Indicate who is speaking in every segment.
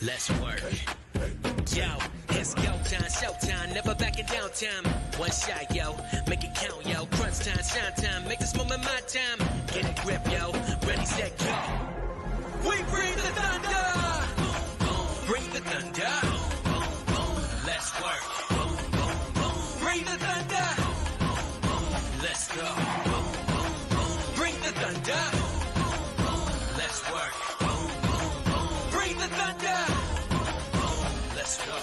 Speaker 1: Let's work. Yo, it's go time, showtime, never backing down time. One shot, yo, make it count, yo. Crunch time, shine time, make this moment my time. Get a grip, yo, ready, set, go. We bring the thunder. Bring the thunder. Let's work. Bring the thunder. Let's go. Bring the thunder. Let's work. Bring the thunder. Let's go.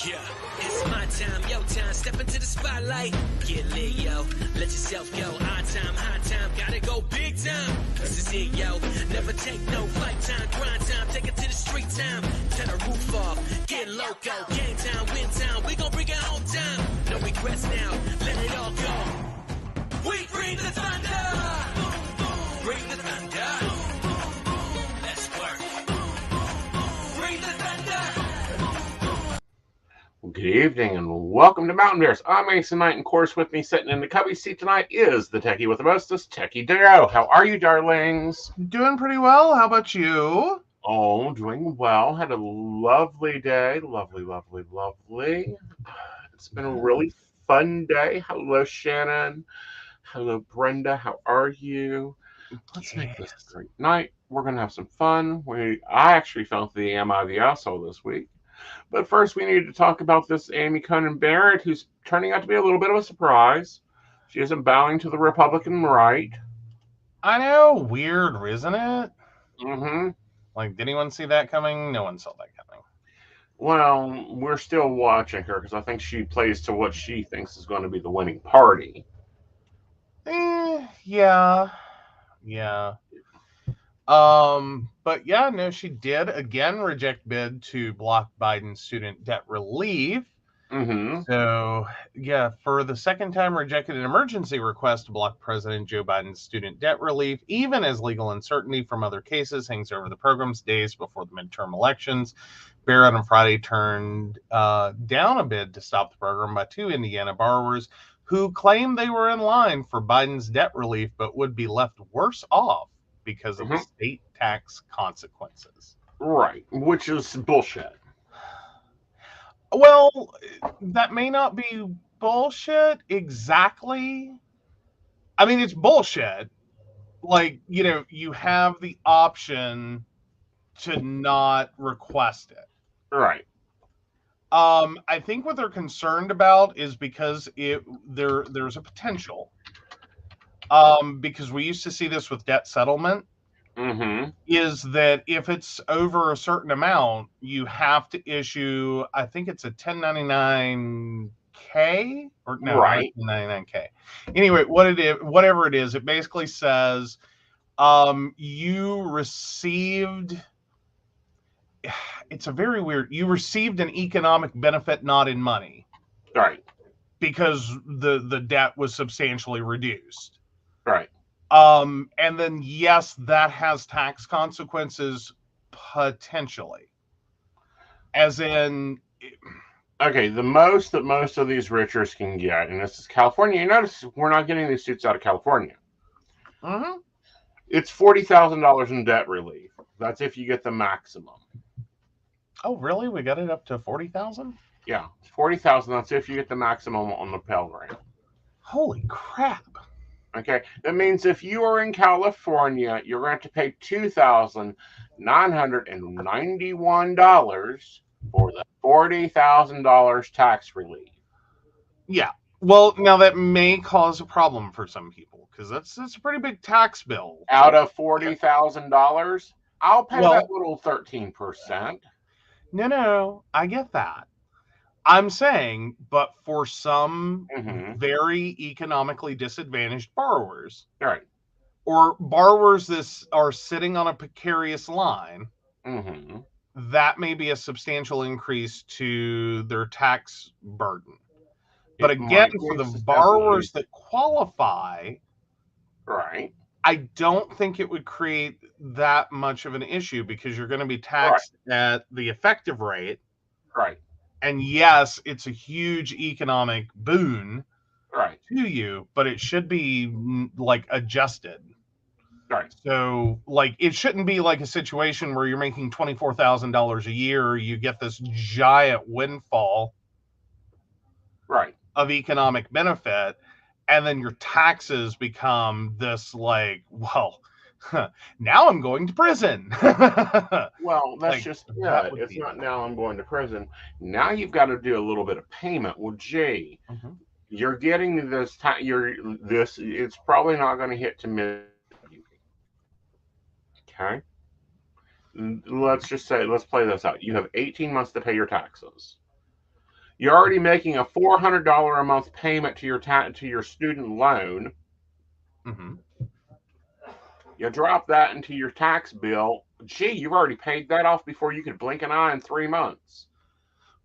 Speaker 1: Yeah, it's my time, your time. Step into the spotlight. Get lit, yo. Let yourself go. Our time, high time. Gotta go big time. This is it, yo. Never take no fight time. Grind time. Take it to the street time. Turn the roof off. Get loco. Game time, win time. We gon' bring it home time. No regrets now. Let it all go. We bring the thunder. Bring the thunder. Let's work. Bring the thunder.
Speaker 2: Good evening and welcome to Mountain Bears. I'm Aeson Knight, and of course with me sitting in the cubby seat tonight is the techie with the mostest, Techy Darrow. How are you, darlings?
Speaker 3: Doing pretty well. How about you?
Speaker 2: Oh, doing well. Had a lovely day. Lovely. It's been a really fun day. Hello, Shannon. Hello, Brenda. How are you? Let's make this a great night. We're going to have some fun. I actually felt the Am I the Asshole this week. But first, we need to talk about this Amy Coney Barrett, who's turning out to be a little bit of a surprise. She isn't bowing to the Republican right.
Speaker 3: I know. Weird, isn't it?
Speaker 2: Mm-hmm.
Speaker 3: Like, did anyone see that coming? No one saw that coming.
Speaker 2: Well, we're still watching her because I think she plays to what she thinks is going to be the winning party.
Speaker 3: Yeah. But yeah, no, she did again reject bid to block Biden's student debt relief.
Speaker 2: Mm-hmm.
Speaker 3: So, yeah, for the second time, rejected an emergency request to block President Joe Biden's student debt relief, even as legal uncertainty from other cases hangs over the program's days before the midterm elections. Barrett on Friday turned down a bid to stop the program by two Indiana borrowers who claimed they were in line for Biden's debt relief, but would be left worse off because of the state tax consequences.
Speaker 2: Right, which is bullshit.
Speaker 3: Well, that may not be bullshit exactly. I mean, it's bullshit. Like, you know, you have the option to not request it.
Speaker 2: Right.
Speaker 3: I think what they're concerned about is because there's a potential. Because we used to see this with debt settlement.
Speaker 2: Mm-hmm.
Speaker 3: Is that if it's over a certain amount, you have to issue, I think it's a 1099K or no,
Speaker 2: right.
Speaker 3: 1099K. Anyway, whatever it is, it basically says you received, it's a very weird, you received an economic benefit not in money.
Speaker 2: Right.
Speaker 3: Because the debt was substantially reduced.
Speaker 2: Right.
Speaker 3: And then, yes, that has tax consequences potentially. As in...
Speaker 2: Okay, the most that most of these richers can get, and this is California. You notice we're not getting these suits out of California.
Speaker 3: Mm-hmm.
Speaker 2: It's $40,000 in debt relief. That's if you get the maximum.
Speaker 3: Oh, really? We got it up to 40,000?
Speaker 2: Yeah, $40,000. That's if you get the maximum on the Pell Grant.
Speaker 3: Holy crap.
Speaker 2: Okay, that means if you are in California, you're going to have to pay $2,991 for the $40,000 tax relief.
Speaker 3: Yeah. Well, now that may cause a problem for some people because that's a pretty big tax bill.
Speaker 2: Out of $40,000, I'll pay that little 13%.
Speaker 3: No, I get that. I'm saying, but for some very economically disadvantaged borrowers,
Speaker 2: right,
Speaker 3: or borrowers that are sitting on a precarious line, that may be a substantial increase to their tax burden. But again, for the borrowers that qualify,
Speaker 2: right,
Speaker 3: I don't think it would create that much of an issue because you're going to be taxed at the effective rate.
Speaker 2: Right.
Speaker 3: And yes, it's a huge economic boon
Speaker 2: to
Speaker 3: you, but it should be like adjusted.
Speaker 2: Right.
Speaker 3: So, like, it shouldn't be like a situation where you're making $24,000 a year, you get this giant windfall
Speaker 2: Right.
Speaker 3: of economic benefit, and then your taxes become this, like, well, now I'm going to prison.
Speaker 2: Well, that's
Speaker 3: Like,
Speaker 2: just
Speaker 3: that
Speaker 2: it.
Speaker 3: would
Speaker 2: It's
Speaker 3: be
Speaker 2: not now I'm going to prison. Now you've got to do a little bit of payment. Well, gee,
Speaker 3: Mhm.
Speaker 2: you're getting this time. It's probably not going to hit to mid. Okay. Let's just say, let's play this out. You have 18 months to pay your taxes. You're already making a $400 a month payment to your student loan.
Speaker 3: Mhm.
Speaker 2: You drop that into your tax bill. Gee, you've already paid that off before you could blink an eye in 3 months.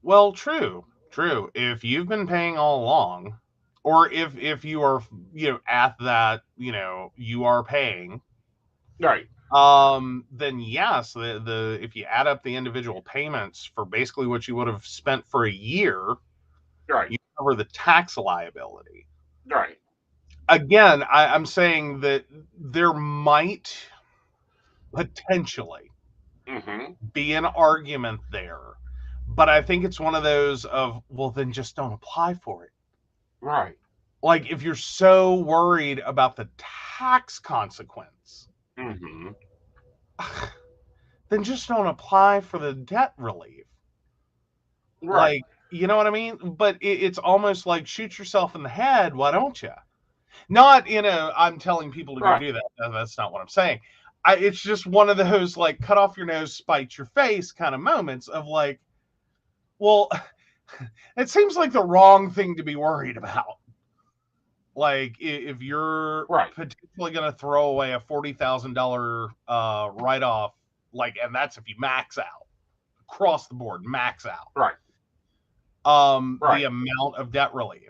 Speaker 3: Well, true, true. If you've been paying all along, or if you are, at that, you are paying,
Speaker 2: Right.
Speaker 3: then yes, the if you add up the individual payments for basically what you would have spent for a year,
Speaker 2: Right.
Speaker 3: you cover the tax liability.
Speaker 2: Right.
Speaker 3: Again, I'm saying that there might potentially
Speaker 2: Mm-hmm.
Speaker 3: be an argument there, but I think it's one of those of, well, then just don't apply for it.
Speaker 2: Right.
Speaker 3: Like, if you're so worried about the tax consequence,
Speaker 2: Mm-hmm.
Speaker 3: then just don't apply for the debt relief.
Speaker 2: Right.
Speaker 3: Like, you know what I mean? But it's almost like shoot yourself in the head. Why don't you? Not in a, I'm telling people to go
Speaker 2: Right.
Speaker 3: do that. No, that's not what I'm saying. It's just one of those, like, cut off your nose, spite your face kind of moments of, like, well, it seems like the wrong thing to be worried about. Like, if you're
Speaker 2: Right.
Speaker 3: potentially going to throw away a $40,000 write-off, like, and that's if you max out across the board, max out,
Speaker 2: Right.
Speaker 3: the
Speaker 2: Right.
Speaker 3: amount of debt relief,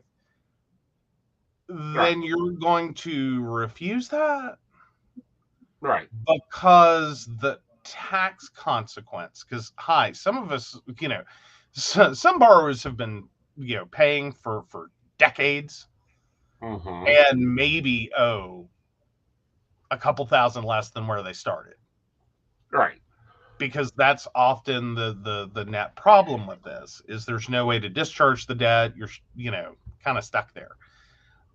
Speaker 2: Right.
Speaker 3: then you're going to refuse that
Speaker 2: Right.
Speaker 3: because the tax consequence. Because some of us, some borrowers have been, paying for decades
Speaker 2: Mm-hmm.
Speaker 3: and maybe owe a couple thousand less than where they started.
Speaker 2: Right.
Speaker 3: Because that's often the net problem with this is there's no way to discharge the debt. You're, kind of stuck there.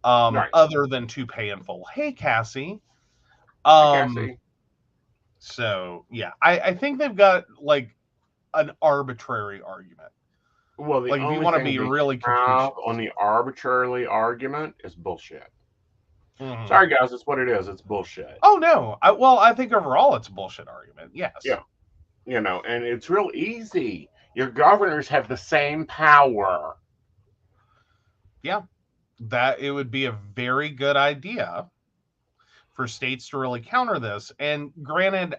Speaker 2: Right.
Speaker 3: Other than to pay in full. Hey, Cassie.
Speaker 2: Hi,
Speaker 3: Um,
Speaker 2: Cassie.
Speaker 3: so yeah, I think they've got, like, an arbitrary argument.
Speaker 2: Well, the
Speaker 3: Like, if you
Speaker 2: only
Speaker 3: want to
Speaker 2: thing
Speaker 3: be
Speaker 2: they
Speaker 3: really
Speaker 2: have
Speaker 3: capricious.
Speaker 2: on the arbitrarily argument is bullshit.
Speaker 3: Mhm.
Speaker 2: Sorry, guys, it's what it is. It's bullshit.
Speaker 3: Oh no. I think overall it's a bullshit argument. Yes.
Speaker 2: Yeah. And it's real easy. Your governors have the same power.
Speaker 3: Yeah. That it would be a very good idea for states to really counter this. And granted,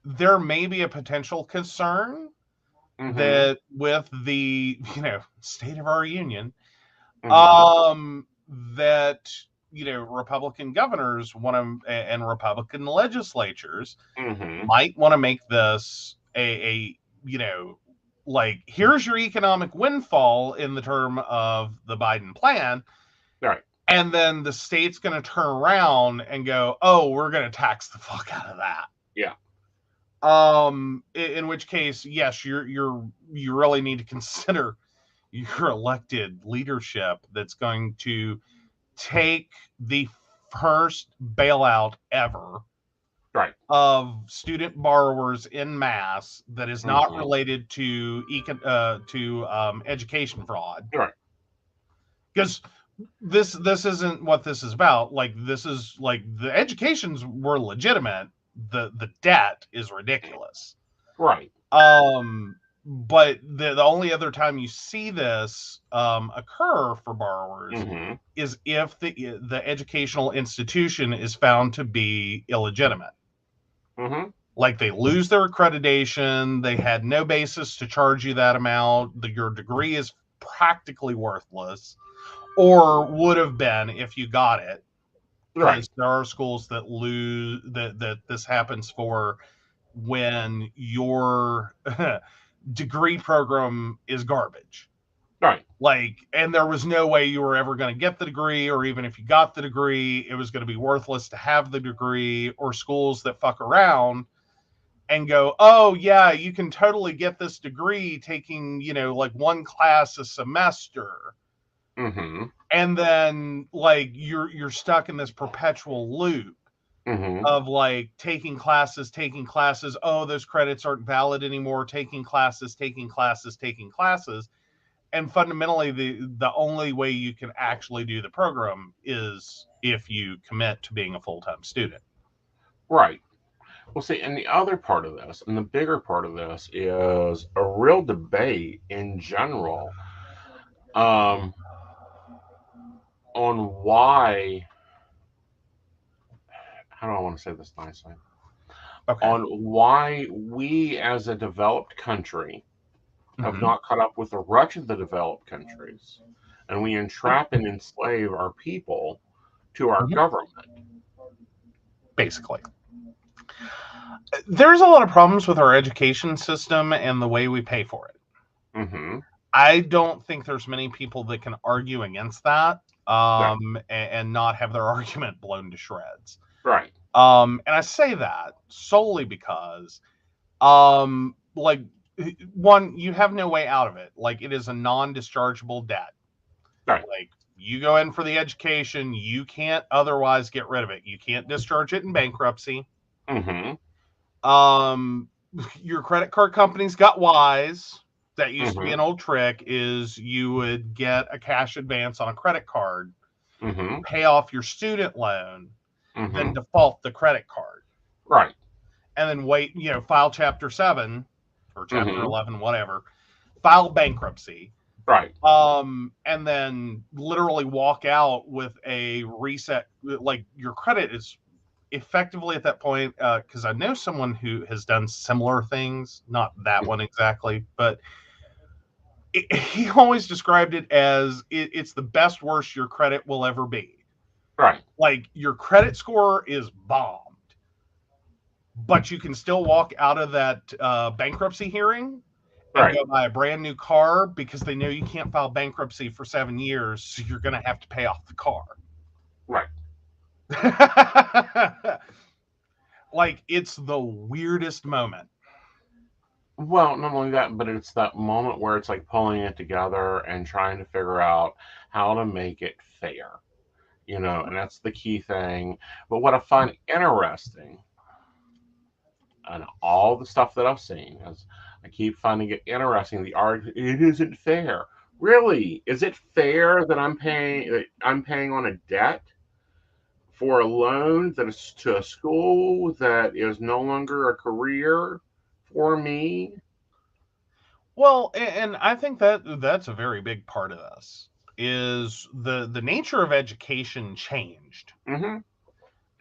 Speaker 3: there may be a potential concern
Speaker 2: Mm-hmm.
Speaker 3: that with the, state of our union,
Speaker 2: Mm-hmm.
Speaker 3: that, Republican governors want to, and Republican legislatures
Speaker 2: Mm-hmm.
Speaker 3: might want to make this a like, here's your economic windfall in the term of the Biden plan.
Speaker 2: Right.
Speaker 3: And then the state's going to turn around and go, oh, we're going to tax the fuck out of that.
Speaker 2: Yeah.
Speaker 3: In which case, yes, you really need to consider your elected leadership that's going to take the first bailout ever
Speaker 2: Right.
Speaker 3: of student borrowers in mass that is not
Speaker 2: Mm-hmm.
Speaker 3: related to education fraud.
Speaker 2: Right.
Speaker 3: Because this isn't what this is about. Like, this is, like, the educations were legitimate. The debt is ridiculous.
Speaker 2: Right.
Speaker 3: But the only other time you see this occur for borrowers
Speaker 2: Mm-hmm.
Speaker 3: is if the educational institution is found to be illegitimate.
Speaker 2: Mm-hmm.
Speaker 3: Like, they lose their accreditation, they had no basis to charge you that amount, your degree is practically worthless, or would have been if you got it.
Speaker 2: Right.
Speaker 3: Because there are schools that lose that this happens for when your degree program is garbage.
Speaker 2: Right.
Speaker 3: Like, and there was no way you were ever going to get the degree, or even if you got the degree, it was going to be worthless to have the degree, or schools that fuck around and go, oh yeah, you can totally get this degree taking, like one class a semester.
Speaker 2: Mm-hmm.
Speaker 3: And then like you're stuck in this perpetual loop
Speaker 2: Mm-hmm.
Speaker 3: of like taking classes. Oh, those credits aren't valid anymore. Taking classes. And fundamentally, the only way you can actually do the program is if you commit to being a full-time student.
Speaker 2: Right. Well, see, and the other part of this, and the bigger part of this, is a real debate in general on why. How do I want to say this nicely?
Speaker 3: Okay.
Speaker 2: On why we, as a developed country, have not caught up with the rest of the developed countries, and we entrap and enslave our people to our government.
Speaker 3: Basically. There's a lot of problems with our education system and the way we pay for it.
Speaker 2: Mm-hmm.
Speaker 3: I don't think there's many people that can argue against that and not have their argument blown to shreds.
Speaker 2: Right.
Speaker 3: And I say that solely because, like, one, you have no way out of it. Like, it is a non-dischargeable debt.
Speaker 2: Right.
Speaker 3: Like, you go in for the education, you can't otherwise get rid of it. You can't discharge it in bankruptcy.
Speaker 2: Mm-hmm.
Speaker 3: Your credit card company's got wise. That used to be
Speaker 2: Mm-hmm.
Speaker 3: an old trick, is you would get a cash advance on a credit card,
Speaker 2: Mm-hmm.
Speaker 3: pay off your student loan,
Speaker 2: Mm-hmm.
Speaker 3: then default the credit card.
Speaker 2: Right.
Speaker 3: And then wait, file Chapter 7 or Chapter
Speaker 2: Mm-hmm.
Speaker 3: 11, whatever, file bankruptcy.
Speaker 2: Right.
Speaker 3: And then literally walk out with a reset. Like, your credit is effectively at that point, because I know someone who has done similar things, not that one exactly, but he always described it as it's the best worst your credit will ever be.
Speaker 2: Right.
Speaker 3: Like, your credit score is bombed, but you can still walk out of that bankruptcy hearing and go buy a brand new car because they know you can't file bankruptcy for 7 years, so you're going to have to pay off the car.
Speaker 2: Right.
Speaker 3: Like, it's the weirdest moment.
Speaker 2: Well, not only that, but it's that moment where it's like pulling it together and trying to figure out how to make it fair, and that's the key thing. But what I find interesting, and all the stuff that I've seen, is I keep finding it interesting. The argument, it isn't fair. Really, is it fair that I'm paying on a debt for a loan that is to a school that is no longer a career for me?
Speaker 3: Well, and I think that's a very big part of this, is the nature of education changed.
Speaker 2: Mm-hmm.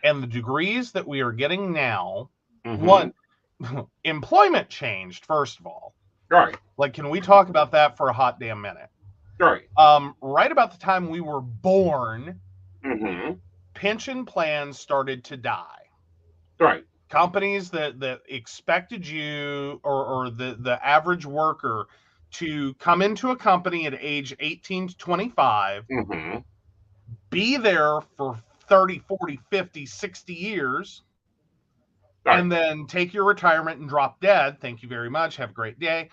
Speaker 3: And the degrees that we are getting now,
Speaker 2: Mm-hmm.
Speaker 3: one, employment changed, first of all.
Speaker 2: Right.
Speaker 3: Like, can we talk about that for a hot damn minute?
Speaker 2: Right.
Speaker 3: Right about the time we were born,
Speaker 2: Mm-hmm.
Speaker 3: pension plans started to die.
Speaker 2: Right.
Speaker 3: Companies that expected you or the average worker to come into a company at age 18 to 25,
Speaker 2: Mm-hmm.
Speaker 3: be there for 30, 40, 50, 60 years,
Speaker 2: Right.
Speaker 3: and then take your retirement and drop dead. Thank you very much. Have a great day.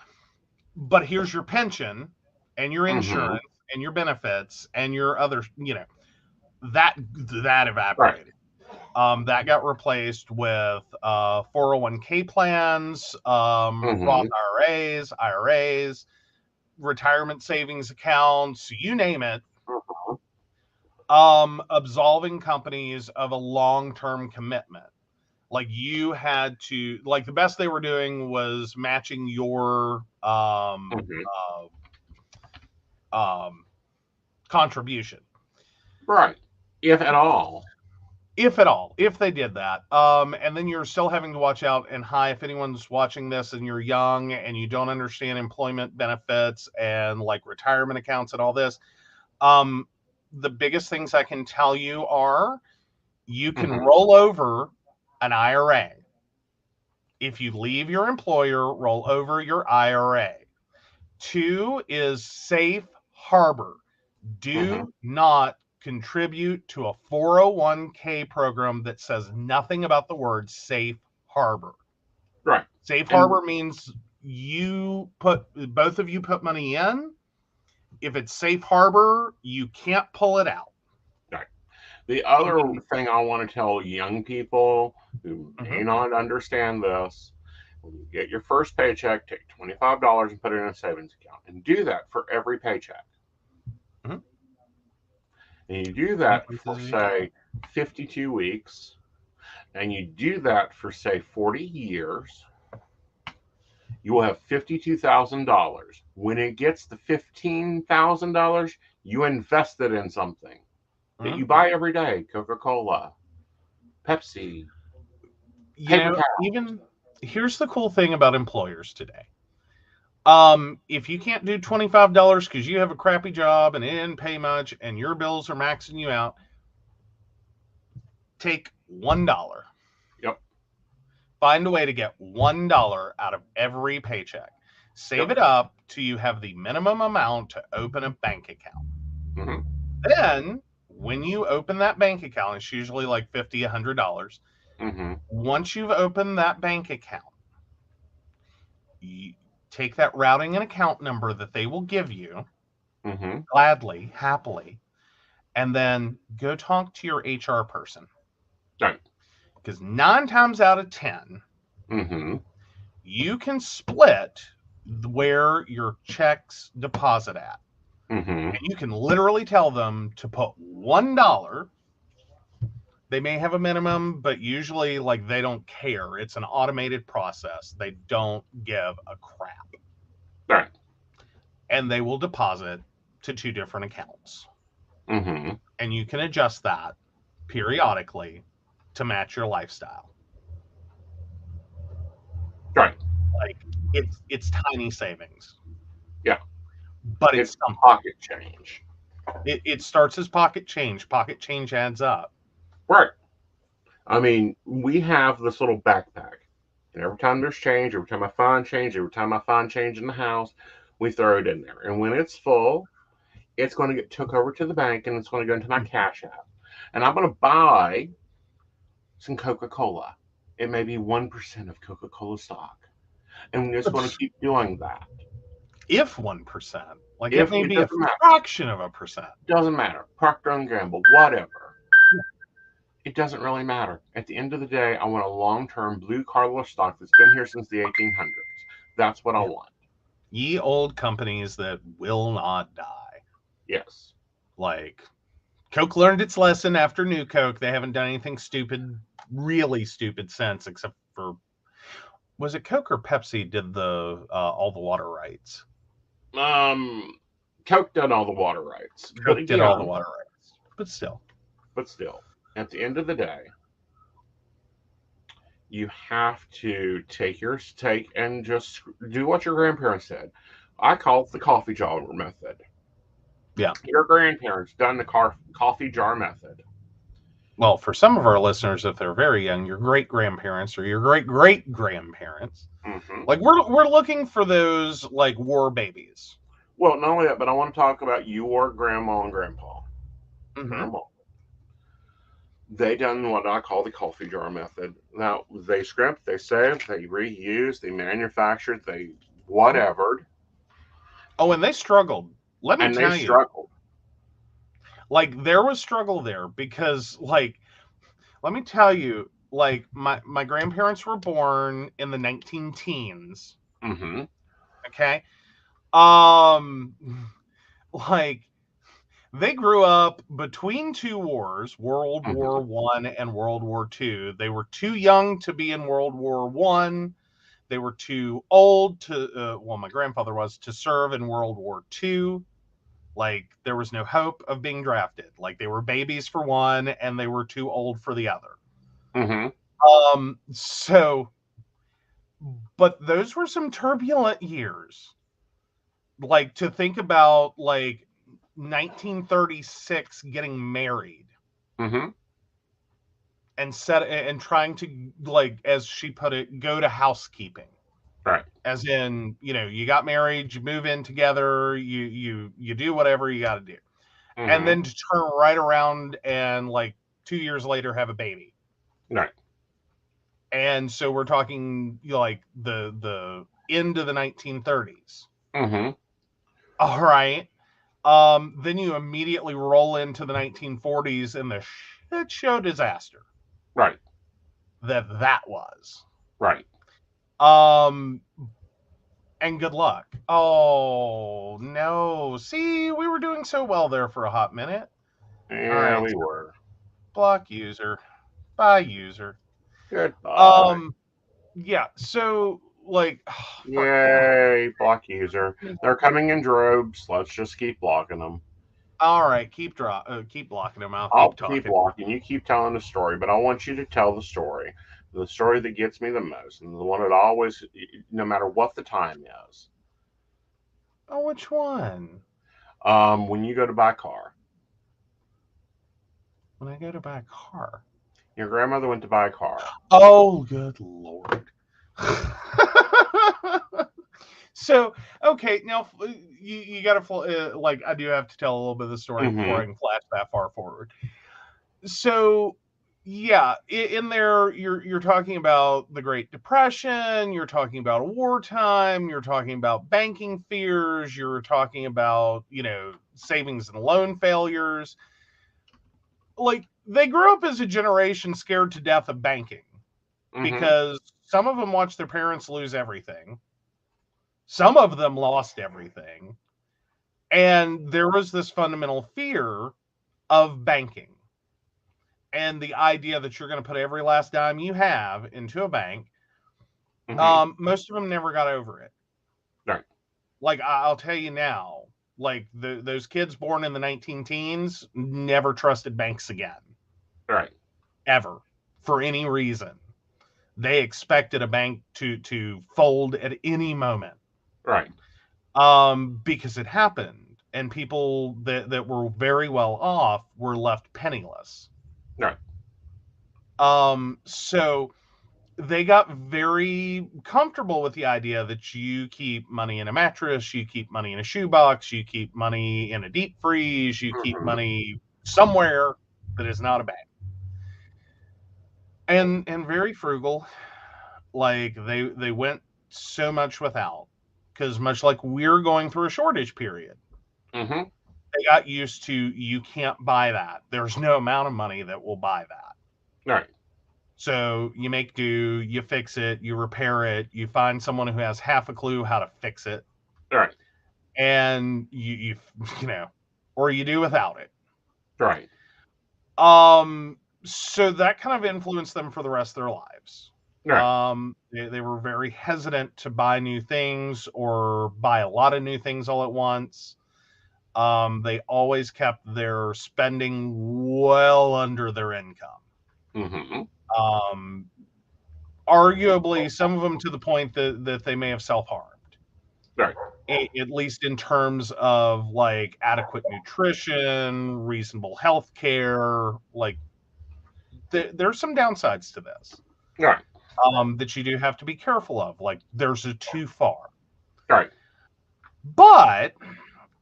Speaker 3: But here's your pension and your insurance and your benefits and your other, that evaporated. Right. That got replaced with 401k plans, Roth IRAs, retirement savings accounts, you name it. Absolving companies of a long-term commitment. Like, you had to, like, the best they were doing was matching your contribution.
Speaker 2: Right. If at all.
Speaker 3: If they did that. And then you're still having to watch out. And hi, if anyone's watching this and you're young and you don't understand employment benefits and like retirement accounts and all this, the biggest things I can tell you are you can roll over an IRA. If you leave your employer, roll over your IRA. 2 is save harbor. Do not contribute to a 401k program that says nothing about the word safe harbor.
Speaker 2: Right.
Speaker 3: Safe harbor means both of you put money in. If it's safe harbor, you can't pull it out.
Speaker 2: Right. The other thing I want to tell young people who may not understand this, when you get your first paycheck, take $25 and put it in a savings account, and do that for every paycheck. And you do that for, say, 52 weeks, and you do that for, say, 40 years, you will have $52,000. When it gets to $15,000, you invest it in something that you buy every day: Coca-Cola, Pepsi, paper towels.
Speaker 3: Even here's the cool thing about employers today. If you can't do $25 because you have a crappy job and it didn't pay much and your bills are maxing you out, take $1.
Speaker 2: Yep.
Speaker 3: Find a way to get $1 out of every paycheck. Save it up till you have the minimum amount to open a bank account. Then, when you open that bank account, it's usually like $50, $100. Once you've opened that bank account, you take that routing and account number that they will give you, gladly, happily, and then go talk to your HR person.
Speaker 2: Right.
Speaker 3: Because 9 times out of 10, you can split where your checks deposit at. And you can literally tell them to put $1. They may have a minimum, but usually, like, they don't care. It's an automated process. They don't give a crap.
Speaker 2: Right.
Speaker 3: And they will deposit to 2 different accounts. And you can adjust that periodically to match your lifestyle.
Speaker 2: Right.
Speaker 3: Like, it's tiny savings.
Speaker 2: Yeah.
Speaker 3: But it's some
Speaker 2: pocket change.
Speaker 3: It starts as pocket change. Pocket change adds up.
Speaker 2: Right. I mean, we have this little backpack. And every time there's change, every time I find change, every time I find change in the house, we throw it in there. And when it's full, it's going to get took over to the bank and it's going to go into my Cash App. And I'm going to buy some Coca-Cola. It may be 1% of Coca-Cola stock. And we're just going to keep doing that.
Speaker 3: If 1%. Like,
Speaker 2: if
Speaker 3: it may
Speaker 2: it
Speaker 3: be a
Speaker 2: doesn't matter.
Speaker 3: fraction of a percent.
Speaker 2: Doesn't matter. Procter & Gamble, whatever. It doesn't really matter. At the end of the day, I want a long-term blue collar stock that's been here since the 1800s. That's what I want.
Speaker 3: Ye old companies that will not die.
Speaker 2: Yes.
Speaker 3: Like, Coke learned its lesson after New Coke. They haven't done anything stupid, really stupid since, except for, was it Coke or Pepsi did the all the water rights?
Speaker 2: Coke did all the water rights.
Speaker 3: Coke did all the water rights. But still, at the end of the day, you have to take and just do what your grandparents said. I call it the coffee jar method. Yeah.
Speaker 2: Your grandparents done the coffee jar method.
Speaker 3: Well, for some of our listeners, if they're very young, your great-grandparents or your great-great-grandparents, like, we're looking for those, like, war babies.
Speaker 2: Well, not only that, but I want to talk about your grandma and grandpa. Grandma. They done what I call the coffee jar method. Now, they scrimped, they saved, they reused, they manufactured, they whatevered.
Speaker 3: Oh, and they struggled. Let me tell you.
Speaker 2: Struggled.
Speaker 3: Like, there was struggle there because, like, let me tell you, like, my grandparents were born in the 19-teens. Okay. Like, they grew up between 2 wars, World War I and World War II. They were too young to be in World War I. They were too old to, my grandfather was, to serve in World War II. Like, there was no hope of being drafted. Like, they were babies for one, and they were too old for the other. So, but those were some turbulent years. Like, to think about, like, 1936 getting married. And trying to, like, as she put it, go to housekeeping.
Speaker 2: Right.
Speaker 3: As in, you got married, you move in together, you do whatever you got to do.
Speaker 2: Mm-hmm.
Speaker 3: And then to turn right around and like 2 years later have a baby.
Speaker 2: Right.
Speaker 3: And so we're talking like the end of the 1930s.
Speaker 2: Mm-hmm.
Speaker 3: All right. Then you immediately roll into the 1940s and the shit show disaster
Speaker 2: Right.
Speaker 3: that was.
Speaker 2: Right.
Speaker 3: And good luck. Oh no. See, we were doing so well there for a hot minute.
Speaker 2: Yeah,
Speaker 3: All right.
Speaker 2: we were.
Speaker 3: Block user. Bye user.
Speaker 2: Goodbye.
Speaker 3: Yeah, so like
Speaker 2: Yay, block user. They're coming in droves. Let's just keep blocking them.
Speaker 3: All right, keep blocking them. I'll
Speaker 2: I'll
Speaker 3: keep
Speaker 2: keep
Speaker 3: talking.
Speaker 2: blocking. You keep telling the story, but I want you to tell the story that gets me the most, and the one that always, no matter what the time is.
Speaker 3: Oh, which one?
Speaker 2: When you go to buy a car.
Speaker 3: When I go to buy a car.
Speaker 2: Your grandmother went to buy a car.
Speaker 3: Oh, good Lord. So, okay, now you got to like I do have to tell a little bit of the story before I can flash that far forward. So, yeah, in there you're talking about the Great Depression, you're talking about wartime, you're talking about banking fears, you're talking about, savings and loan failures. Like they grew up as a generation scared to death of banking because some of them watched their parents lose everything. Some of them lost everything. And there was this fundamental fear of banking. And the idea that you're going to put every last dime you have into a bank, most of them never got over it.
Speaker 2: Right.
Speaker 3: Like I'll tell you now, like those kids born in the 19-teens never trusted banks again.
Speaker 2: Right.
Speaker 3: Ever. For any reason. They expected a bank to fold at any moment.
Speaker 2: Right.
Speaker 3: Because it happened. And people that were very well off were left penniless.
Speaker 2: Right.
Speaker 3: So they got very comfortable with the idea that you keep money in a mattress, you keep money in a shoebox, you keep money in a deep freeze, you keep money somewhere that is not a bank. And very frugal. Like they went so much without, because much like we're going through a shortage period, they got used to you can't buy that. There's no amount of money that will buy that.
Speaker 2: Right.
Speaker 3: So you make do, you fix it, you repair it, you find someone who has half a clue how to fix it.
Speaker 2: Right.
Speaker 3: And you or you do without it.
Speaker 2: Right.
Speaker 3: So that kind of influenced them for the rest of their lives.
Speaker 2: Right.
Speaker 3: They were very hesitant to buy new things or buy a lot of new things all at once. They always kept their spending well under their income. Arguably, some of them to the point that they may have self-harmed.
Speaker 2: Right.
Speaker 3: At least in terms of like adequate nutrition, reasonable health care. Like there's some downsides to this.
Speaker 2: Right.
Speaker 3: That you do have to be careful of. Like there's a too far.
Speaker 2: Right.
Speaker 3: But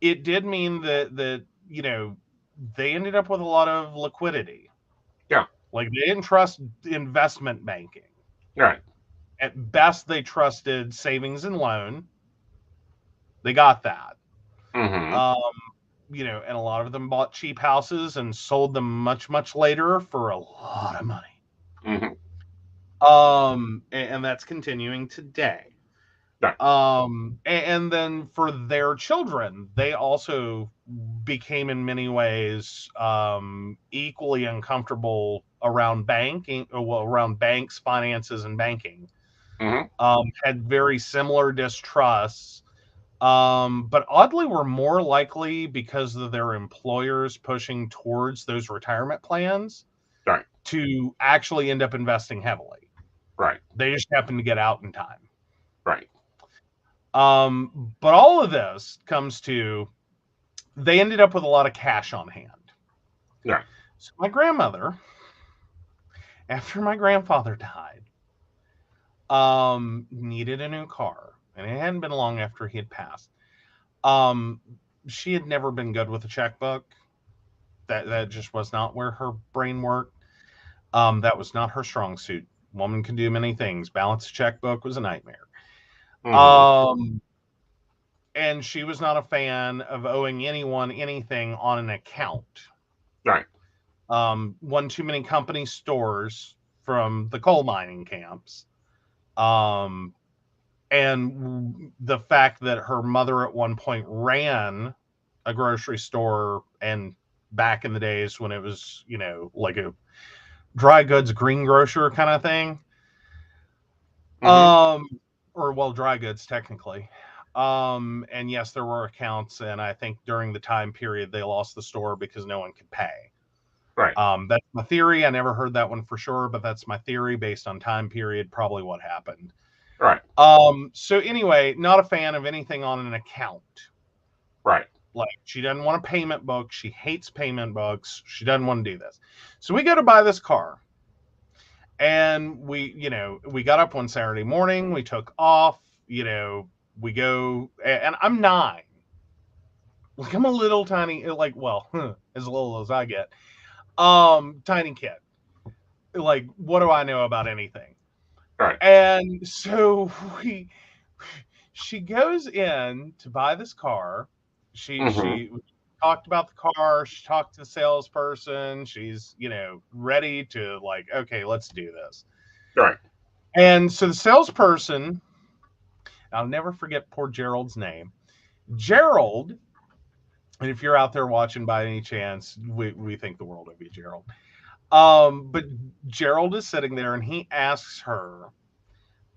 Speaker 3: it did mean that they ended up with a lot of liquidity.
Speaker 2: Yeah.
Speaker 3: Like they didn't trust investment banking.
Speaker 2: Right.
Speaker 3: At best, they trusted savings and loan. They got that. And a lot of them bought cheap houses and sold them much, much later for a lot of money. And that's continuing today.
Speaker 2: Right.
Speaker 3: And then for their children, they also became in many ways equally uncomfortable around banking, around banks, finances, and banking. Had very similar distrusts, but oddly were more likely, because of their employers pushing towards those retirement plans,
Speaker 2: Right.
Speaker 3: to actually end up investing heavily.
Speaker 2: Right.
Speaker 3: They just happened to get out in time.
Speaker 2: Right.
Speaker 3: But all of this comes to, they ended up with a lot of cash on hand.
Speaker 2: Right.
Speaker 3: So my grandmother, after my grandfather died, needed a new car, and it hadn't been long after he had passed. She had never been good with a checkbook. That just was not where her brain worked. That was not her strong suit. Woman can do many things. Balance a checkbook was a nightmare. And she was not a fan of owing anyone anything on an account.
Speaker 2: Right.
Speaker 3: One too many company stores from the coal mining camps. And the fact that her mother at one point ran a grocery store, and back in the days when it was, like a dry goods greengrocer kind of thing. Dry goods technically. And yes, there were accounts, and I think during the time period they lost the store because no one could pay.
Speaker 2: Right.
Speaker 3: That's my theory. I never heard that one for sure, but that's my theory based on time period, probably what happened.
Speaker 2: Right.
Speaker 3: So anyway, not a fan of anything on an account.
Speaker 2: Right.
Speaker 3: Like, she doesn't want a payment book. She hates payment books. She doesn't want to do this. So we go to buy this car. And we got up one Saturday morning. We took off. We go, and I'm 9. Like, I'm a little tiny, like, well, as little as I get. Tiny kid. Like, what do I know about anything?
Speaker 2: Right.
Speaker 3: And so she goes in to buy this car. She talked about the car. She talked to the salesperson. She's, ready to, like, okay, let's do this.
Speaker 2: Right.
Speaker 3: And so the salesperson, I'll never forget poor Gerald's name. Gerald, and if you're out there watching by any chance, we think the world of you, Gerald. But Gerald is sitting there, and he asks her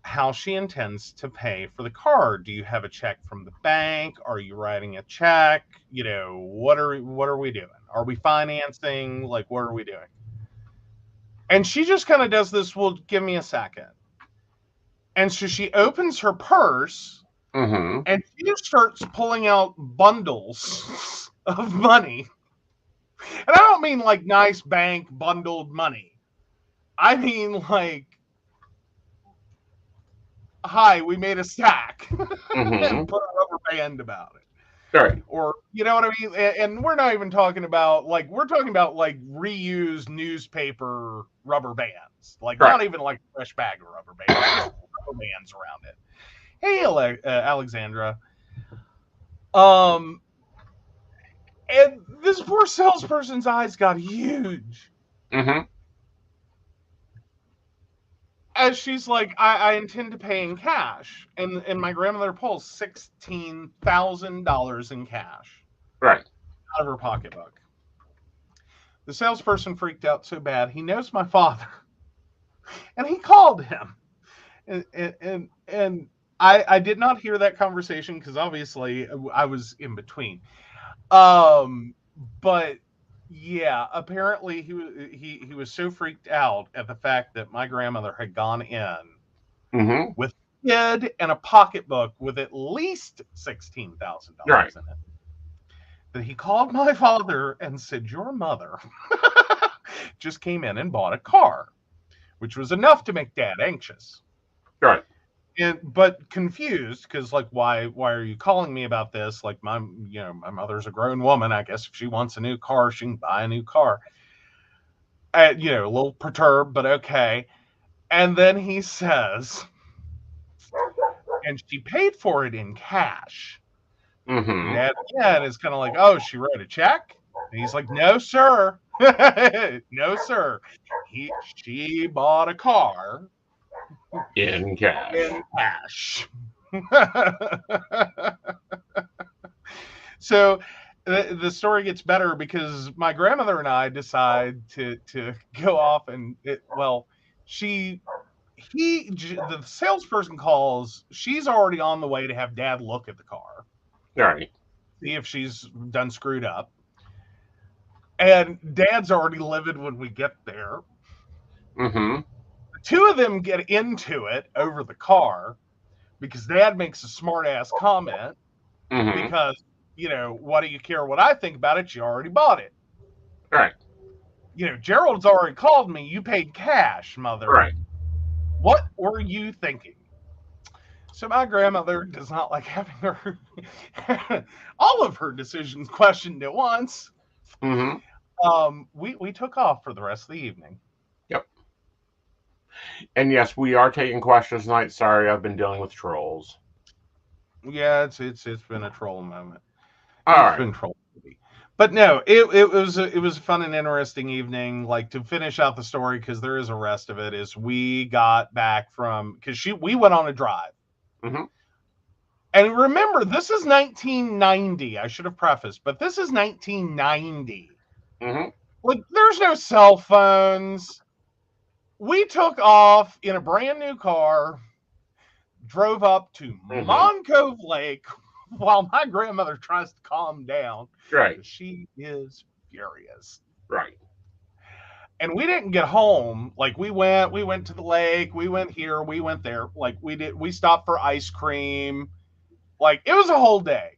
Speaker 3: how she intends to pay for the car. Do you have a check from the bank? Are you writing a check? What are we doing? Are we financing? Like, what are we doing? And she just kind of does this, well, give me a second. And so she opens her purse, and she starts pulling out bundles of money. And I don't mean like nice bank bundled money. I mean like, hi, we made a stack and put a rubber band about it.
Speaker 2: Right.
Speaker 3: Or, you know what I mean? And we're not even talking about, like, we're talking about like reused newspaper rubber bands. Like, not even like a fresh bag of rubber bands. Rubber bands around it. Hey, Alexandra. And this poor salesperson's eyes got huge. As she's like, I intend to pay in cash. And my grandmother pulls $16,000 in cash.
Speaker 2: Right.
Speaker 3: Out of her pocketbook. The salesperson freaked out so bad, he knows my father. And he called him. And I did not hear that conversation because obviously I was in between. But yeah, apparently he was so freaked out at the fact that my grandmother had gone in with a kid and a pocketbook with at least $16,000 in it, that he called my father and said, your mother just came in and bought a car, which was enough to make Dad anxious.
Speaker 2: Right.
Speaker 3: But confused, because like, why are you calling me about this? Like, my mother's a grown woman. I guess if she wants a new car, she can buy a new car. A little perturbed, but okay. And then he says, and she paid for it in cash. Dad again is kind of like, oh, she wrote a check? And he's like, no, sir. No, sir. She bought a car.
Speaker 2: In cash.
Speaker 3: In cash. So the story gets better because my grandmother and I decide to go off and the salesperson calls. She's already on the way to have Dad look at the car.
Speaker 2: Right.
Speaker 3: See if she's done screwed up. And Dad's already livid when we get there. The two of them get into it over the car because Dad makes a smart ass comment because, what do you care what I think about it? You already bought it.
Speaker 2: Right.
Speaker 3: Gerald's already called me. You paid cash, mother.
Speaker 2: Right.
Speaker 3: What were you thinking? So my grandmother does not like having her all of her decisions questioned at once. We took off for the rest of the evening.
Speaker 2: Yep. And yes, we are taking questions tonight. Sorry, I've been dealing with trolls.
Speaker 3: Yeah, it's been a troll moment.
Speaker 2: All
Speaker 3: Been troll. But no, it was a fun and interesting evening. Like, to finish out the story, because there is a rest of it, is we got back from, because we went on a drive. And remember, this is 1990. I should have prefaced, but this is 1990. Like, there's no cell phones. We took off in a brand new car, drove up to Moncove Lake while my grandmother tries to calm down.
Speaker 2: Right.
Speaker 3: She is furious.
Speaker 2: Right.
Speaker 3: And we didn't get home. Like, we went to the lake, we went here, we went there. Like, we stopped for ice cream. Like, it was a whole day.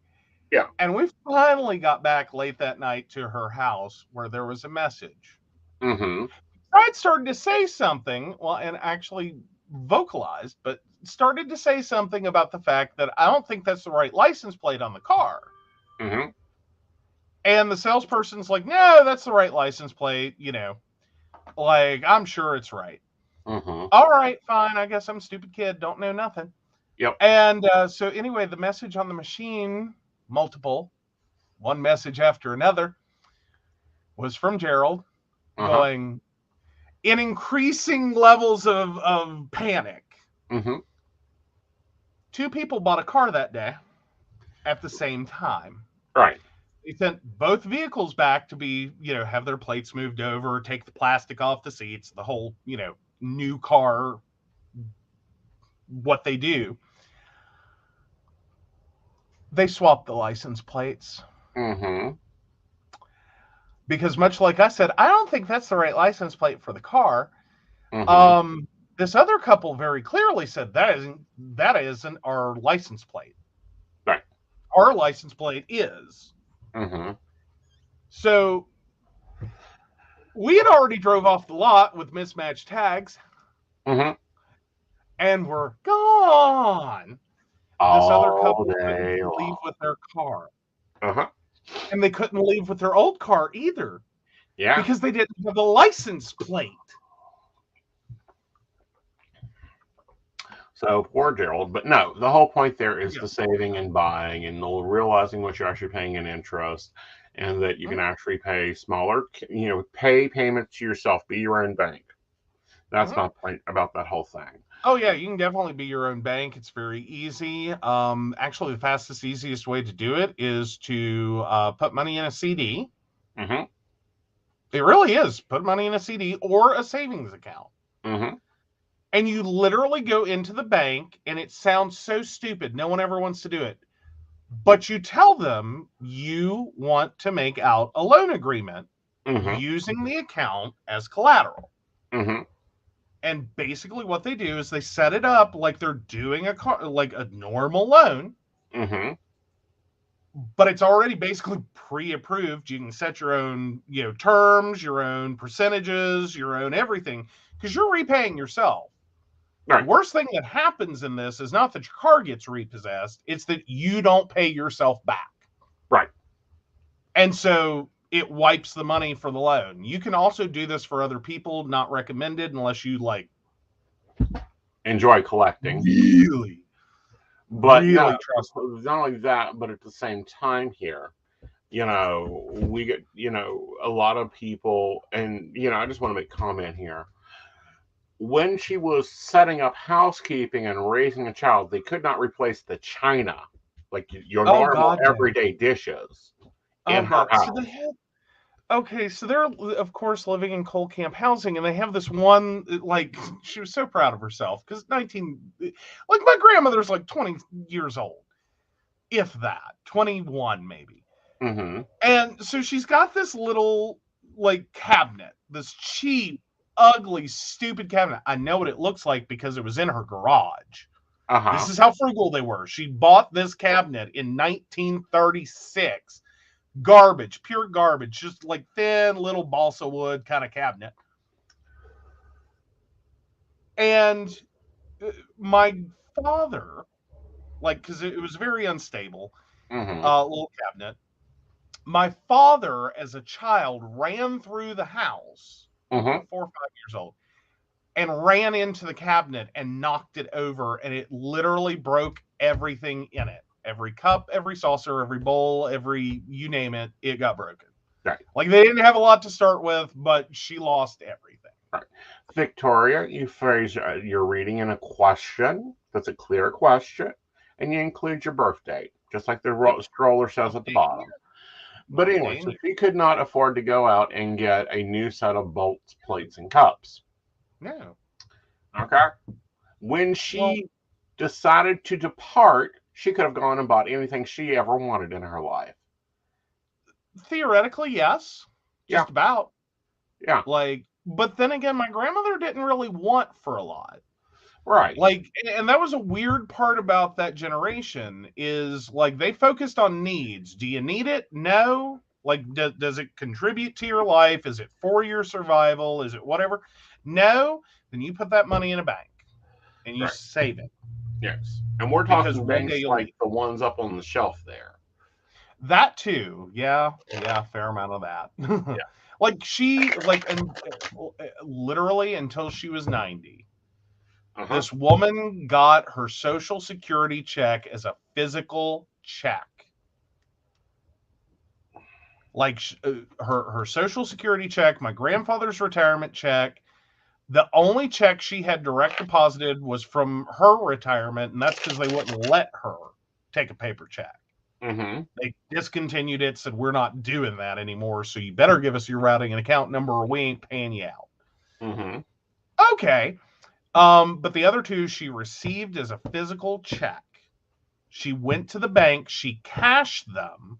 Speaker 2: Yeah.
Speaker 3: And we finally got back late that night to her house where there was a message. I'd started to say something, well, and actually vocalized, but started to say something about the fact that I don't think that's the right license plate on the car. And the salesperson's like, no, that's the right license plate, you know. Like, I'm sure it's right. All right, fine. I guess I'm a stupid kid. Don't know nothing.
Speaker 2: Yep.
Speaker 3: And so anyway, the message on the machine, multiple, one message after another, was from Gerald going, in increasing levels of panic. Two people bought a car that day at the same time.
Speaker 2: Right.
Speaker 3: They sent both vehicles back to be, you know, have their plates moved over, take the plastic off the seats, the whole, you know, new car, what they do. They swapped the license plates. Because much like I said, I don't think that's the right license plate for the car. This other couple very clearly said that isn't our license plate.
Speaker 2: Right.
Speaker 3: Our license plate is. So we had already drove off the lot with mismatched tags. And we're gone. This other couple couldn't leave with their car. And they couldn't leave with their old car either.
Speaker 2: Yeah.
Speaker 3: Because they didn't have the license plate.
Speaker 2: So poor Gerald. But no, the whole point there is the saving and buying and the realizing what you're actually paying in interest, and that you can actually pay smaller, you know, pay payments to yourself, be your own bank. That's my point about that whole thing.
Speaker 3: Oh, yeah, you can definitely be your own bank. It's very easy. Actually, the fastest, easiest way to do it is to put money in a CD. It really is. Put money in a CD or a savings account. And you literally go into the bank, and it sounds so stupid. No one ever wants to do it. But you tell them you want to make out a loan agreement using the account as collateral. And basically what they do is they set it up like they're doing like a normal loan. But it's already basically pre-approved. You can set your own, you know, terms, your own percentages, your own everything, because you're repaying yourself. Right. The worst thing that happens in this is not that your car gets repossessed, it's that you don't pay yourself back.
Speaker 2: Right.
Speaker 3: And so it wipes the money for the loan. You can also do this for other people, not recommended unless you like
Speaker 2: enjoy collecting.
Speaker 3: Really.
Speaker 2: But
Speaker 3: really
Speaker 2: not only that, but at the same time here, you know, we get, you know, a lot of people, and, you know, I just want to make a comment here. When she was setting up housekeeping and raising a child, they could not replace the china, like your normal everyday dishes in her house.
Speaker 3: So they're, of course, living in coal camp housing, and they have this one, like, she was so proud of herself, because like, my grandmother's like 20 years old, if that, 21 maybe. And so she's got this little, like, cabinet, this cheap, ugly, stupid cabinet. I know what it looks like because it was in her garage. This is how frugal they were. She bought this cabinet in 1936. Garbage, pure garbage, just like thin little balsa wood kind of cabinet. And my father, like, because it was very unstable,
Speaker 2: Mm-hmm.
Speaker 3: little cabinet. My father, as a child, ran through the house,
Speaker 2: Mm-hmm.
Speaker 3: 4 or 5 years old, and ran into the cabinet and knocked it over, and it literally broke everything in it. Every cup, every saucer, every bowl, every, you name it, it got broken.
Speaker 2: Right.
Speaker 3: Like, they didn't have a lot to start with, but she lost everything.
Speaker 2: Right. Victoria, you phrase your reading in a question. That's a clear question. And you include your birth date, just like the stroller says at the bottom. But anyway, so she could not afford to go out and get a new set of bolts, plates, and cups.
Speaker 3: No.
Speaker 2: Okay? When she decided to depart, she could have gone and bought anything she ever wanted in her life.
Speaker 3: Theoretically, yes. Just about.
Speaker 2: Yeah.
Speaker 3: Like, but then again, my grandmother didn't really want for a lot.
Speaker 2: Right.
Speaker 3: Like, and that was a weird part about that generation is, like, they focused on needs. Do you need it? No. Like, does it contribute to your life? Is it for your survival? Is it whatever? No. Then you put that money in a bank and you save it.
Speaker 2: Yes. And we're talking banks like the ones up on the shelf there.
Speaker 3: That too. Yeah. Yeah. Fair amount of that. Yeah. Like, she, like, and literally until she was 90. This woman got her Social Security check as a physical check. Like, her Social Security check, my grandfather's retirement check. The only check she had direct deposited was from her retirement, and that's because they wouldn't let her take a paper check.
Speaker 2: Mm-hmm.
Speaker 3: They discontinued it, said, we're not doing that anymore, so you better give us your routing and account number or we ain't paying you out.
Speaker 2: Mm-hmm.
Speaker 3: Okay. But the other two she received as a physical check. She went to the bank, she cashed them,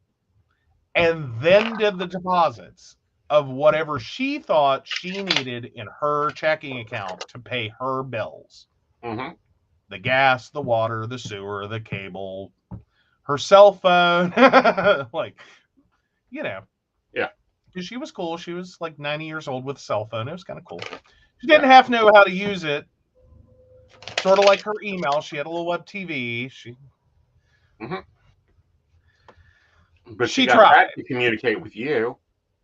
Speaker 3: and then did the deposits of whatever she thought she needed in her checking account to pay her bills.
Speaker 2: Mm-hmm.
Speaker 3: The gas, the water, the sewer, the cable, her cell phone. Like, you know.
Speaker 2: Yeah.
Speaker 3: Because she was cool. She was like 90 years old with a cell phone. It was kind of cool. She didn't have to know how to use it. Sort of like her email. She had a little web TV.
Speaker 2: But
Speaker 3: she
Speaker 2: got
Speaker 3: tried
Speaker 2: that to communicate with you.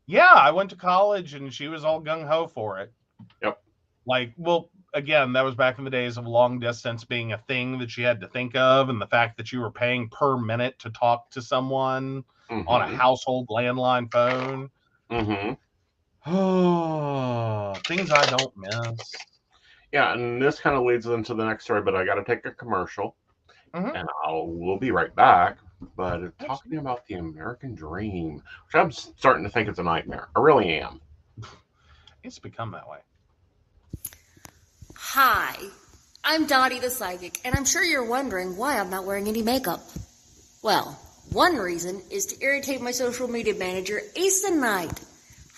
Speaker 3: Yeah, I went to college and she was all gung-ho for it.
Speaker 2: Yep.
Speaker 3: Like, well, again, that was back in the days of long distance being a thing that she had to think of, and the fact that you were paying per minute to talk to someone on a household landline phone. Oh, things I don't miss.
Speaker 2: Yeah, and this kind of leads into the next story, but I got to take a commercial, and we'll be right back. But talking about the American dream, which I'm starting to think it's a nightmare. I really am.
Speaker 3: It's become that way.
Speaker 4: Hi, I'm Dottie the Psychic, and I'm sure you're wondering why I'm not wearing any makeup. Well, one reason is to irritate my social media manager, Aeson Knight.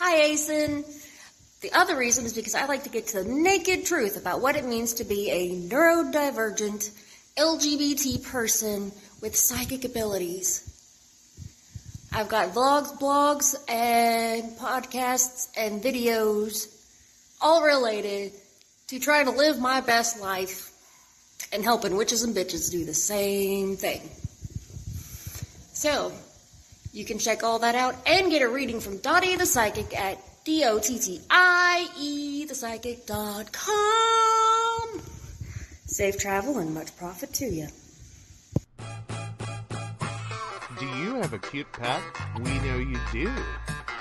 Speaker 4: Hi, Aeson. The other reason is because I like to get to the naked truth about what it means to be a neurodivergent LGBT person with psychic abilities. I've got vlogs, blogs, and podcasts and videos all related to trying to live my best life and helping witches and bitches do the same thing. So, you can check all that out and get a reading from Dottie the Psychic at DOTTIEthepsychic.com. Safe travel and much profit to you.
Speaker 3: Do you have a cute pet? We know you do.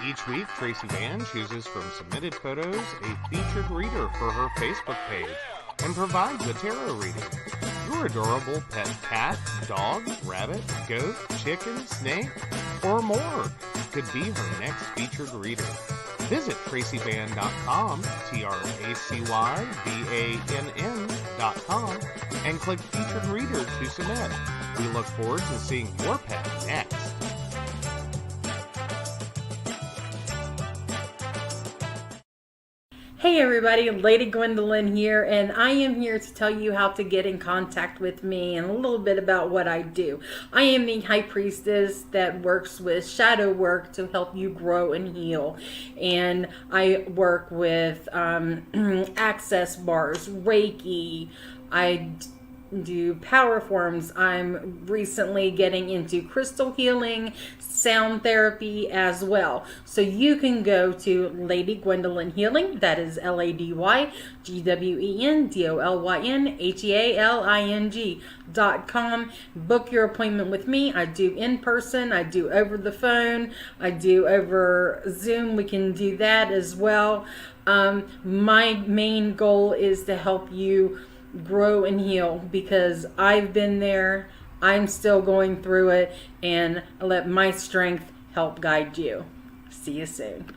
Speaker 3: Each week, Tracy Van chooses from submitted photos a featured reader for her Facebook page and provides a tarot reading. Your adorable pet cat, dog, rabbit, goat, chicken, snake, or more could be her next featured reader. Visit tracybann.com, TracyBann.com, and click Featured Reader to submit. We look forward to seeing your pet next.
Speaker 5: Hey everybody, Lady Gwendolyn here, and I am here to tell you how to get in contact with me and a little bit about what I do. I am the High Priestess that works with shadow work to help you grow and heal. And I work with access bars, Reiki, I do power forms. I'm recently getting into crystal healing, sound therapy as well. So you can go to Lady Gwendolyn Healing, that is LadyGwendolynHealing.com. Book your appointment with me. I do in person, I do over the phone, I do over Zoom. We can do that as well. My main goal is to help you grow and heal, because I've been there, I'm still going through it, and let my strength help guide you. See you soon.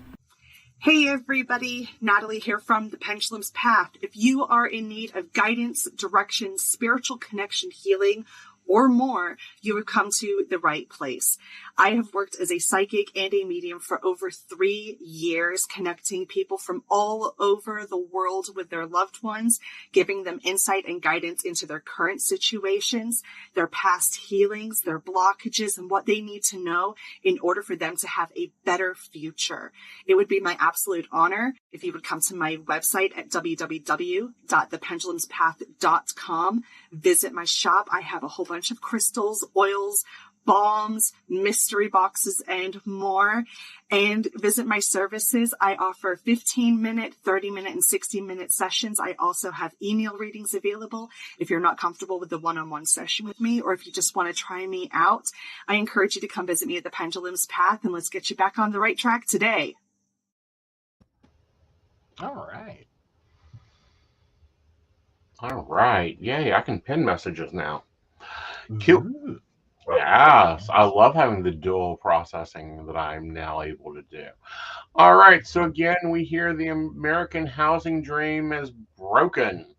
Speaker 6: Hey everybody, Natalie here from The Pendulum's Path. If you are in need of guidance, direction, spiritual connection, healing, or more, you have come to the right place. I have worked as a psychic and a medium for over 3 years, connecting people from all over the world with their loved ones, giving them insight and guidance into their current situations, their past healings, their blockages, and what they need to know in order for them to have a better future. It would be my absolute honor if you would come to my website at www.thependulumspath.com. Visit my shop. I have a whole bunch of crystals, oils, balms, mystery boxes, and more. And visit my services. I offer 15-minute, 30-minute, and 60-minute sessions. I also have email readings available if you're not comfortable with the one-on-one session with me, or if you just want to try me out. I encourage you to come visit me at the Pendulum's Path, and let's get you back on the right track today.
Speaker 3: All right.
Speaker 2: All right. Yay, I can pin messages now. Cute.
Speaker 3: Ooh.
Speaker 2: Yes, I love having the dual processing that I'm now able to do. All right, so again, we hear the American housing dream is broken.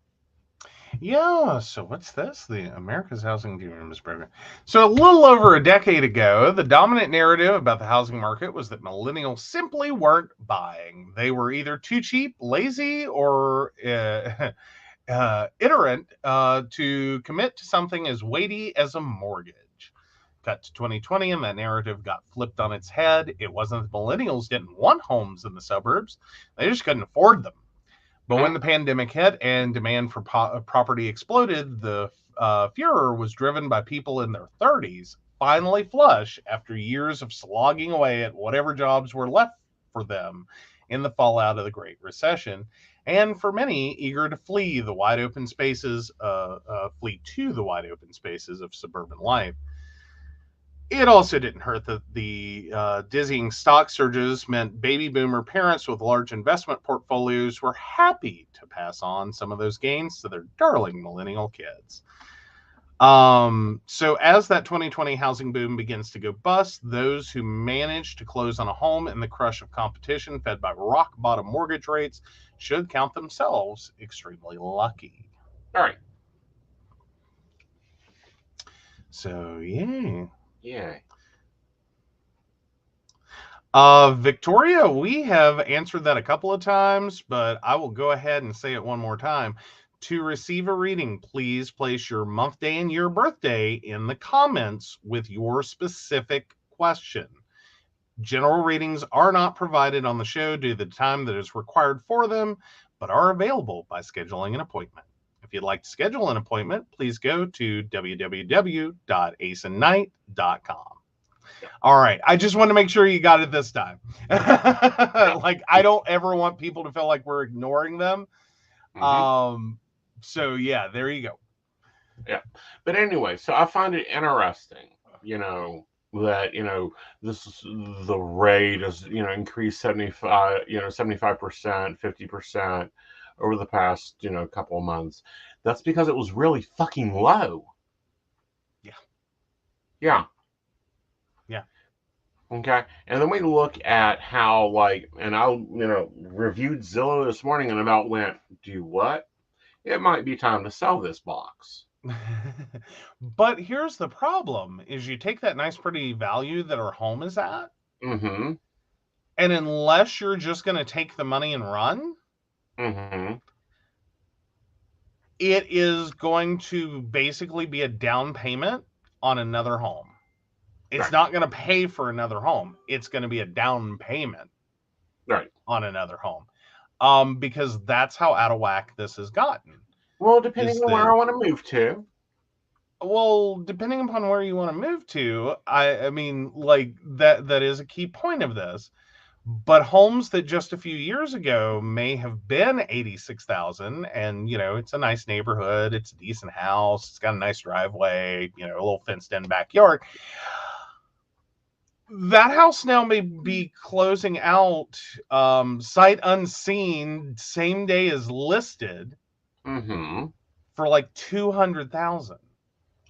Speaker 3: Yeah, so what's this? The America's housing dream is broken. So a little over a decade ago, the dominant narrative about the housing market was that millennials simply weren't buying. They were either too cheap, lazy, or iterant to commit to something as weighty as a mortgage. Cut to 2020, and that narrative got flipped on its head. It wasn't that millennials didn't want homes in the suburbs, they just couldn't afford them. But when the pandemic hit and demand for property exploded, the furor was driven by people in their 30s, finally flush after years of slogging away at whatever jobs were left for them in the fallout of the Great Recession, and for many eager to flee to the wide open spaces of suburban life. It also didn't hurt that the dizzying stock surges meant baby boomer parents with large investment portfolios were happy to pass on some of those gains to their darling millennial kids. So as that 2020 housing boom begins to go bust, those who managed to close on a home in the crush of competition fed by rock bottom mortgage rates should count themselves extremely lucky.
Speaker 2: All right.
Speaker 3: So, yeah.
Speaker 2: Yay.
Speaker 3: Victoria, we have answered that a couple of times, but I will go ahead and say it one more time. To receive a reading, please place your month, day, and year birthday in the comments with your specific question. General readings are not provided on the show due to the time that is required for them, but are available by scheduling an appointment. If you'd like to schedule an appointment, please go to www.aesonnight.com. All right. I just want to make sure you got it this time. Like, I don't ever want people to feel like we're ignoring them. So yeah, there you go.
Speaker 2: Yeah. But anyway, so I find it interesting, that, this is, the rate is, increased 75%, 50% over the past, couple of months. That's because it was really fucking low.
Speaker 3: Yeah.
Speaker 2: Yeah.
Speaker 3: Yeah.
Speaker 2: Okay. And then we look at how, and I, reviewed Zillow this morning and about went, do what? It might be time to sell this box.
Speaker 3: But here's the problem, is you take that nice, pretty value that our home is at,
Speaker 2: Mm-hmm.
Speaker 3: and unless you're just going to take the money and run,
Speaker 2: Mm-hmm.
Speaker 3: It is going to basically be a down payment on another home. It's
Speaker 2: Right.
Speaker 3: not going to pay for another home. It's going to be a down payment
Speaker 2: Right.
Speaker 3: on another home. Because that's how out of whack this has gotten.
Speaker 2: Well, depending
Speaker 3: Is
Speaker 2: on where
Speaker 3: that-
Speaker 2: I want to move to.
Speaker 3: Well, depending upon where you want to move to, I mean, like that is a key point of this. But homes that just a few years ago may have been 86,000, and it's a nice neighborhood, it's a decent house, it's got a nice driveway, a little fenced-in backyard. That house now may be closing out sight unseen, same day as listed,
Speaker 2: Mm-hmm.
Speaker 3: for like 200,000.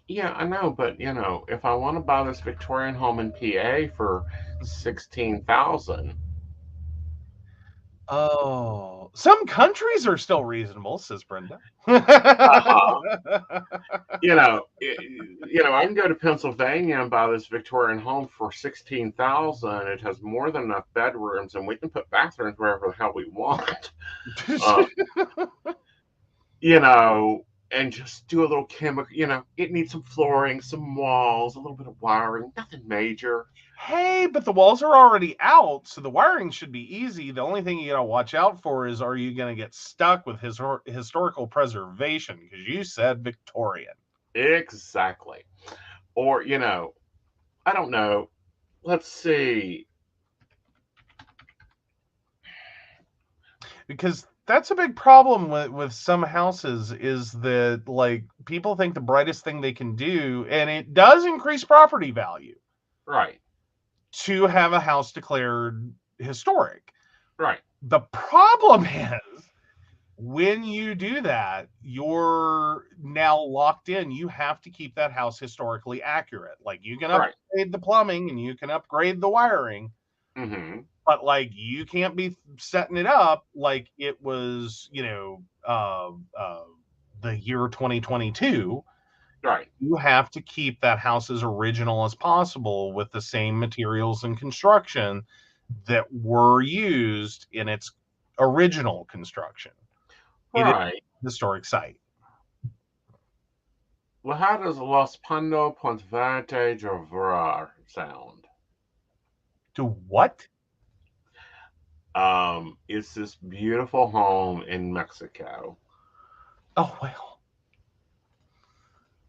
Speaker 2: Yeah, I know, but if I want to buy this Victorian home in PA for 16,000.
Speaker 3: Oh, some countries are still reasonable, says Brenda.
Speaker 2: Uh-huh. I can go to Pennsylvania and buy this Victorian home for 16,000. It has more than enough bedrooms, and we can put bathrooms wherever the hell we want. Uh, and just do a little chemical. It needs some flooring, some walls, a little bit of wiring, nothing major.
Speaker 3: Hey, but the walls are already out, so the wiring should be easy. The only thing you gotta watch out for is, are you gonna get stuck with historical preservation? Because you said Victorian.
Speaker 2: Exactly. Or, I don't know. Let's see.
Speaker 3: Because that's a big problem with some houses, is that, like, people think the brightest thing they can do, and it does increase property value,
Speaker 2: Right.
Speaker 3: to have a house declared historic.
Speaker 2: Right.
Speaker 3: The problem is, when you do that, you're now locked in. You have to keep that house historically accurate. Like, you can
Speaker 2: Right.
Speaker 3: upgrade the plumbing and you can upgrade the wiring,
Speaker 2: Mm-hmm.
Speaker 3: but like, you can't be setting it up like it was, the year 2022.
Speaker 2: Right.
Speaker 3: You have to keep that house as original as possible with the same materials and construction that were used in its original construction. It is
Speaker 2: Right.
Speaker 3: a historic site.
Speaker 2: Well, how does Los Pando Puente Jovar sound?
Speaker 3: To what?
Speaker 2: It's this beautiful home in Mexico.
Speaker 3: Oh, well.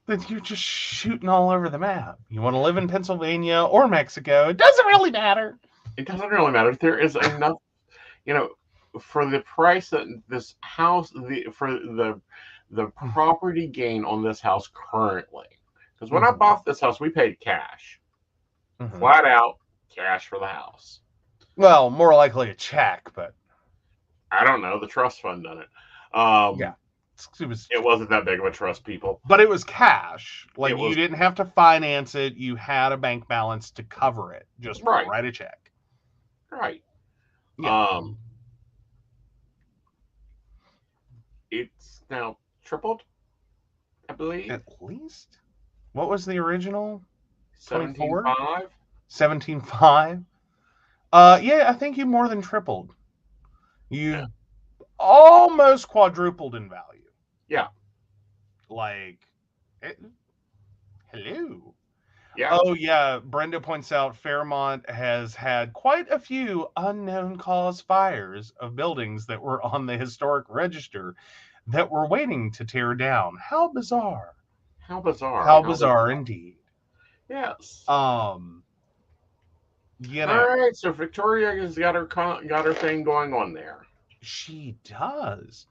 Speaker 3: Then you're just shooting all over the map. You want to live in Pennsylvania or Mexico, it doesn't really matter.
Speaker 2: It doesn't really matter. There is enough, for the price that this house, for the property gain on this house currently. Because when I bought this house, we paid cash. Flat out cash for the house.
Speaker 3: Well, more likely a check, but
Speaker 2: I don't know. The trust fund done it.
Speaker 3: yeah.
Speaker 2: It wasn't that big of a trust, people.
Speaker 3: But it was cash. Like,
Speaker 2: you
Speaker 3: didn't have to finance it. You had a bank balance to cover it. Just
Speaker 2: Right.
Speaker 3: write a check.
Speaker 2: Right.
Speaker 3: Yeah.
Speaker 2: It's now tripled, I believe.
Speaker 3: At least? What was the original?
Speaker 2: 17.5.
Speaker 3: 17.5? Yeah, I think you more than tripled. You almost quadrupled in value.
Speaker 2: Yeah.
Speaker 3: Like, hello.
Speaker 2: Yeah.
Speaker 3: Oh, yeah. Brenda points out Fairmont has had quite a few unknown cause fires of buildings that were on the historic register that were waiting to tear down. How bizarre.
Speaker 2: How bizarre.
Speaker 3: How bizarre indeed.
Speaker 2: Yes.
Speaker 3: All
Speaker 2: right, so Victoria has got her thing going on there.
Speaker 3: She does.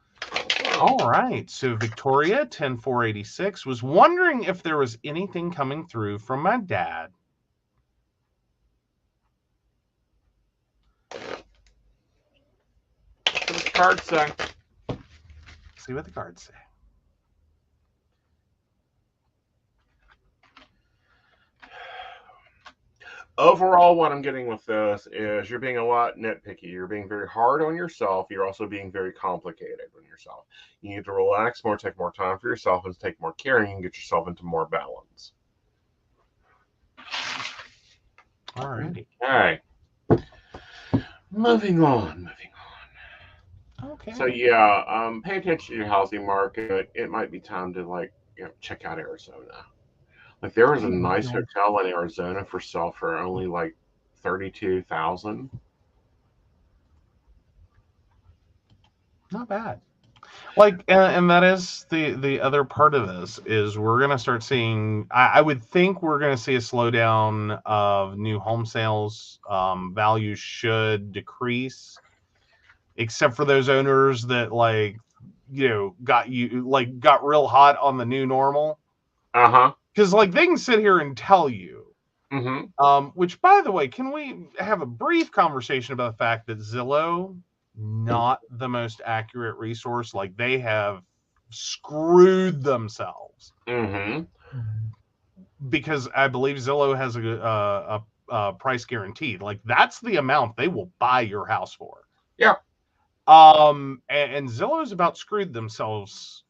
Speaker 3: All right, so Victoria 10486 was wondering if there was anything coming through from my dad.
Speaker 2: What does the card say?
Speaker 3: See what the cards say.
Speaker 2: Overall, what I'm getting with this is you're being a lot nitpicky. You're being very hard on yourself. You're also being very complicated on yourself. You need to relax more, take more time for yourself, and take more care, and you can get yourself into more balance.
Speaker 3: All righty.
Speaker 2: All right. Moving on.
Speaker 3: Okay.
Speaker 2: So yeah, pay attention to your housing market. It might be time to check out Arizona. Like there was a nice hotel in Arizona for sale for only like 32,000.
Speaker 3: Not bad. Like, and that is the other part of this is we're gonna start seeing. I would think we're gonna see a slowdown of new home sales. Values should decrease, except for those owners that got real hot on the new normal.
Speaker 2: Uh-huh.
Speaker 3: Because like they can sit here and tell you.
Speaker 2: Mm-hmm.
Speaker 3: Which, by the way, can we have a brief conversation about the fact that Zillow, not the most accurate resource, like they have screwed themselves.
Speaker 2: Mm-hmm.
Speaker 3: Because I believe Zillow has a price guaranteed. Like that's the amount they will buy your house for.
Speaker 2: Yeah.
Speaker 3: And Zillow's about screwed themselves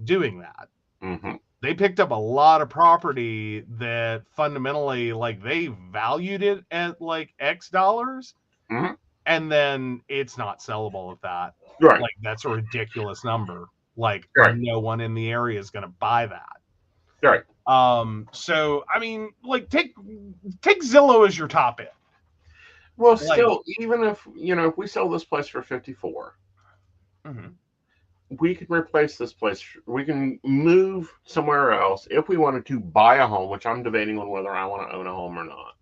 Speaker 3: doing that.
Speaker 2: Mm-hmm.
Speaker 3: They picked up a lot of property that fundamentally, like, they valued it at like X dollars,
Speaker 2: Mm-hmm.
Speaker 3: and then it's not sellable at that.
Speaker 2: Right.
Speaker 3: Like, that's a ridiculous number. Like,
Speaker 2: Right.
Speaker 3: no one in the area is going to buy that.
Speaker 2: Right.
Speaker 3: So I mean, like, take Zillow as your top end.
Speaker 2: Well, still, even if we sell this place for 54,
Speaker 3: mm-hmm.
Speaker 2: we can replace this place. We can move somewhere else if we wanted to buy a home, which I'm debating on whether I want to own a home or not.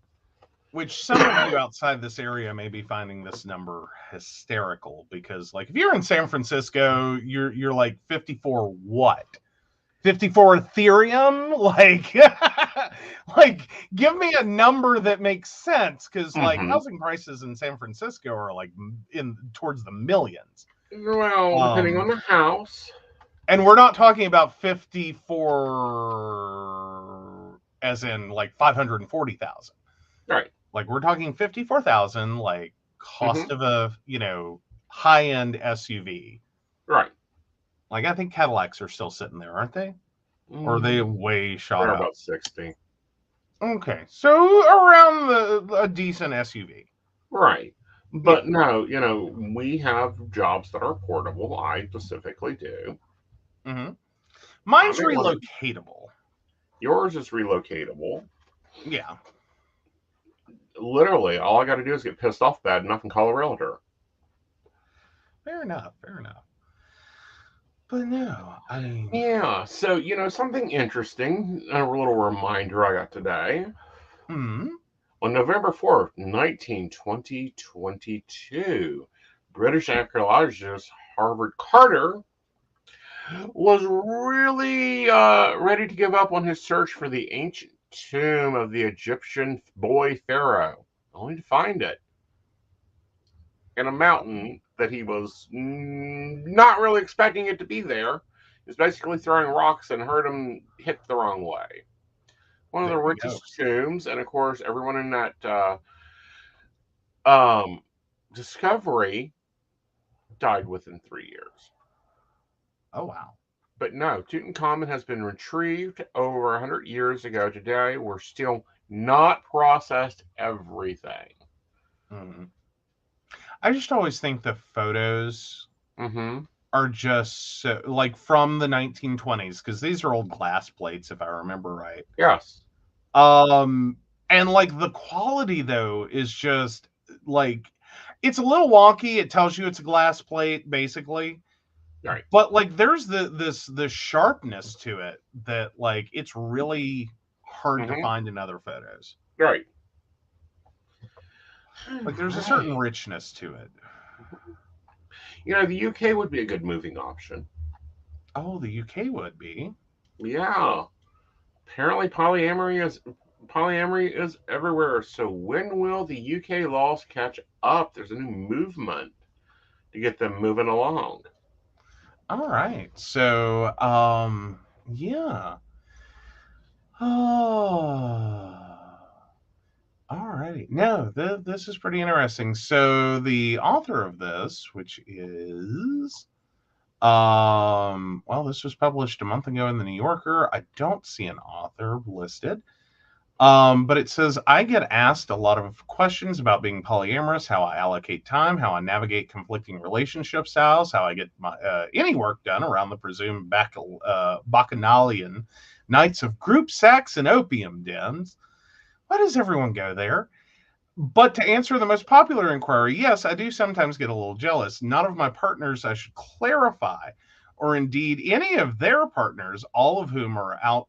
Speaker 3: Which some of you outside this area may be finding this number hysterical, because like if you're in San Francisco, you're like 54 what? 54 Ethereum? Like like give me a number that makes sense, because like housing prices in San Francisco are like in towards the millions.
Speaker 2: Well, depending on the house.
Speaker 3: And we're not talking about 54 as in like 540,000.
Speaker 2: Right.
Speaker 3: Like we're talking 54,000, like cost of a, high-end SUV.
Speaker 2: Right.
Speaker 3: Like I think Cadillacs are still sitting there, aren't they? Or are they way shot
Speaker 2: They're
Speaker 3: up?
Speaker 2: about 60.
Speaker 3: Okay. So around a decent SUV.
Speaker 2: Right. But no, we have jobs that are portable. I specifically do.
Speaker 3: Mm-hmm. Mine's relocatable.
Speaker 2: Yours is relocatable.
Speaker 3: Yeah.
Speaker 2: Literally, all I got to do is get pissed off bad enough and call a realtor.
Speaker 3: Fair enough. But no, I mean...
Speaker 2: Yeah, so, something interesting, a little reminder I got today. On November 4th, 2022, British archaeologist Harvard Carter was really ready to give up on his search for the ancient tomb of the Egyptian boy pharaoh, only to find it in a mountain that he was not really expecting it to be there. He was basically throwing rocks and heard him hit the wrong way. One of the richest tombs, and of course, everyone in that discovery died within 3 years.
Speaker 3: Oh, wow.
Speaker 2: But no, Tutankhamun has been retrieved over 100 years ago today. We're still not processed everything.
Speaker 3: I just always think the photos are just so, like from the 1920s, because these are old glass plates, if I remember right.
Speaker 2: Yes.
Speaker 3: And like the quality though is just like, it's a little wonky. It tells you it's a glass plate, basically.
Speaker 2: Right.
Speaker 3: But like there's the sharpness to it that like it's really hard to find in other photos.
Speaker 2: Right.
Speaker 3: Like there's a certain richness to it.
Speaker 2: The UK would be a good moving option.
Speaker 3: Oh, the UK would be.
Speaker 2: Yeah. Apparently polyamory is everywhere. So when will the UK laws catch up? There's a new movement to get them moving along.
Speaker 3: All right. So, yeah. Oh. All right. No, this is pretty interesting. So the author of this, which is, well, this was published a month ago in the New Yorker. I don't see an author listed. But it says, I get asked a lot of questions about being polyamorous, how I allocate time, how I navigate conflicting relationship styles, how I get my, any work done around the presumed bacchanalian nights of group sex and opium dens. Why does everyone go there? But to answer the most popular inquiry, yes, I do sometimes get a little jealous. None of my partners, I should clarify, or indeed any of their partners, all of whom are out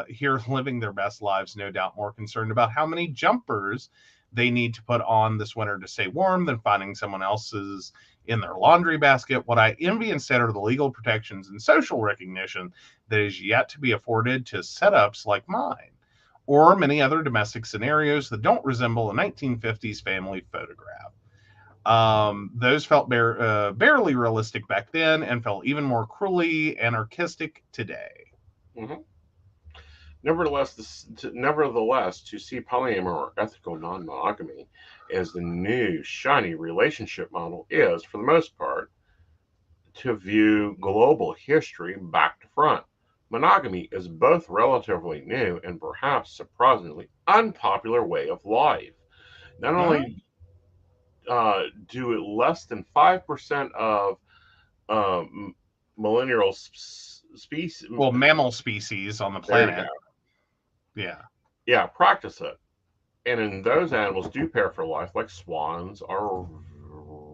Speaker 3: here living their best lives, no doubt more concerned about how many jumpers they need to put on this winter to stay warm than finding someone else's in their laundry basket. What I envy instead are the legal protections and social recognition that is yet to be afforded to setups like mine, or many other domestic scenarios that don't resemble a 1950s family photograph. Those felt barely realistic back then and felt even more cruelly anarchistic today.
Speaker 2: Mm-hmm. Nevertheless, to see polyamory or ethical non-monogamy as the new shiny relationship model is, for the most part, to view global history back to front. Monogamy is both relatively new and perhaps surprisingly unpopular way of life. Not only do less than 5% of millennial species,
Speaker 3: well, mammal species on the planet,
Speaker 2: practice it. And in those animals do pair for life, like swans, are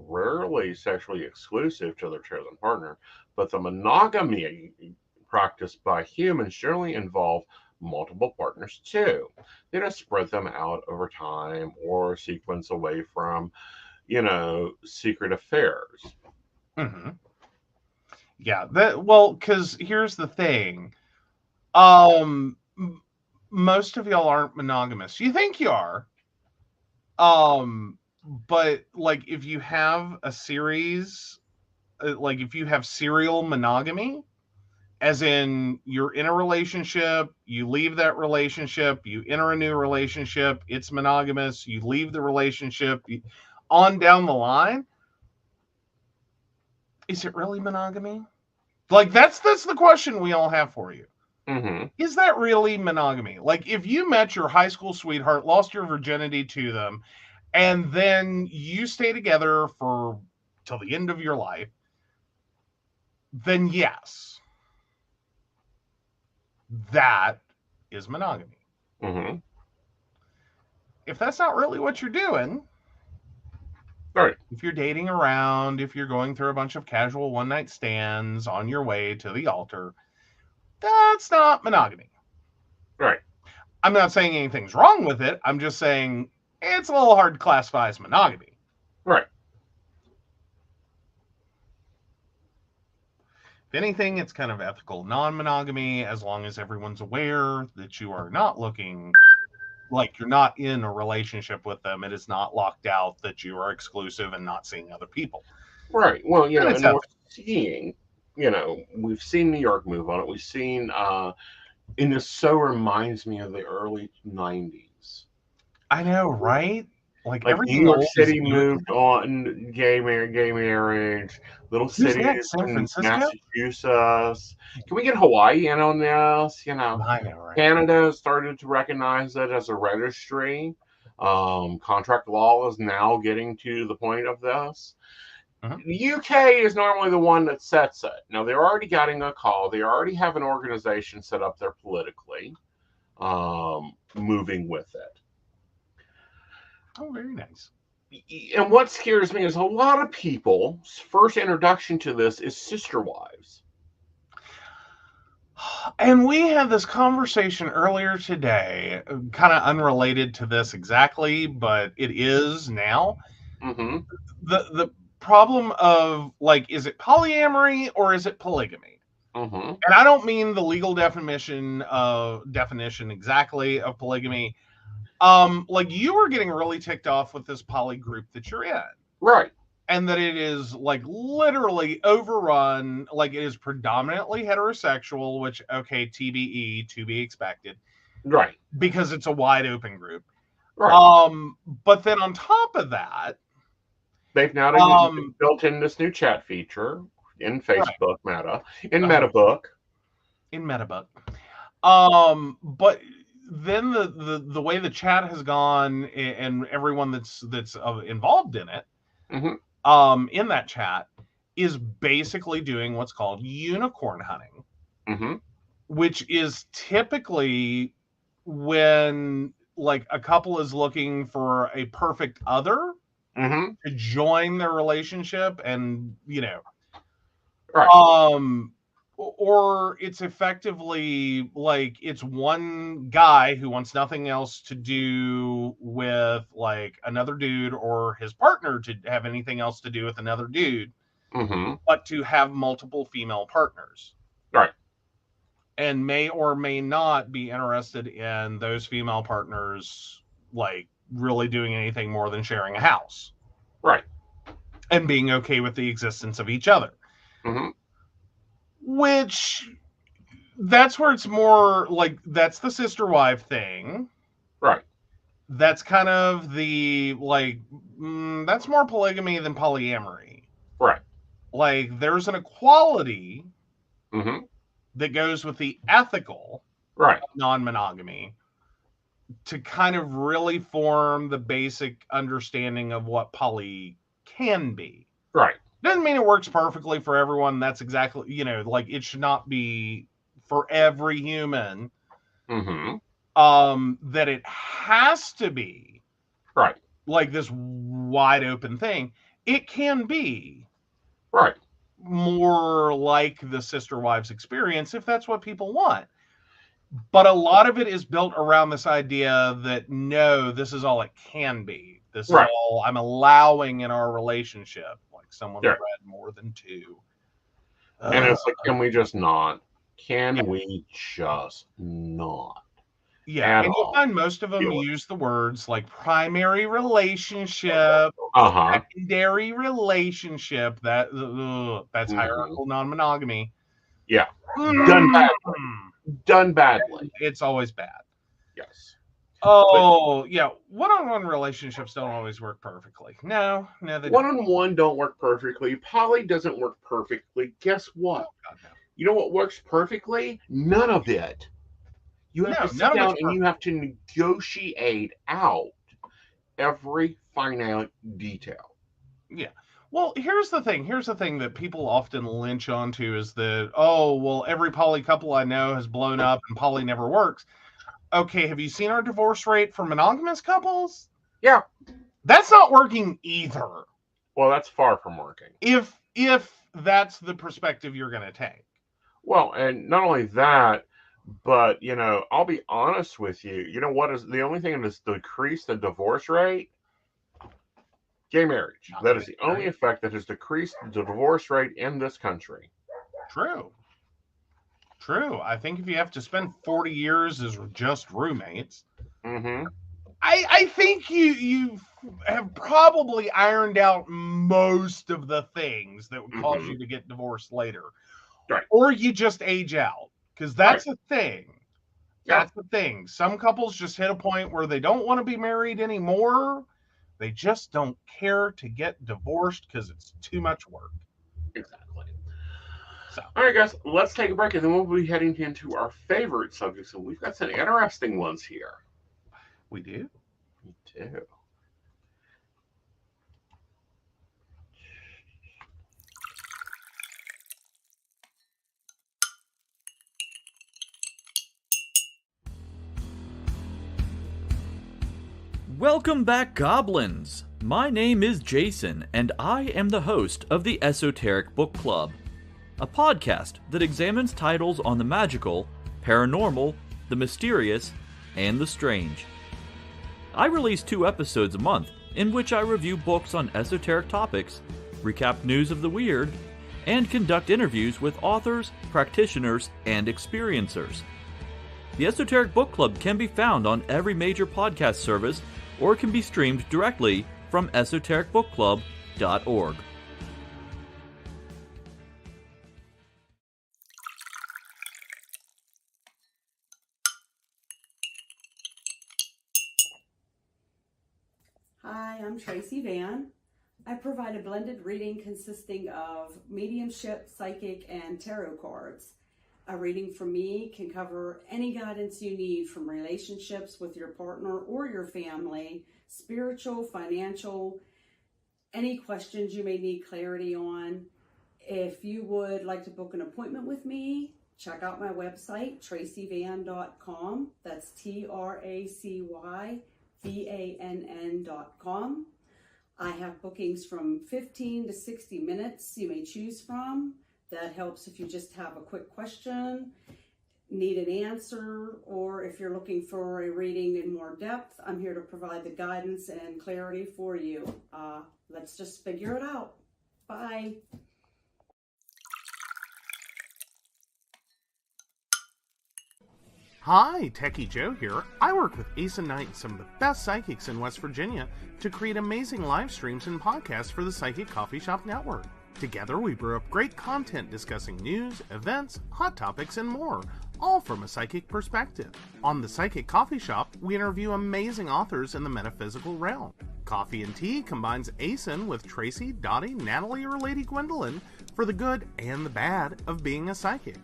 Speaker 2: rarely sexually exclusive to their chosen partner. But the monogamy practiced by humans generally involve multiple partners too. They just spread them out over time or sequence away from, secret affairs.
Speaker 3: Mm-hmm. Yeah, because here's the thing. Most of y'all aren't monogamous. You think you are. But like if you have a series, like if you have serial monogamy, as in you're in a relationship, you leave that relationship, you enter a new relationship, it's monogamous, you leave the relationship, on down the line, is it really monogamy? Like that's the question we all have for you.
Speaker 2: Mm-hmm.
Speaker 3: Is that really monogamy? Like if you met your high school sweetheart, lost your virginity to them, and then you stay together for till the end of your life, then yes, that is monogamy.
Speaker 2: Mm-hmm.
Speaker 3: If that's not really what you're doing,
Speaker 2: right?
Speaker 3: If you're dating around, if you're going through a bunch of casual one-night stands on your way to the altar, that's not monogamy.
Speaker 2: Right.
Speaker 3: I'm not saying anything's wrong with it. I'm just saying it's a little hard to classify as monogamy.
Speaker 2: Right.
Speaker 3: If anything, it's kind of ethical non-monogamy, as long as everyone's aware that you are not looking like you're not in a relationship with them. It is not locked out that you are exclusive and not seeing other people.
Speaker 2: Right. Well, and we're seeing, we've seen New York move on it. We've seen, and this so reminds me of the early 90s.
Speaker 3: I know, right? Like
Speaker 2: New York City moved on gay marriage, little cities in Massachusetts. Can we get Hawaii in on this?
Speaker 3: I know, right?
Speaker 2: Canada started to recognize it as a registry. Contract law is now getting to the point of this.
Speaker 3: Mm-hmm.
Speaker 2: The UK is normally the one that sets it. Now, they're already getting a call. They already have an organization set up there politically, moving with it.
Speaker 3: Oh, very nice.
Speaker 2: And what scares me is a lot of people's first introduction to this is sister wives.
Speaker 3: And we had this conversation earlier today, kind of unrelated to this exactly, but it is now.
Speaker 2: Mm-hmm.
Speaker 3: The problem of, like, is it polyamory or is it polygamy?
Speaker 2: Mm-hmm.
Speaker 3: And I don't mean the legal definition exactly of polygamy. Like you were getting really ticked off with this poly group that you're in.
Speaker 2: Right.
Speaker 3: And that it is like literally overrun, like it is predominantly heterosexual, which, okay, TBE, to be expected.
Speaker 2: Right.
Speaker 3: Because it's a wide open group.
Speaker 2: Right.
Speaker 3: But then on top of that,
Speaker 2: they've now built in this new chat feature in Facebook Meta, in MetaBook.
Speaker 3: In MetaBook. But then the way the chat has gone and everyone that's involved in it, in that chat, is basically doing what's called unicorn hunting, which is typically when like a couple is looking for a perfect other to join their relationship, and or it's effectively like it's one guy who wants nothing else to do with like another dude, or his partner to have anything else to do with another dude, but to have multiple female partners.
Speaker 2: Right.
Speaker 3: And may or may not be interested in those female partners like really doing anything more than sharing a house.
Speaker 2: Right.
Speaker 3: And being okay with the existence of each other. Which, that's where it's more like, that's the sister wife thing.
Speaker 2: Right.
Speaker 3: That's kind of the, like, that's more polygamy than polyamory.
Speaker 2: Right.
Speaker 3: Like, there's an equality that goes with the ethical non-monogamy to kind of really form the basic understanding of what poly can be.
Speaker 2: Right.
Speaker 3: Doesn't mean it works perfectly for everyone. That's exactly, like it should not be for every human that it has to be
Speaker 2: right,
Speaker 3: like this wide open thing. It can be
Speaker 2: right,
Speaker 3: more like the sister wives experience if that's what people want. But a lot of it is built around this idea that no, this is all it can be. This is all I'm allowing in our relationship. Like someone read more than two.
Speaker 2: And it's like, can we just not? Can we just not?
Speaker 3: Yeah, and you'll find most of them use the words like primary relationship, secondary relationship. That's hierarchical non-monogamy.
Speaker 2: Yeah, done badly. Done badly.
Speaker 3: It's always bad.
Speaker 2: Yes.
Speaker 3: Oh, yeah. One-on-one relationships don't always work perfectly. No, they don't.
Speaker 2: One-on-one don't work perfectly. Poly doesn't work perfectly. Guess what?
Speaker 3: Oh, God, no.
Speaker 2: You know what works perfectly? None of it. You have to sit down and you have to negotiate out every finite detail.
Speaker 3: Yeah. Well, here's the thing that people often lynch onto is that, oh, well, every poly couple I know has blown up and poly never works. Okay, have you seen our divorce rate for monogamous couples?
Speaker 2: Yeah.
Speaker 3: That's not working either.
Speaker 2: Well, that's far from working.
Speaker 3: If that's the perspective you're going to take.
Speaker 2: Well, and not only that, but, I'll be honest with you. You know what is the only thing that has decreased the divorce rate? Gay marriage. That is the only effect that has decreased the divorce rate in this country.
Speaker 3: True. I think if you have to spend 40 years as just roommates, I think you have probably ironed out most of the things that would cause you to get divorced later.
Speaker 2: Right.
Speaker 3: Or you just age out, because that's a thing. That's the thing. Some couples just hit a point where they don't want to be married anymore. They just don't care to get divorced because it's too much work.
Speaker 2: Exactly. So, all right, guys, let's take a break, and then we'll be heading into our favorite subjects. And we've got some interesting ones here.
Speaker 3: We do?
Speaker 2: We do.
Speaker 7: Welcome back, Goblins! My name is Jason, and I am the host of the Esoteric Book Club, a podcast that examines titles on the magical, paranormal, the mysterious, and the strange. I release 2 episodes a month, in which I review books on esoteric topics, recap news of the weird, and conduct interviews with authors, practitioners, and experiencers. The Esoteric Book Club can be found on every major podcast service, or can be streamed directly from esotericbookclub.org.
Speaker 8: Hi, I'm Tracy Van. I provide a blended reading consisting of mediumship, psychic, and tarot cards. A reading from me can cover any guidance you need from relationships with your partner or your family, spiritual, financial, any questions you may need clarity on. If you would like to book an appointment with me, check out my website, tracyvann.com. That's TracyVann.com. I have bookings from 15 to 60 minutes you may choose from. That helps if you just have a quick question, need an answer, or if you're looking for a reading in more depth, I'm here to provide the guidance and clarity for you. Let's just figure it out. Bye.
Speaker 3: Hi, Techie Joe here. I work with Aeson and some of the best psychics in West Virginia to create amazing live streams and podcasts for the Psychic Coffee Shop Network. Together, we brew up great content discussing news, events, hot topics, and more, all from a psychic perspective. On the Psychic Coffee Shop, we interview amazing authors in the metaphysical realm. Coffee and Tea combines Aeson with Tracy, Dottie, Natalie, or Lady Gwendolyn for the good and the bad of being a psychic.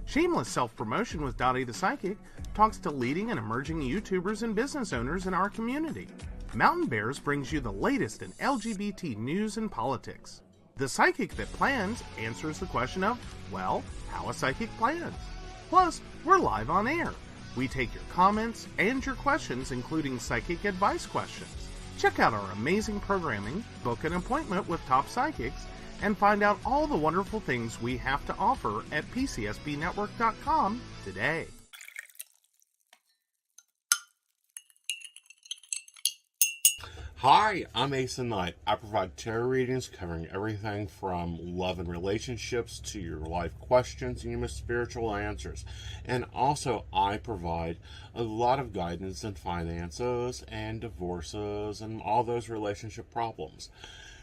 Speaker 3: Shameless Self-Promotion with Dottie the Psychic talks to leading and emerging YouTubers and business owners in our community. Mountain Bears brings you the latest in LGBT news and politics. The Psychic That Plans answers the question of, well, how a psychic plans. Plus, we're live on air. We take your comments and your questions, including psychic advice questions. Check out our amazing programming, book an appointment with top psychics, and find out all the wonderful things we have to offer at PCSBnetwork.com today.
Speaker 2: Hi, I'm Aeson. I provide tarot readings covering everything from love and relationships to your life questions and your most spiritual answers. And also, I provide a lot of guidance in finances and divorces and all those relationship problems.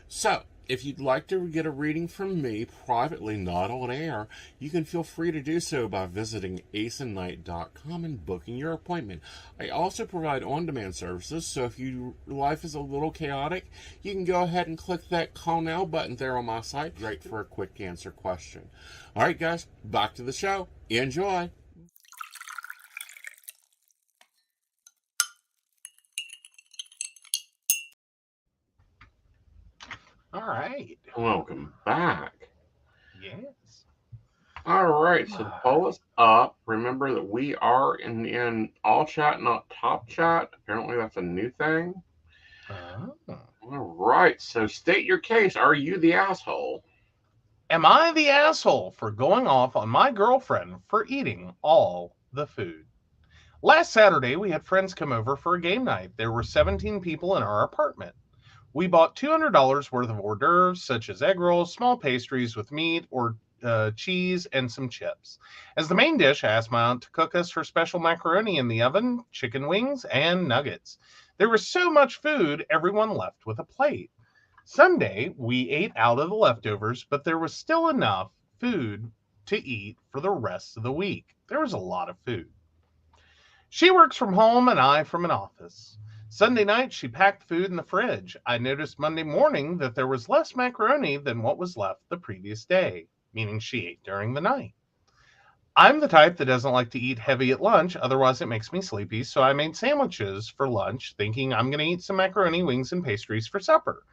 Speaker 2: So, if you'd like to get a reading from me privately, not on air, you can feel free to do so by visiting aesonnight.com and booking your appointment. I also provide on-demand services, so if your life is a little chaotic, you can go ahead and click that call now button there on my site, right for a quick answer question. All right, guys, back to the show. Enjoy.
Speaker 3: All right.
Speaker 2: Welcome back.
Speaker 3: Yes.
Speaker 2: All right, so to pull us up, remember that we are in all chat, not top chat. Apparently that's a new thing.
Speaker 3: Oh.
Speaker 2: All right, so state your case. Are you the asshole?
Speaker 3: Am I the asshole for going off on my girlfriend for eating all the food? Last Saturday, we had friends come over for a game night. There were 17 people in our apartment. We bought $200 worth of hors d'oeuvres, such as egg rolls, small pastries with meat or cheese, and some chips. As the main dish, I asked my aunt to cook us her special macaroni in the oven, chicken wings, and nuggets. There was so much food, everyone left with a plate. Sunday, we ate out of the leftovers, but there was still enough food to eat for the rest of the week. There was a lot of food. She works from home and I from an office. Sunday night, she packed food in the fridge. I noticed Monday morning that there was less macaroni than what was left the previous day, meaning she ate during the night. I'm the type that doesn't like to eat heavy at lunch, otherwise it makes me sleepy, so I made sandwiches for lunch, thinking I'm going to eat some macaroni, wings, and pastries for supper.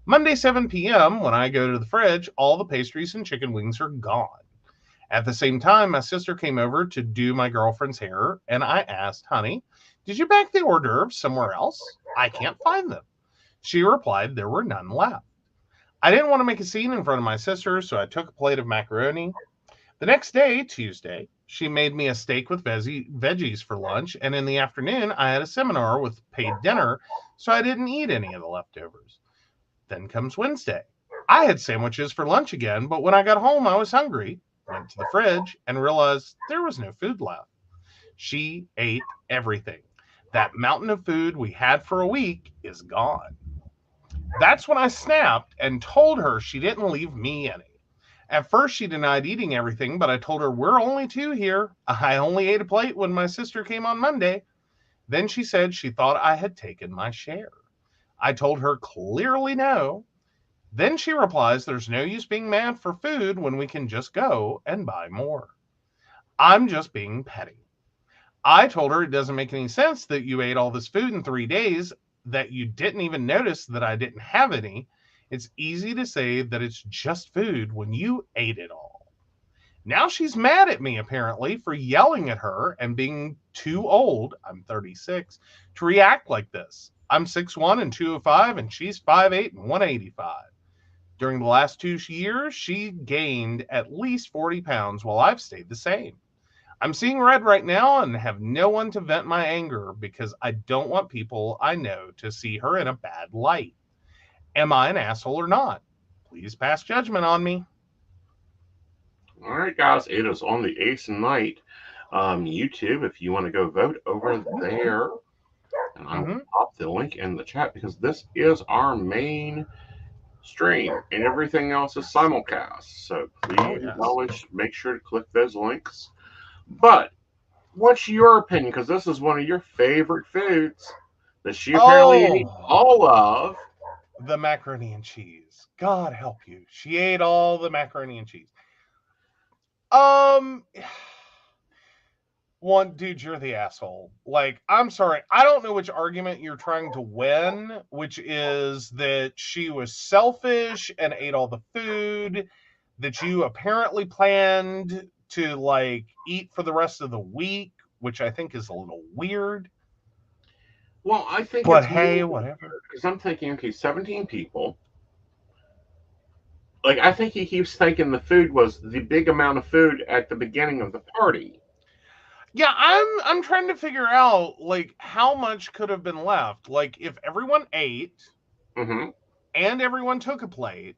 Speaker 3: Monday, 7 p.m., when I go to the fridge, all the pastries and chicken wings are gone. At the same time, my sister came over to do my girlfriend's hair, and I asked, honey, did you pack the hors d'oeuvres somewhere else? I can't find them. She replied there were none left. I didn't want to make a scene in front of my sister, so I took a plate of macaroni. The next day, Tuesday, she made me a steak with veggies for lunch, and in the afternoon, I had a seminar with paid dinner, so I didn't eat any of the leftovers. Then comes Wednesday. I had sandwiches for lunch again, but when I got home, I was hungry, went to the fridge, and realized there was no food left. She ate everything. That mountain of food we had for a week is gone. That's when I snapped and told her she didn't leave me any. At first, she denied eating everything, but I told her we're only two here. I only ate a plate when my sister came on Monday. Then she said she thought I had taken my share. I told her clearly no. Then she replies there's no use being mad for food when we can just go and buy more. I'm just being petty. I told her it doesn't make any sense that you ate all this food in 3 days, that you didn't even notice that I didn't have any. It's easy to say that it's just food when you ate it all. Now she's mad at me, apparently, for yelling at her and being too old, I'm 36, to react like this. I'm 6'1" and 205, and she's 5'8" and 185. During the last 2 years, she gained at least 40 pounds while I've stayed the same. I'm seeing red right now and have no one to vent my anger because I don't want people I know to see her in a bad light. Am I an asshole or not? Please pass judgment on me.
Speaker 2: All right, guys, it is on the Aeson Night YouTube. If you want to go vote over there, and I will pop the link in the chat because this is our main stream and everything else is simulcast. So please always make sure to click those links. But what's your opinion? Because this is one of your favorite foods that she apparently ate all of.
Speaker 3: The macaroni and cheese. God help you. She ate all the macaroni and cheese. One, dude, you're the asshole. Like, I'm sorry. I don't know which argument you're trying to win, which is that she was selfish and ate all the food, that you apparently planned to, like, eat for the rest of the week, which I think is a little weird.
Speaker 2: Well, I think
Speaker 3: but hey, whatever.
Speaker 2: Because I'm thinking, okay, 17 people. Like, I think he keeps thinking the food was the big amount of food at the beginning of the party.
Speaker 3: Yeah, I'm trying to figure out, like, how much could have been left. Like, if everyone ate, and everyone took a plate,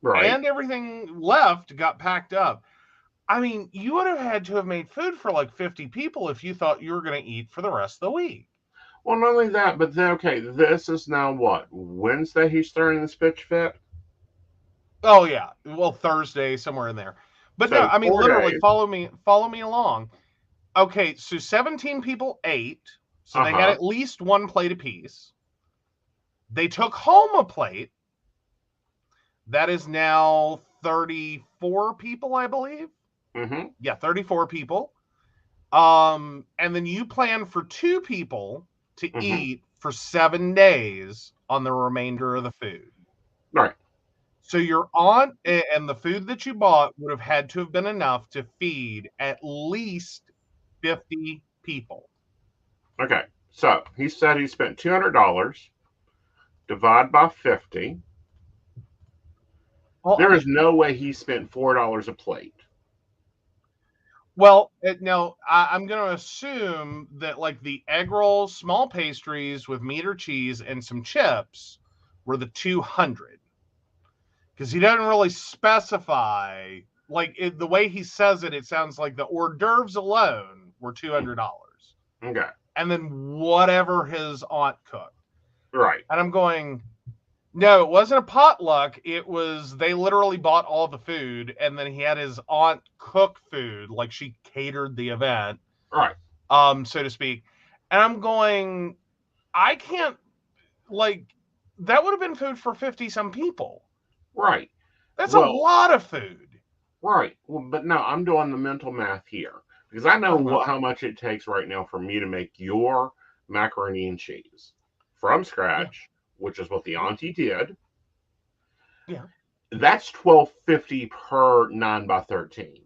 Speaker 3: and everything left got packed up. I mean, you would have had to have made food for, like, 50 people if you thought you were going to eat for the rest of the week.
Speaker 2: Well, not only that, but then, okay, this is now what? Wednesday he's starting this pitch fit?
Speaker 3: Oh, yeah. Well, Thursday, somewhere in there. But so no, I mean, literally, days. follow me along. Okay, so 17 people ate, so they had at least one plate apiece. They took home a plate. That is now 34 people, I believe. Yeah, 34 people. And then you plan for 2 people to eat for 7 days on the remainder of the food.
Speaker 2: Right.
Speaker 3: So your aunt and the food that you bought would have had to have been enough to feed at least 50 people.
Speaker 2: Okay, so he said he spent $200. Divide by 50. Well, there is no way he spent $4 a plate.
Speaker 3: Well, now I'm going to assume that, like, the egg rolls, small pastries with meat or cheese, and some chips were the 200. Because he doesn't really specify. Like, the way he says it, it sounds like the hors d'oeuvres alone were $200.
Speaker 2: Okay.
Speaker 3: And then whatever his aunt cooked.
Speaker 2: Right.
Speaker 3: And I'm going, no, it wasn't a potluck. It was, they literally bought all the food, and then he had his aunt cook food, like she catered the event.
Speaker 2: Right.
Speaker 3: So to speak. And I'm going, I can't, like, that would have been food for 50-some people.
Speaker 2: Right.
Speaker 3: That's a lot of food.
Speaker 2: Right. Well, but no, I'm doing the mental math here. Because I know how much it takes right now for me to make your macaroni and cheese from scratch, which is what the auntie did.
Speaker 3: Yeah.
Speaker 2: That's $12.50 per 9x13.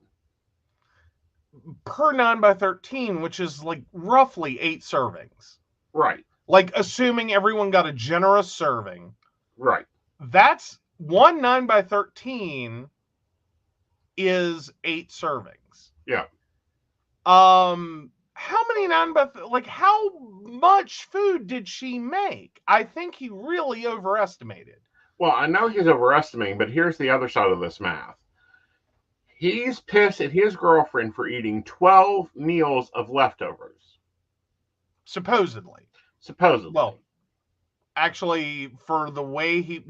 Speaker 3: Per 9x13, which is like roughly 8 servings.
Speaker 2: Right.
Speaker 3: Like, assuming everyone got a generous serving.
Speaker 2: Right.
Speaker 3: That's one 9x13 is 8 servings.
Speaker 2: Yeah.
Speaker 3: How many how much food did she make? I think he really overestimated.
Speaker 2: Well, I know he's overestimating, but here's the other side of this math. He's pissed at his girlfriend for eating 12 meals of leftovers.
Speaker 3: Supposedly. Well, actually, for the way he,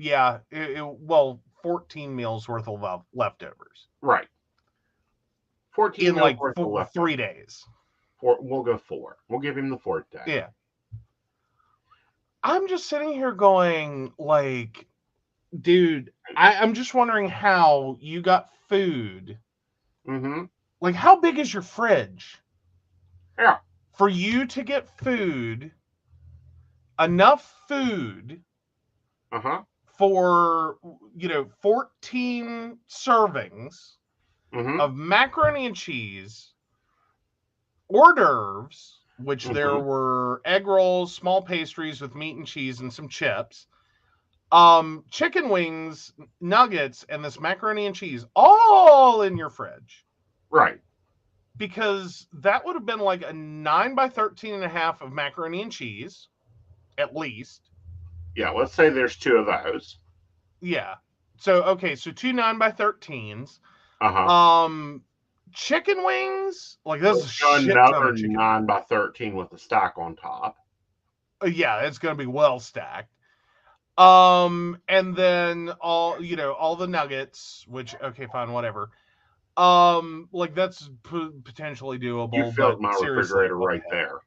Speaker 3: 14 meals worth of leftovers.
Speaker 2: Right. 14
Speaker 3: in like 3 days.
Speaker 2: We'll go 4. We'll give him the 4th day.
Speaker 3: Yeah. I'm just sitting here going, like, dude, I'm just wondering how you got food. Like, how big is your fridge?
Speaker 2: Yeah.
Speaker 3: For you to get enough food for, 14 servings of macaroni and cheese, hors d'oeuvres, which there were egg rolls, small pastries with meat and cheese and some chips, chicken wings, nuggets, and this macaroni and cheese all in your fridge.
Speaker 2: Right.
Speaker 3: Because that would have been like a 9 by 13 and a half of macaroni and cheese, at least.
Speaker 2: Yeah, let's say there's 2 of those.
Speaker 3: Yeah. So 2 9 by 13s. Chicken wings, like this is a shit ton
Speaker 2: another
Speaker 3: of chicken.
Speaker 2: 9 by 13 with a stack on top.
Speaker 3: Yeah, it's gonna be well stacked. And then all the nuggets, which okay, fine, whatever. Like that's potentially doable.
Speaker 2: You filled my refrigerator right there.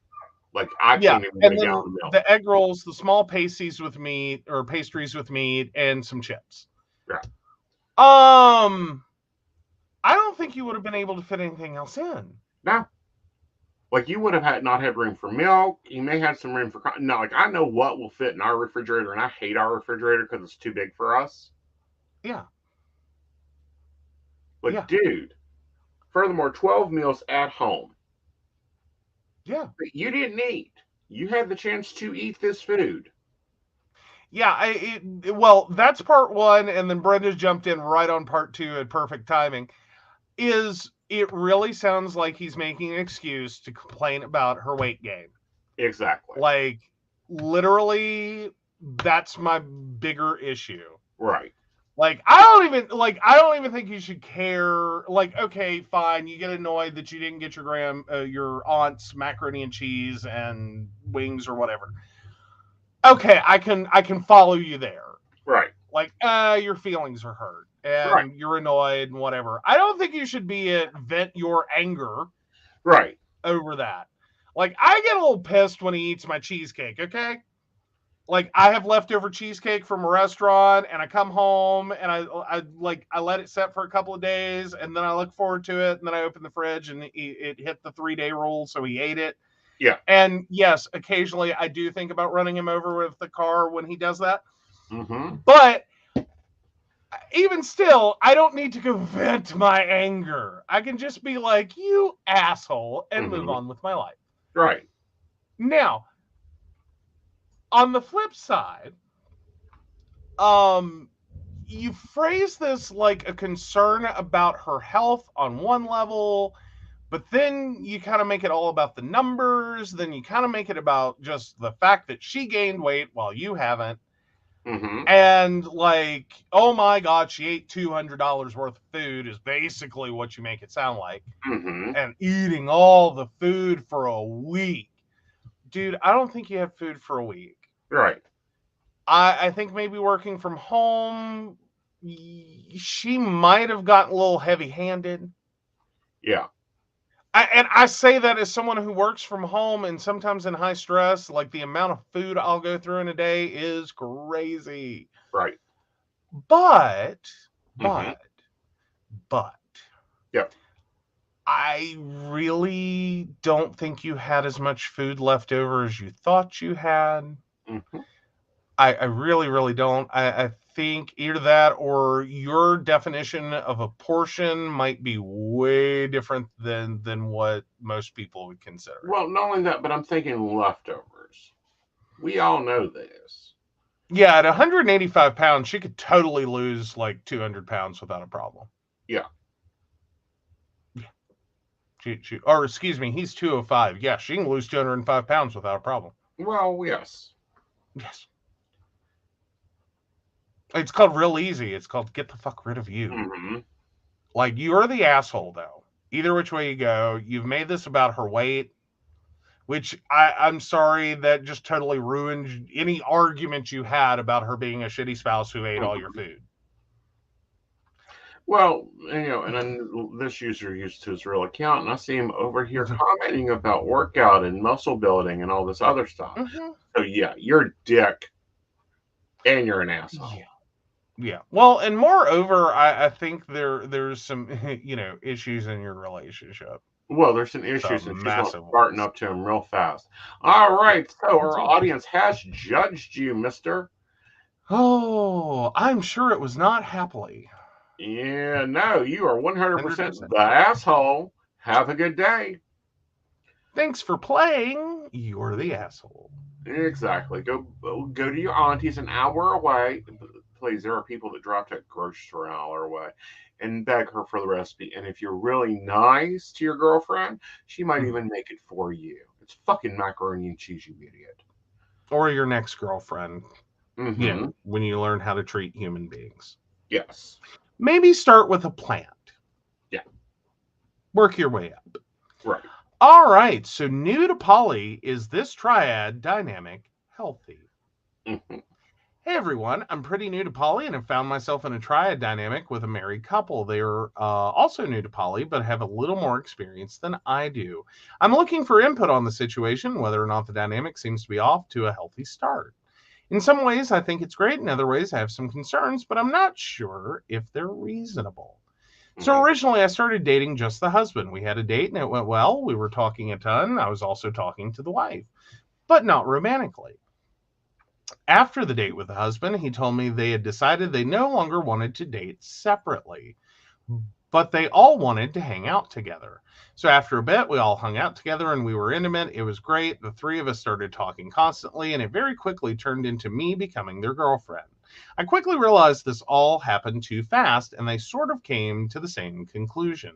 Speaker 2: Like I
Speaker 3: yeah,
Speaker 2: can't even
Speaker 3: and
Speaker 2: get
Speaker 3: then
Speaker 2: down the milk.
Speaker 3: the egg rolls, the small pastries with meat, and some chips.
Speaker 2: Yeah.
Speaker 3: I don't think you would have been able to fit anything else in.
Speaker 2: No. Like you would have not had room for milk. You may have some room for no. Like I know what will fit in our refrigerator, and I hate our refrigerator because it's too big for us.
Speaker 3: Yeah.
Speaker 2: But dude, furthermore, 12 meals at home.
Speaker 3: Yeah.
Speaker 2: That you didn't eat. You had the chance to eat this food.
Speaker 3: Yeah, well, that's part 1, and then Brenda's jumped in right on part 2 at perfect timing. It really sounds like he's making an excuse to complain about her weight gain.
Speaker 2: Exactly.
Speaker 3: Like, literally, that's my bigger issue.
Speaker 2: Right.
Speaker 3: Like, I don't even think you should care. Like, okay, fine, you get annoyed that you didn't get your aunt's macaroni and cheese and wings or whatever. Okay, I can follow you there.
Speaker 2: Right.
Speaker 3: Like, your feelings are hurt and you're annoyed and whatever. I don't think you should vent your anger over that. Like, I get a little pissed when he eats my cheesecake, okay? Like, I have leftover cheesecake from a restaurant and I come home and I let it set for a couple of days and then I look forward to it and then I open the fridge and it hit the 3-day rule, so he ate it.
Speaker 2: Yeah.
Speaker 3: And yes, occasionally I do think about running him over with the car when he does that. But even still, I don't need to go vent my anger. I can just be like, you asshole, and move on with my life.
Speaker 2: Right.
Speaker 3: Now, on the flip side, you phrase this like a concern about her health on one level, but then you kind of make it all about the numbers. Then you kind of make it about just the fact that she gained weight while you haven't. And like, oh my God, she ate $200 worth of food is basically what you make it sound like. And eating all the food for a week. Dude, I don't think you have food for a week.
Speaker 2: Right.
Speaker 3: I think maybe working from home, she might have gotten a little heavy-handed.
Speaker 2: Yeah.
Speaker 3: I say that as someone who works from home and sometimes in high stress, like the amount of food I'll go through in a day is crazy.
Speaker 2: Right.
Speaker 3: But,
Speaker 2: yep.
Speaker 3: I really don't think you had as much food left over as you thought you had. I really, really don't. I think either that or your definition of a portion might be way different than what most people would consider.
Speaker 2: Well, not only that, but I'm thinking leftovers. We all know this.
Speaker 3: Yeah, at 185 pounds, she could totally lose like 200 pounds without a problem.
Speaker 2: Yeah.
Speaker 3: Or excuse me, he's 205. Yeah, she can lose 205 pounds without a problem.
Speaker 2: Well, yes.
Speaker 3: Yes. It's called real easy. It's called get the fuck rid of you. Like, you're the asshole, though. Either which way you go, you've made this about her weight, which I'm sorry, that just totally ruined any argument you had about her being a shitty spouse who ate all your food.
Speaker 2: Well, and then this user used to his real account, and I see him over here commenting about workout and muscle building and all this other stuff. So, yeah, you're a dick, and you're an asshole.
Speaker 3: Yeah. Yeah. Well, and moreover, I think there's some issues in your relationship.
Speaker 2: Well, there's some issues, and she's going to
Speaker 3: Massive
Speaker 2: spartan
Speaker 3: ones.
Speaker 2: up to him real fast. All
Speaker 3: Yeah.
Speaker 2: right, so
Speaker 3: That's
Speaker 2: our
Speaker 3: all.
Speaker 2: audience has judged you, mister.
Speaker 3: Oh, I'm sure it was not happily.
Speaker 2: Yeah, no, you are 100%
Speaker 3: 100%.
Speaker 2: the asshole. Have a good day.
Speaker 3: Thanks for playing. You're the asshole.
Speaker 2: Exactly. Go to your auntie's an hour away. Please, there are people that drop to a grocery store an hour away and beg her for the recipe. And if you're really nice to your girlfriend, she might even make it for you. It's fucking macaroni and cheese, you idiot.
Speaker 3: Or your next girlfriend.
Speaker 2: Mm-hmm.
Speaker 3: When you learn how to treat human beings.
Speaker 2: Yes.
Speaker 3: Maybe start with a plant.
Speaker 2: Yeah.
Speaker 3: Work your way up.
Speaker 2: Right.
Speaker 3: All right. So new to poly, is this triad dynamic healthy?
Speaker 2: Mm-hmm.
Speaker 3: Hey everyone, I'm pretty new to poly and have found myself in a triad dynamic with a married couple. They're also new to poly, but have a little more experience than I do. I'm looking for input on the situation, whether or not the dynamic seems to be off to a healthy start. In some ways, I think it's great. In other ways, I have some concerns, but I'm not sure if they're reasonable. So originally, I started dating just the husband. We had a date and it went well. We were talking a ton. I was also talking to the wife, but not romantically. After the date with the husband, he told me they had decided they no longer wanted to date separately, but they all wanted to hang out together. So after a bit, we all hung out together and we were intimate. It was great. The three of us started talking constantly, and it very quickly turned into me becoming their girlfriend. I quickly realized this all happened too fast, and they sort of came to the same conclusion.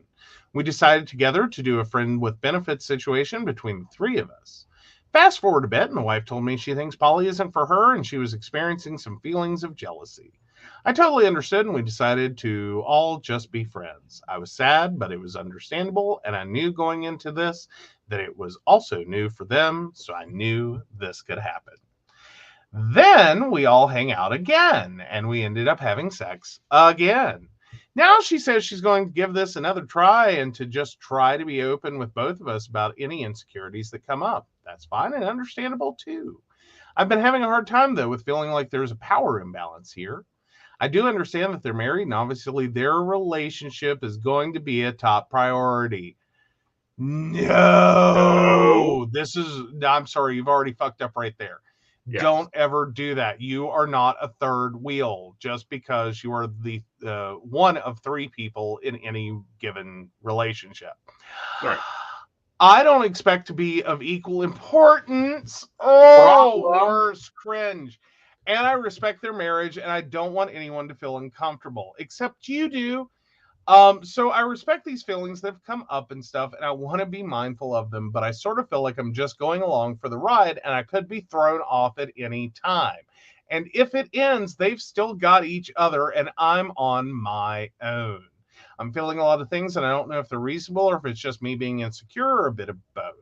Speaker 3: We decided together to do a friend with benefits situation between the three of us. Fast forward a bit, and the wife told me she thinks poly isn't for her, and she was experiencing some feelings of jealousy. I totally understood, and we decided to all just be friends. I was sad, but it was understandable, and I knew going into this that it was also new for them, so I knew this could happen. Then we all hang out again, and we ended up having sex again. Now she says she's going to give this another try and to just try to be open with both of us about any insecurities that come up. That's fine and understandable too. I've been having a hard time though with feeling like there's a power imbalance here. I do understand that they're married and obviously their relationship is going to be a top priority. No, I'm sorry, you've already fucked up right there. Yes. Don't ever do that. You are not a third wheel just because you are the one of three people in any given relationship. Right. I don't expect to be of equal importance. Oh, worse, cringe. And I respect their marriage, and I don't want anyone to feel uncomfortable, except you do. So I respect these feelings that have come up and stuff, and I want to be mindful of them, but I sort of feel like I'm just going along for the ride, and I could be thrown off at any time. And if it ends, they've still got each other, and I'm on my own. I'm feeling a lot of things, and I don't know if they're reasonable or if it's just me being insecure or a bit of both.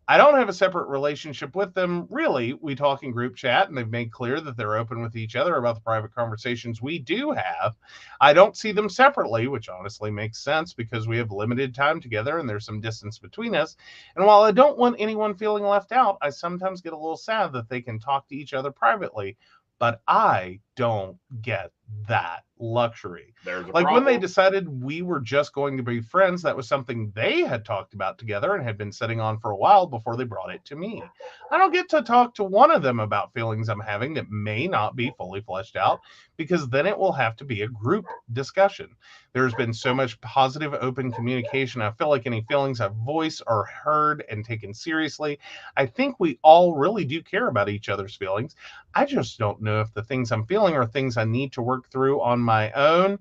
Speaker 3: I don't have a separate relationship with them, really. We talk in group chat, and they've made clear that they're open with each other about the private conversations we do have. I don't see them separately, which honestly makes sense because we have limited time together and there's some distance between us. And while I don't want anyone feeling left out, I sometimes get a little sad that they can talk to each other privately, but I don't get that luxury. Like when they decided we were just going to be friends, that was something they had talked about together and had been sitting on for a while before they brought it to me. I don't get to talk to one of them about feelings I'm having that may not be fully fleshed out, because then it will have to be a group discussion. There's been so much positive, open communication. I feel like any feelings I've voiced are heard and taken seriously. I think we all really do care about each other's feelings. I just don't know if the things I'm feeling are things I need to work through on my own.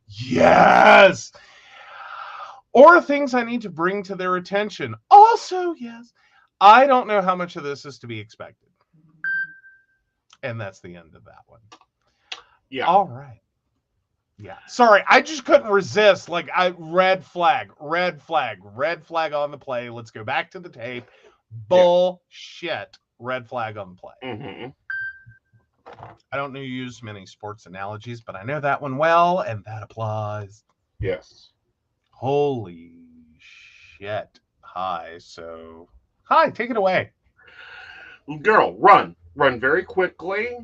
Speaker 3: Yes. Or things I need to bring to their attention. Also, yes. I don't know how much of this is to be expected. And that's the end of that one. Yeah. All right. Yeah. Sorry, I just couldn't resist. Like, red flag on the play. Let's go back to the tape. Bullshit. Yeah. Red flag on the play. Mm-hmm. I don't use many sports analogies, but I know that one well, and that applies. Yes. Holy shit. Hi, take it away.
Speaker 2: Girl, run very quickly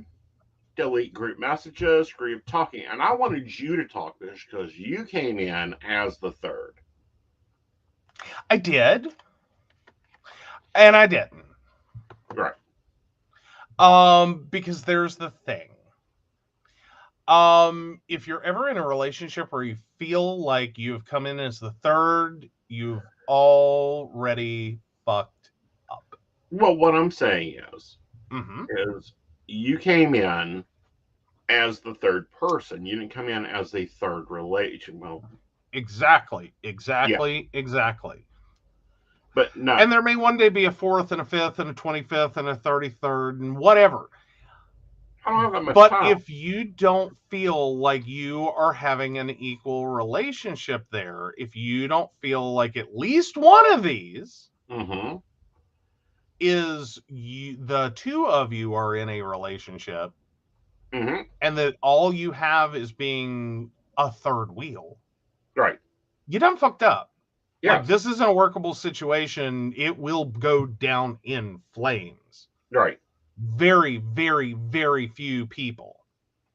Speaker 2: delete group messages, group talking. And I wanted you to talk this because you came in as the third.
Speaker 3: I did. And I didn't.
Speaker 2: Right.
Speaker 3: Because there's the thing. If you're ever in a relationship where you feel like you've come in as the third, you've already fucked up.
Speaker 2: Well, what I'm saying is
Speaker 3: Mm-hmm.
Speaker 2: you came in as the third person. You didn't come in as the third relation. Well,
Speaker 3: Exactly.
Speaker 2: but no.
Speaker 3: And there may one day be a fourth and a fifth and a 25th and a 33rd and whatever.
Speaker 2: I don't have that much
Speaker 3: But
Speaker 2: time.
Speaker 3: if you don't feel like you are having an equal relationship there, if you don't feel like at least one of these
Speaker 2: Mm-hmm.
Speaker 3: is the two of you are in a relationship,
Speaker 2: Mm-hmm.
Speaker 3: and that all you have is being a third wheel,
Speaker 2: Right.
Speaker 3: you done fucked up.
Speaker 2: Yeah.
Speaker 3: Like, this isn't a workable situation. It will go down in flames.
Speaker 2: Right.
Speaker 3: Very, very, very few people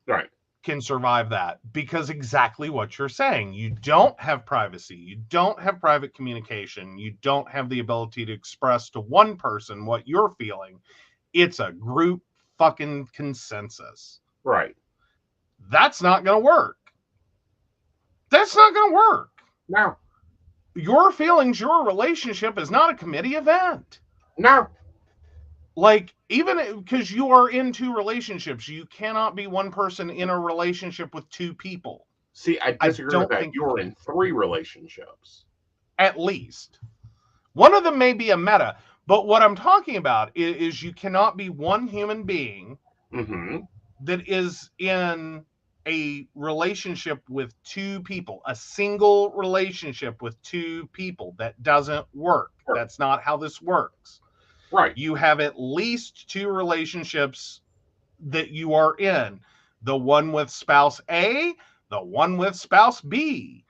Speaker 2: Right.
Speaker 3: can survive that, because exactly what you're saying. You don't have privacy. You don't have private communication. You don't have the ability to express to one person what you're feeling. It's a group fucking consensus.
Speaker 2: Right.
Speaker 3: That's not going to work. That's not going to work.
Speaker 2: No.
Speaker 3: Your feelings, your relationship is not a committee event.
Speaker 2: No.
Speaker 3: Like, even because you are in two relationships, you cannot be one person in a relationship with two people.
Speaker 2: See, I disagree with that. You're in 3 relationships.
Speaker 3: At least. One of them may be a meta, but what I'm talking about is you cannot be one human being
Speaker 2: Mm-hmm.
Speaker 3: that is in a relationship with two people, a single relationship with two people. That doesn't work.
Speaker 2: Sure.
Speaker 3: That's not how this works.
Speaker 2: Right.
Speaker 3: You have at least 2 relationships that you are in. The one with spouse A, the one with spouse B.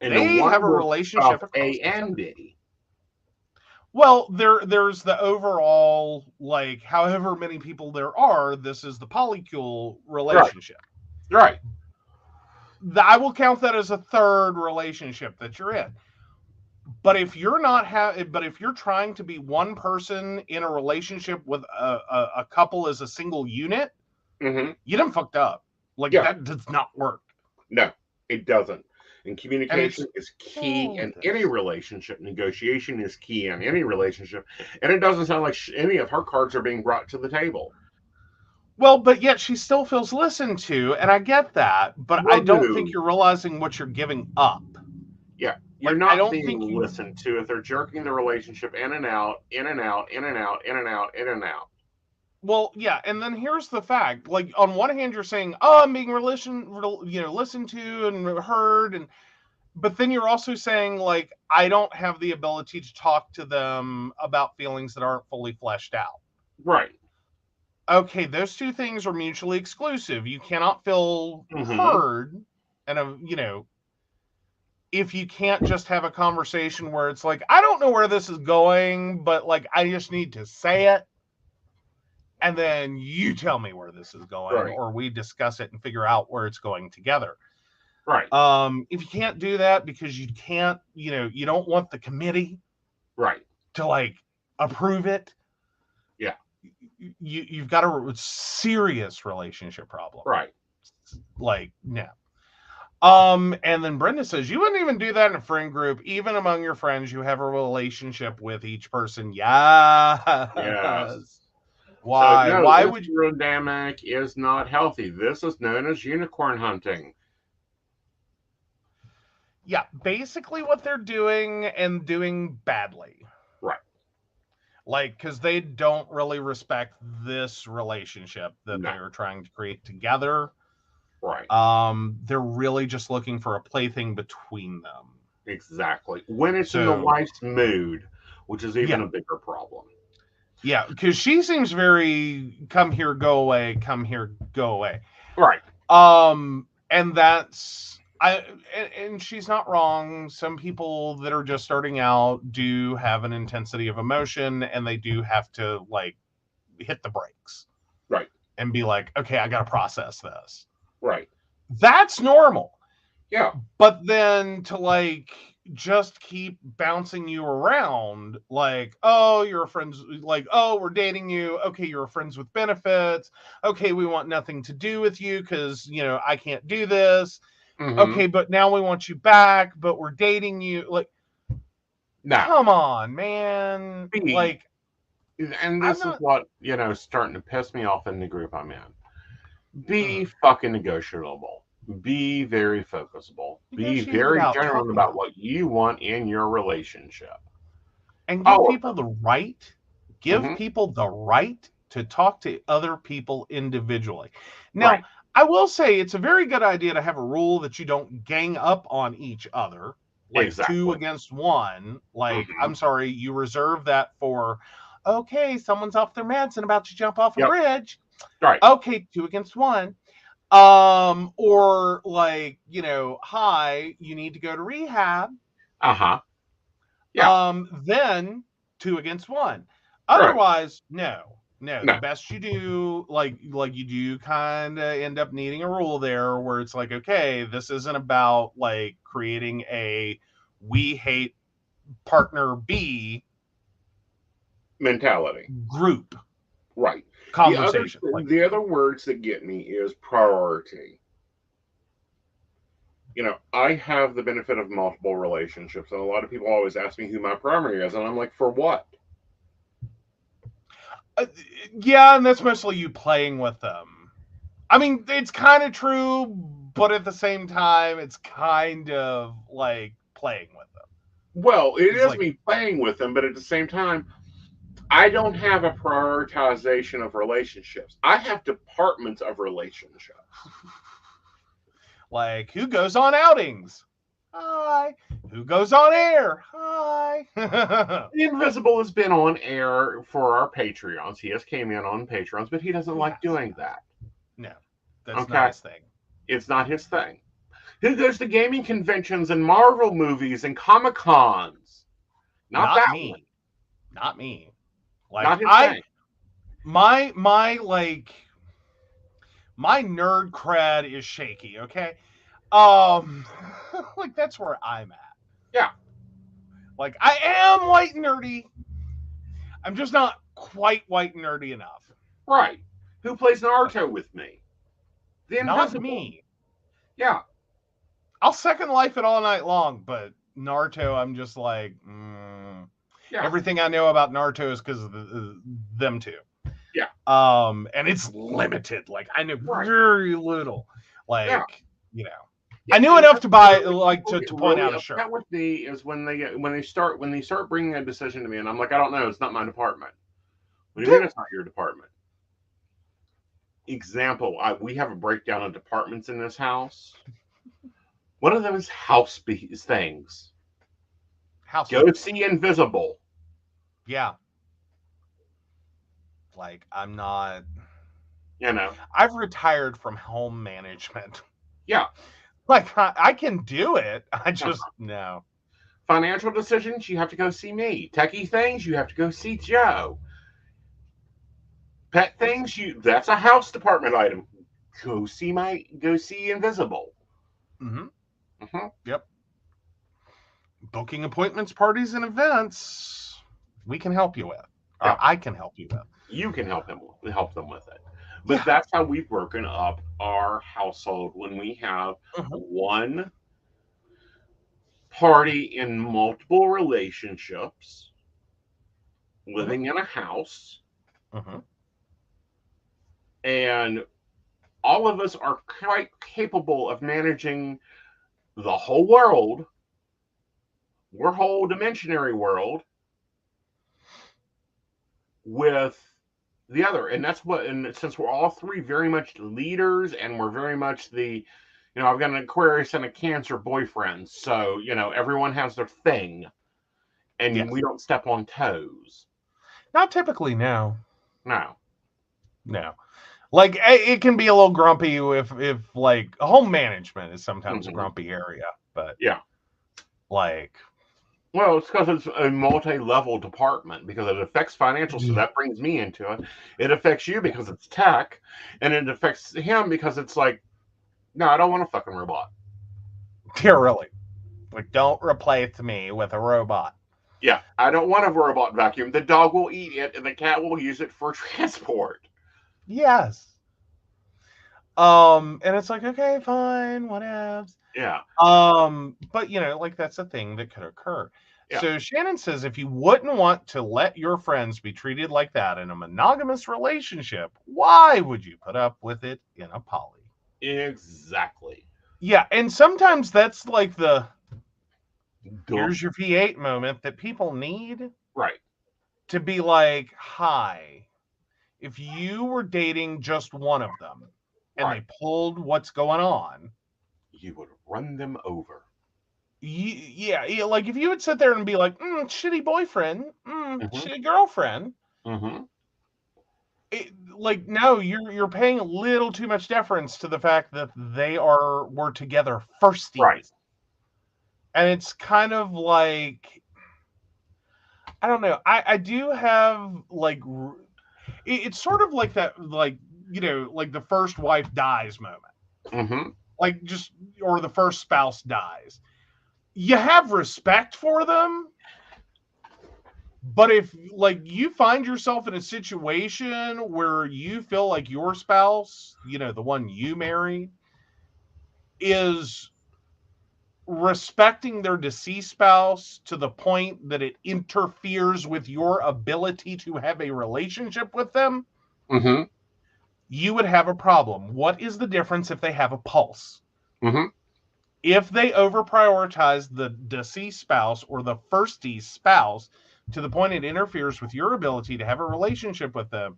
Speaker 2: And
Speaker 3: they
Speaker 2: the one
Speaker 3: have a
Speaker 2: with
Speaker 3: relationship
Speaker 2: spouse A and B.
Speaker 3: Well, there's the overall, like, however many people there are, this is the polycule relationship.
Speaker 2: Right.
Speaker 3: I will count that as a third relationship that you're in. But if you're not but if you're trying to be one person in a relationship with a couple as a single unit,
Speaker 2: Mm-hmm.
Speaker 3: you done fucked up. Like, that does not work.
Speaker 2: No, it doesn't. And communication is key in any relationship. Negotiation is key in any relationship. And it doesn't sound like any of her cards are being brought to the table.
Speaker 3: Well, but yet she still feels listened to, and I get that, but I don't think you're realizing what you're giving up.
Speaker 2: Yeah, you're not being listened to if they're jerking the relationship in and out, in and out, in and out, in and out, in and out.
Speaker 3: Well, yeah, and then here's the fact. Like, on one hand, you're saying, "Oh, I'm being listened to and heard," but then you're also saying, like, I don't have the ability to talk to them about feelings that aren't fully fleshed out.
Speaker 2: Right.
Speaker 3: Okay, those two things are mutually exclusive. You cannot feel heard, and if you can't just have a conversation where it's like, I don't know where this is going, but, like, I just need to say it, and then you tell me where this is going, or we discuss it and figure out where it's going together.
Speaker 2: Right.
Speaker 3: If you can't do that because you can't, you don't want the committee to, like, approve it.
Speaker 2: Yeah.
Speaker 3: You've got a serious relationship problem.
Speaker 2: Right.
Speaker 3: Like, no. And then Brenda says, you wouldn't even do that in a friend group. Even among your friends, you have a relationship with each person. Yes. Why?
Speaker 2: So, no,
Speaker 3: why would
Speaker 2: you? Dynamic is not healthy. This is known as unicorn hunting.
Speaker 3: Yeah, basically what they're doing, and doing badly.
Speaker 2: Right.
Speaker 3: Like, because they don't really respect this relationship that they're trying to create together.
Speaker 2: Right.
Speaker 3: They're really just looking for a plaything between them.
Speaker 2: Exactly. When it's in the wife's mood, which is even a bigger problem.
Speaker 3: Yeah, because she seems very come here, go away, come here, go away.
Speaker 2: Right.
Speaker 3: And that's and she's not wrong. Some people that are just starting out do have an intensity of emotion, and they do have to, like, hit the brakes.
Speaker 2: Right.
Speaker 3: and be like, okay, I got to process this.
Speaker 2: Right.
Speaker 3: That's normal.
Speaker 2: Yeah.
Speaker 3: But then to like just keep bouncing you around, like, oh, you're friends, like, oh, we're dating you. Okay, you're friends with benefits. Okay, we want nothing to do with you because, you know, I can't do this.
Speaker 2: Mhm.
Speaker 3: Okay, but now we want you back, but we're dating you. Like,
Speaker 2: No.
Speaker 3: come on, man.
Speaker 2: Me.
Speaker 3: Like,
Speaker 2: And this is what, you know, starting to piss me off in the group I'm in. Be fucking negotiable. Be very focusable. Be very genuine about what you want in your relationship.
Speaker 3: And give people the right. Give people the right to talk to other people individually. Now, I will say it's a very good idea to have a rule that you don't gang up on each other. Like 2 against 1. Like, I'm sorry, you reserve that for, okay, someone's off their meds and about to jump off a bridge.
Speaker 2: Right.
Speaker 3: Okay, 2 against 1. Or like, you know, hi, you need to go to rehab.
Speaker 2: Yeah.
Speaker 3: Then 2 against 1. Otherwise, no. The best you do, like you do kind of end up needing a rule there where it's like, okay, this isn't about like creating a we hate partner B
Speaker 2: mentality
Speaker 3: group.
Speaker 2: Right.
Speaker 3: Conversation.
Speaker 2: The other words that get me is priority. You know, I have the benefit of multiple relationships, and a lot of people always ask me who my primary is, and I'm like, for what?
Speaker 3: Yeah, and that's mostly you playing with them. I mean, it's kind of true, but at the same time, it's kind of like playing with them.
Speaker 2: Well, it is like, me playing with them, but at the same time, I don't have a prioritization of relationships. I have departments of relationships.
Speaker 3: Like, who goes on outings? Hi. Who goes on air? Hi.
Speaker 2: Invisible has been on air for our Patreons. He has came in on Patreons, but he doesn't like doing that.
Speaker 3: No, that's not his thing.
Speaker 2: It's not his thing. Who goes to gaming conventions and Marvel movies and Comic-Cons? Not that
Speaker 3: me.
Speaker 2: One.
Speaker 3: Not me. Like, my nerd cred is shaky, okay? Like, that's where I'm at.
Speaker 2: Yeah.
Speaker 3: Like, I am white nerdy. I'm just not quite white nerdy enough.
Speaker 2: Right. Who plays Naruto with me? The
Speaker 3: Not
Speaker 2: Invisible.
Speaker 3: me.
Speaker 2: Yeah.
Speaker 3: I'll Second Life it all night long, but Naruto, I'm just like,
Speaker 2: yeah.
Speaker 3: Everything I know about Naruto is because of them two.
Speaker 2: Yeah.
Speaker 3: And it's limited. Like, I know very little. Like, you know.
Speaker 2: Yeah,
Speaker 3: I knew enough to buy, like, to point out a shirt.
Speaker 2: That with me is when they start bringing a decision to me, and I'm like, I don't know, it's not my department. What do you mean it's not your department? Example: we have a breakdown of departments in this house. One of them is house things. Go see Invisible.
Speaker 3: Yeah. Like, I'm not.
Speaker 2: You know,
Speaker 3: I've retired from home management.
Speaker 2: Yeah.
Speaker 3: Like, I can do it. I just, no.
Speaker 2: Financial decisions, you have to go see me. Techie things, you have to go see Joe. Pet things, that's a house department item. Go see Invisible.
Speaker 3: Yep. Booking appointments, parties, and events, we can help you with. Or I can help you with.
Speaker 2: You can help them with it. But that's how we've broken up our household when we have one party in multiple relationships, living in a house, and all of us are quite capable of managing the whole world, our whole dimensionary world, with the other. And that's what, and since we're all three very much leaders and we're very much I've got an Aquarius and a Cancer boyfriend, so everyone has their thing, and we don't step on toes.
Speaker 3: Not typically. No.
Speaker 2: Like,
Speaker 3: it can be a little grumpy if like home management is sometimes a grumpy area, but like,
Speaker 2: Well, it's because it's a multi-level department because it affects financial, so that brings me into it. It affects you because it's tech, and it affects him because it's like, no, I don't want a fucking robot.
Speaker 3: Yeah, really. Like, don't replace me with a robot.
Speaker 2: Yeah, I don't want a robot vacuum. The dog will eat it, and the cat will use it for transport.
Speaker 3: Yes. And it's like, okay, fine, whatevs.
Speaker 2: Yeah.
Speaker 3: But like that's a thing that could occur.
Speaker 2: Yeah.
Speaker 3: So Shannon says if you wouldn't want to let your friends be treated like that in a monogamous relationship, why would you put up with it in a poly?
Speaker 2: Exactly.
Speaker 3: Yeah, and sometimes that's like the
Speaker 2: Duh.
Speaker 3: here's your V8 moment that people need.
Speaker 2: Right.
Speaker 3: To be like, hi, if you were dating just one of them and
Speaker 2: Right.
Speaker 3: they pulled what's going on,
Speaker 2: you would run them over.
Speaker 3: Yeah, like if you would sit there and be like, shitty boyfriend, shitty girlfriend, like no, you're paying a little too much deference to the fact that they were together firsties.
Speaker 2: Right.
Speaker 3: And it's kind of like, I don't know. I do have like, it's sort of like that, like, like the first wife dies moment. Like or the first spouse dies. You have respect for them. But if like you find yourself in a situation where you feel like your spouse, the one you marry, is respecting their deceased spouse to the point that it interferes with your ability to have a relationship with them, you would have a problem. What is the difference if they have a pulse? If they over prioritize the deceased spouse or the firstie spouse to the point it interferes with your ability to have a relationship with them,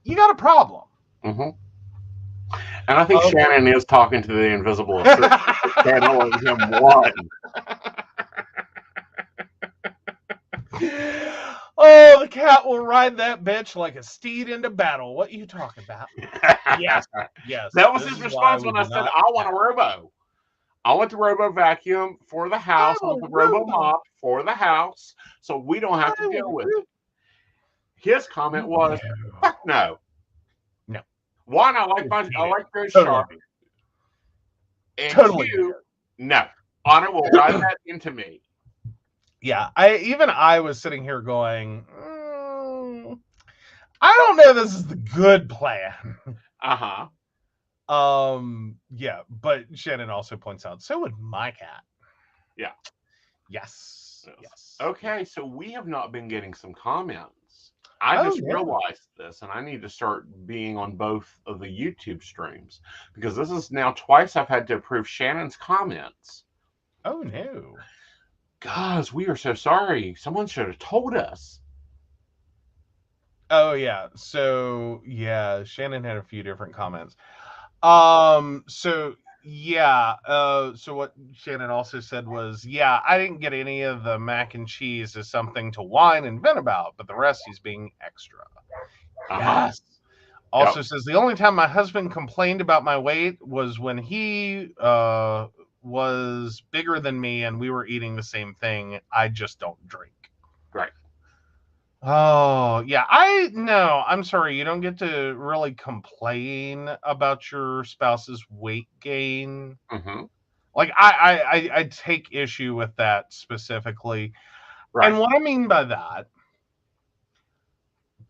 Speaker 3: you got a problem.
Speaker 2: And I think Shannon is talking to the invisible assistant, channeling him one.
Speaker 3: Oh, the cat will ride that bitch like a steed into battle. What are you talking about? Yes.
Speaker 2: That was his response when I said, I want a robo. I want the robo vacuum for the house. I want the robo mop for the house, so we don't have to deal with it. His comment was, fuck no.
Speaker 3: No.
Speaker 2: One, I like very sharp. And
Speaker 3: totally.
Speaker 2: Two, no. Anna will ride that into me.
Speaker 3: Yeah, I was sitting here going, I don't know this is the good plan. Yeah, but Shannon also points out, so would my cat.
Speaker 2: Yeah.
Speaker 3: Yes.
Speaker 2: Okay, so we have not been getting some comments. I just realized this, and I need to start being on both of the YouTube streams because this is now twice I've had to approve Shannon's comments.
Speaker 3: Oh, no.
Speaker 2: Guys, we are so sorry. Someone should have told us.
Speaker 3: Oh, yeah. So, yeah, Shannon had a few different comments. So what Shannon also said was, yeah, I didn't get any of the mac and cheese as something to whine and vent about, but the rest he's being extra. Yes. Also says, the only time my husband complained about my weight was when he was bigger than me and we were eating the same thing. I just don't drink.
Speaker 2: Right.
Speaker 3: Oh, yeah. I'm sorry. You don't get to really complain about your spouse's weight gain. Like, I take issue with that specifically. Right. And what I mean by that,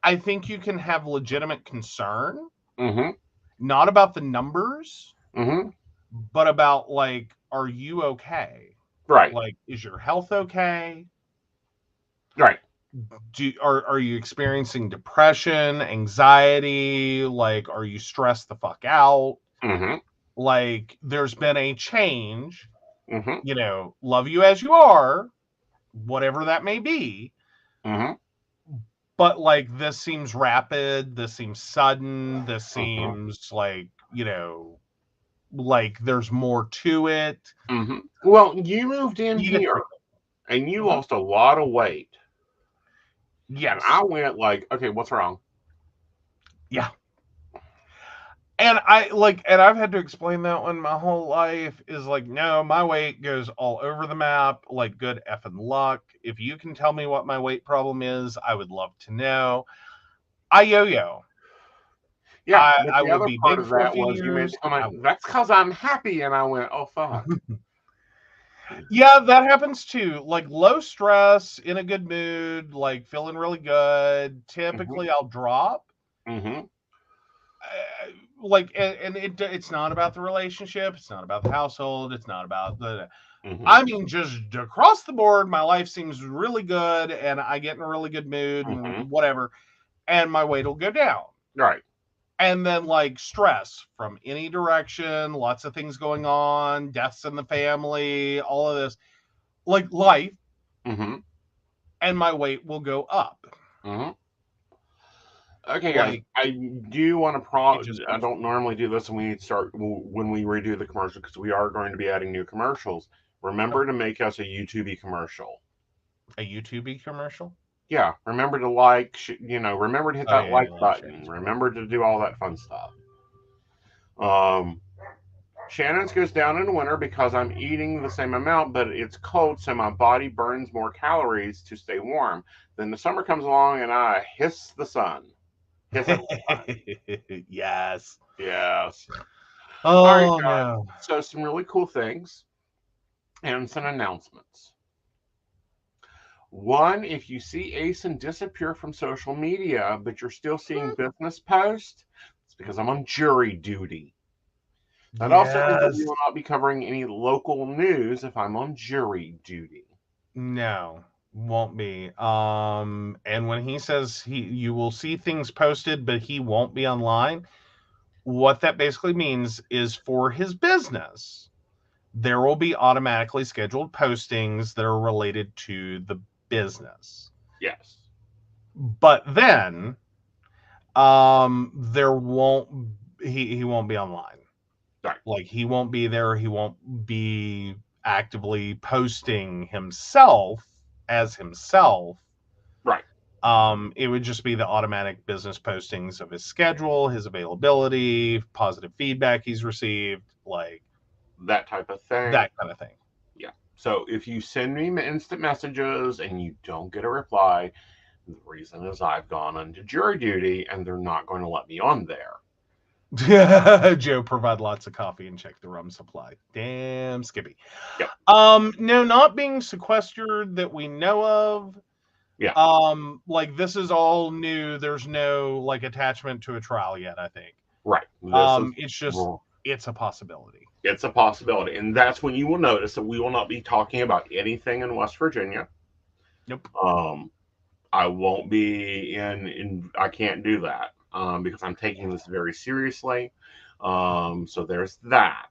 Speaker 3: I think you can have legitimate concern, not about the numbers, but about, like, are you okay?
Speaker 2: Right.
Speaker 3: Like, is your health okay?
Speaker 2: Right.
Speaker 3: Are you experiencing depression, anxiety? Like, are you stressed the fuck out? Like, there's been a change. Love you as you are, whatever that may be. But, like, this seems rapid. This seems sudden. This seems like, like there's more to it.
Speaker 2: Well, you moved in here and you lost a lot of weight.
Speaker 3: Yes.
Speaker 2: And I went like, okay, what's wrong?
Speaker 3: Yeah. And I've had to explain that one my whole life is like, no, my weight goes all over the map. Like, good effing luck. If you can tell me what my weight problem is, I would love to know. I yo-yo.
Speaker 2: Yeah, but
Speaker 3: I
Speaker 2: the
Speaker 3: will
Speaker 2: other
Speaker 3: be
Speaker 2: part
Speaker 3: big
Speaker 2: of
Speaker 3: for a
Speaker 2: that
Speaker 3: few
Speaker 2: was you made
Speaker 3: years.
Speaker 2: the comment, that's because I'm happy. And I went, oh, fuck.
Speaker 3: Yeah, that happens too. Like low stress, in a good mood, like feeling really good. Typically, I'll drop.
Speaker 2: Mm-hmm.
Speaker 3: It's not about the relationship. It's not about the household. It's not about the.
Speaker 2: Mm-hmm.
Speaker 3: I mean, just across the board, my life seems really good, and I get in a really good mood and whatever, and my weight will go down.
Speaker 2: Right.
Speaker 3: And then like stress from any direction, lots of things going on, deaths in the family, all of this, like life, and my weight will go up.
Speaker 2: Okay, guys, I do want to I don't normally do this when we redo the commercial because we are going to be adding new commercials. Remember to make us a YouTube commercial.
Speaker 3: A YouTube commercial?
Speaker 2: Yeah, remember to remember to hit that like button.
Speaker 3: Sure.
Speaker 2: Remember to do all that fun stuff. Shannon's goes down in the winter because I'm eating the same amount, but it's cold, so my body burns more calories to stay warm. Then the summer comes along and I hiss the sun.
Speaker 3: Yes.
Speaker 2: Yes.
Speaker 3: Oh,
Speaker 2: all right, guys.
Speaker 3: no.
Speaker 2: So some really cool things and some announcements. One, if you see Aeson disappear from social media, but you're still seeing business posts, it's because I'm on jury duty. That also means that we will not be covering any local news if I'm on jury duty.
Speaker 3: No, won't be. And when he says you will see things posted, but he won't be online, what that basically means is for his business, there will be automatically scheduled postings that are related to the business.
Speaker 2: Yes.
Speaker 3: But then there won't he won't be online.
Speaker 2: Right.
Speaker 3: Like he won't be there, he won't be actively posting himself as himself.
Speaker 2: Right.
Speaker 3: It would just be the automatic business postings of his schedule, his availability, positive feedback he's received, like
Speaker 2: that type of thing.
Speaker 3: That kind of thing.
Speaker 2: Yeah. So if you send me instant messages and you don't get a reply, the reason is I've gone into jury duty and they're not going to let me on there.
Speaker 3: Joe, provide lots of coffee and check the rum supply. Damn Skippy.
Speaker 2: Yep.
Speaker 3: No, not being sequestered that we know of.
Speaker 2: Yeah.
Speaker 3: Like this is all new. There's no like attachment to a trial yet, I think.
Speaker 2: Right.
Speaker 3: It's a possibility.
Speaker 2: It's a possibility. And that's when you will notice that we will not be talking about anything in West Virginia.
Speaker 3: Nope.
Speaker 2: I won't be I can't do that. Because I'm taking this very seriously. So there's that.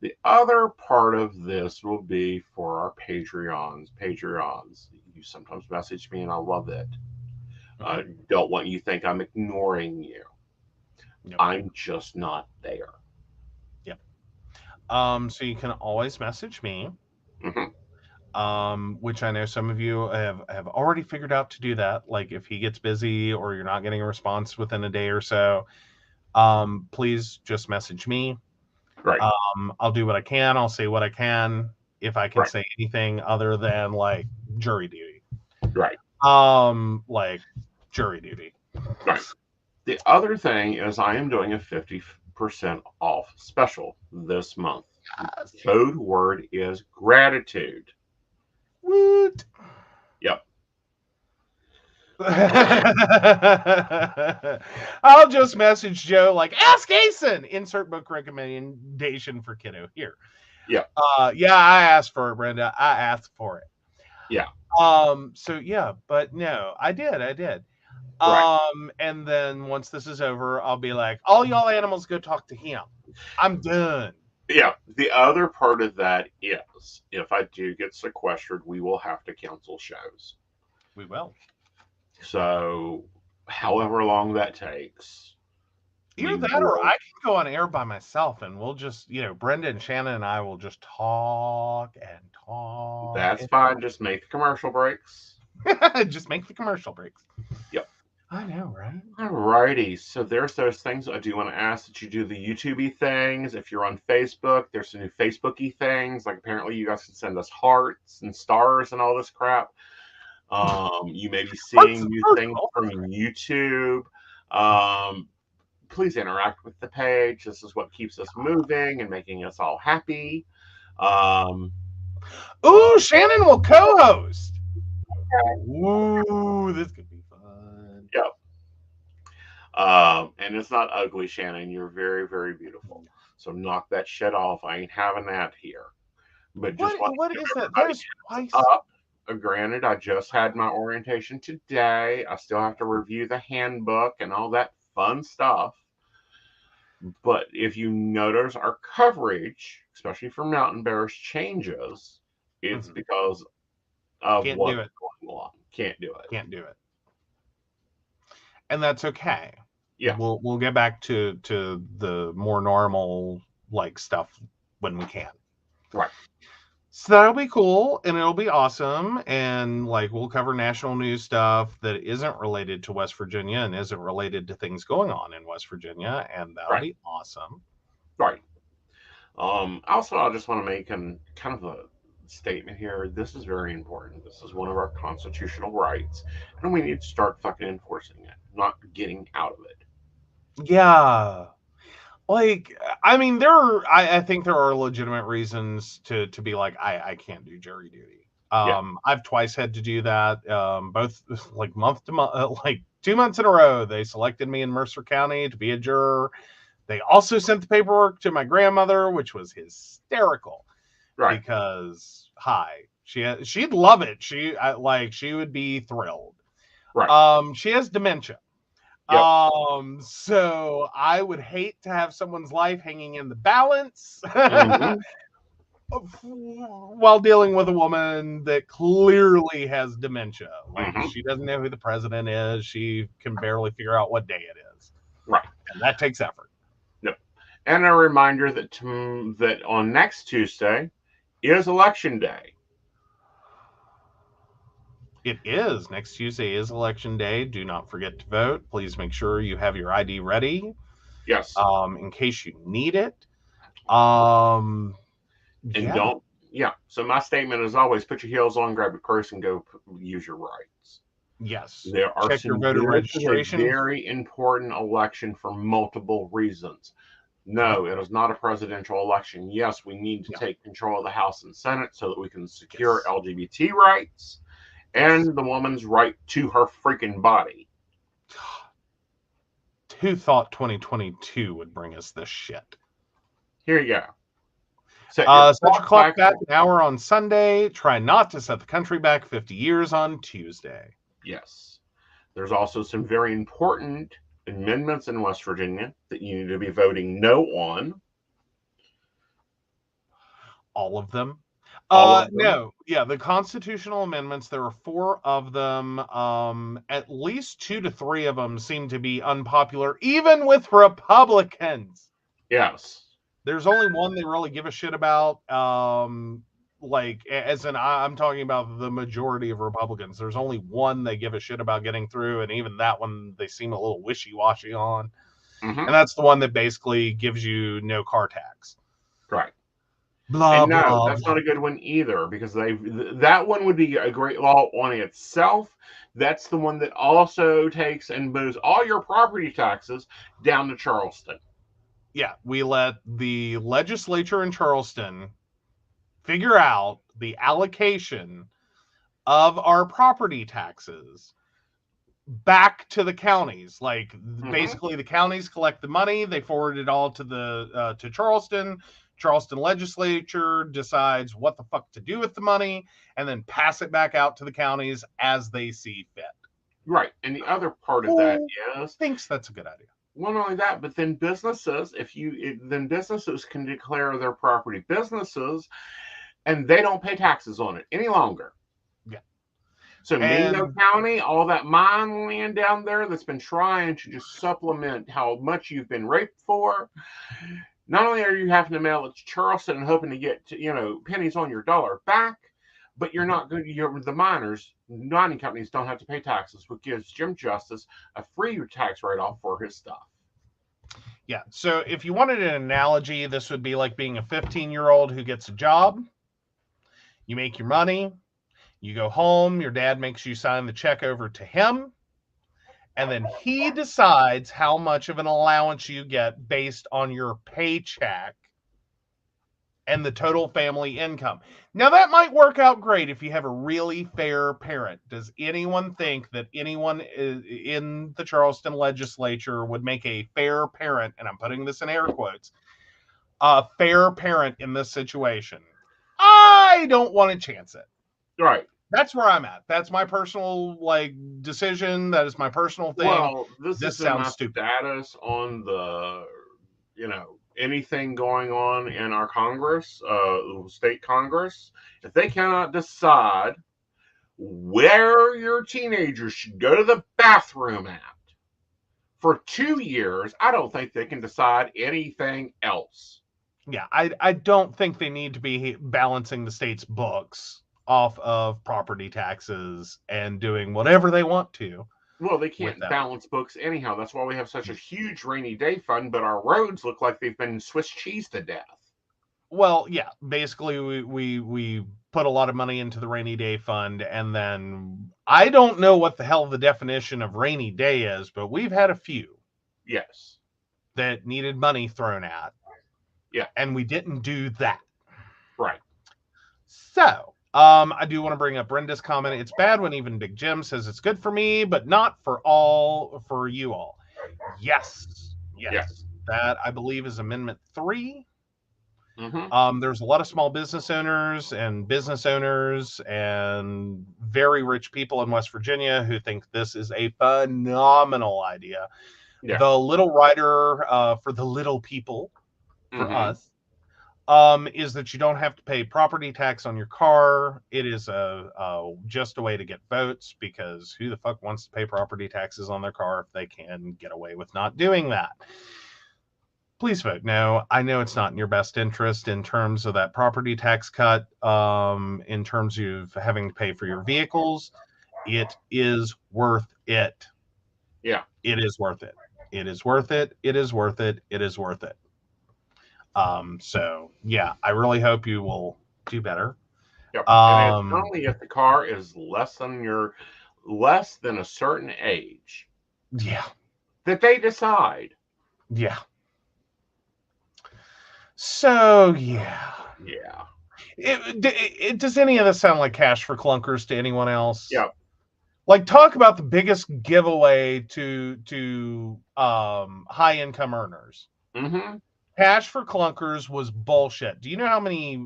Speaker 2: The other part of this will be for our Patreons. You sometimes message me and I love it. I don't want you to think I'm ignoring you. Nope. I'm just not there.
Speaker 3: Yep. So you can always message me. Which I know some of you have already figured out to do that. Like if he gets busy or you're not getting a response within a day or so, please just message me.
Speaker 2: Right.
Speaker 3: I'll do what I can. I'll say what I can. If I can say anything other than like jury duty.
Speaker 2: Right.
Speaker 3: Like jury duty.
Speaker 2: Right. The other thing is I am doing a 50% off special this month. The code word is gratitude.
Speaker 3: Woot.
Speaker 2: Yep.
Speaker 3: I'll just message Joe like, ask Aeson. Insert book recommendation for kiddo here.
Speaker 2: Yeah.
Speaker 3: Yeah, I asked for it, Brenda. I asked for it.
Speaker 2: Yeah.
Speaker 3: So yeah, but no, I did.
Speaker 2: Right.
Speaker 3: And then once this is over, I'll be like, all y'all animals go talk to him. I'm done.
Speaker 2: Yeah. The other part of that is if I do get sequestered, we will have to cancel shows.
Speaker 3: We will.
Speaker 2: So however long that takes.
Speaker 3: Either that or I can go on air by myself and we'll just, Brenda and Shannon and I will just talk and talk.
Speaker 2: That's fine. Just make the commercial breaks.
Speaker 3: Just make the commercial breaks.
Speaker 2: Yep.
Speaker 3: I know, right?
Speaker 2: Alrighty, so there's those things. I do want to ask that you do the YouTube-y things. If you're on Facebook, there's some new Facebook-y things. Like apparently you guys can send us hearts and stars and all this crap. You may be seeing new things from YouTube. Please interact with the page. This is what keeps us moving and making us all happy.
Speaker 3: Ooh, Shannon will co-host. Ooh, this could be fun.
Speaker 2: Yep. And it's not ugly, Shannon. You're very, very beautiful. So knock that shit off. I ain't having that here. But just
Speaker 3: what is that? There's twice.
Speaker 2: Granted, I just had my orientation today. I still have to review the handbook and all that fun stuff. But if you notice our coverage, especially for mountain bears, changes, it's because of what's going on. Can't do it.
Speaker 3: Can't do it. And that's okay.
Speaker 2: Yeah.
Speaker 3: We'll get back to the more normal like stuff when we can.
Speaker 2: Right.
Speaker 3: So that'll be cool and it'll be awesome. And like we'll cover national news stuff that isn't related to West Virginia and isn't related to things going on in West Virginia, and that'll be awesome.
Speaker 2: Right. Also, I just want to make kind of a statement here. This is very important. This is one of our constitutional rights, and we need to start fucking enforcing it, not getting out of it.
Speaker 3: Yeah. Like, I mean, I think there are legitimate reasons to be like, I can't do jury duty. I've twice had to do that. Both like month to month, like 2 months in a row, they selected me in Mercer County to be a juror. They also sent the paperwork to my grandmother, which was hysterical.
Speaker 2: Right.
Speaker 3: Because she'd love it. She would be thrilled.
Speaker 2: Right.
Speaker 3: She has dementia.
Speaker 2: Yep.
Speaker 3: So I would hate to have someone's life hanging in the balance while dealing with a woman that clearly has dementia. Like she doesn't know who the president is. She can barely figure out what day it is.
Speaker 2: Right.
Speaker 3: And that takes effort.
Speaker 2: Yep. And a reminder that that on next Tuesday is election day.
Speaker 3: It is. Next Tuesday is election day. Do not forget to vote. Please make sure you have your ID ready.
Speaker 2: Yes.
Speaker 3: In case you need it. So
Speaker 2: my statement is always put your heels on, grab your purse, and go use your rights.
Speaker 3: Yes.
Speaker 2: There are
Speaker 3: Check your voter registration.
Speaker 2: This is a very important election for multiple reasons. No, it is not a presidential election. Yes, we need to take control of the House and Senate so that we can secure LGBT rights and the woman's right to her freaking body.
Speaker 3: Who thought 2022 would bring us this shit?
Speaker 2: Here you go.
Speaker 3: Set your clock back an hour on Sunday. Try not to set the country back 50 years on Tuesday.
Speaker 2: Yes. There's also some very important amendments in West Virginia that you need to be voting no on.
Speaker 3: All of them? No. Yeah, the constitutional amendments, there are 4 of them. At least 2 to 3 of them seem to be unpopular, even with Republicans.
Speaker 2: Yes.
Speaker 3: There's only one they really give a shit about. I'm talking about the majority of Republicans. There's only one they give a shit about getting through, and even that one they seem a little wishy-washy on. And that's the one that basically gives you no car tax.
Speaker 2: Right.
Speaker 3: Blah,
Speaker 2: no,
Speaker 3: blah,
Speaker 2: that's
Speaker 3: blah.
Speaker 2: not a good one either, because that one would be a great law on itself. That's the one that also takes and moves all your property taxes down to Charleston.
Speaker 3: Yeah, we let the legislature in Charleston figure out the allocation of our property taxes back to the counties. Like basically the counties collect the money, they forward it all to Charleston. Charleston legislature decides what the fuck to do with the money and then pass it back out to the counties as they see fit.
Speaker 2: Right. And the other part of that is
Speaker 3: thinks that's a good idea.
Speaker 2: Well, not only that, but then businesses, then businesses can declare their property businesses and they don't pay taxes on it any longer.
Speaker 3: Yeah.
Speaker 2: So Mingo County, all that mine land down there that's been trying to just supplement how much you've been raped for. Not only are you having to mail it to Charleston and hoping to get pennies on your dollar back, But you're not going to, the mining companies don't have to pay taxes, which gives Jim Justice a free tax write-off for his stuff.
Speaker 3: Yeah. So if you wanted an analogy, this would be like being a 15-year-old who gets a job. You make your money. You go home. Your dad makes you sign the check over to him. And then he decides how much of an allowance you get based on your paycheck and the total family income. Now, that might work out great if you have a really fair parent. Does anyone think that anyone in the Charleston legislature would make a fair parent, and I'm putting this in air quotes, a fair parent in this situation? I don't want to chance it.
Speaker 2: Right.
Speaker 3: That's where I'm at. That's my personal decision. That is my personal thing.
Speaker 2: Well, this
Speaker 3: sounds
Speaker 2: my
Speaker 3: stupid.
Speaker 2: status on the, anything going on in our Congress, state Congress. If they cannot decide where your teenagers should go to the bathroom at for 2 years, I don't think they can decide anything else.
Speaker 3: Yeah, I don't think they need to be balancing the state's books off of property taxes and doing whatever they want to.
Speaker 2: Well, they can't balance books anyhow. That's why we have such a huge rainy day fund, but our roads look like they've been Swiss cheese to death.
Speaker 3: Well, yeah, basically we put a lot of money into the rainy day fund, and then I don't know what the hell the definition of rainy day is, but we've had a few.
Speaker 2: Yes.
Speaker 3: That needed money thrown at.
Speaker 2: Yeah.
Speaker 3: And we didn't do that.
Speaker 2: Right.
Speaker 3: So, I do want to bring up Brenda's comment. It's bad when even Big Jim says it's good for me, but not for you all. Yes. That, I believe, is Amendment 3.
Speaker 2: Mm-hmm.
Speaker 3: There's a lot of small business owners and very rich people in West Virginia who think this is a phenomenal idea.
Speaker 2: Yeah.
Speaker 3: The little rider for the little people, for us, is that you don't have to pay property tax on your car. It is just a way to get votes, because who the fuck wants to pay property taxes on their car if they can get away with not doing that? Please vote no. I know it's not in your best interest in terms of that property tax cut, in terms of having to pay for your vehicles. It is worth it.
Speaker 2: Yeah.
Speaker 3: It is worth it. It is worth it. It is worth it. It is worth it. So yeah, I really hope you will do better.
Speaker 2: Yep. And it's only if the car is less than a certain age.
Speaker 3: Yeah.
Speaker 2: That they decide.
Speaker 3: Yeah. So yeah. Does any of this sound like cash for clunkers to anyone else?
Speaker 2: Yeah.
Speaker 3: Like, talk about the biggest giveaway to high income earners.
Speaker 2: Mm-hmm.
Speaker 3: Cash for clunkers was bullshit. Do you know how many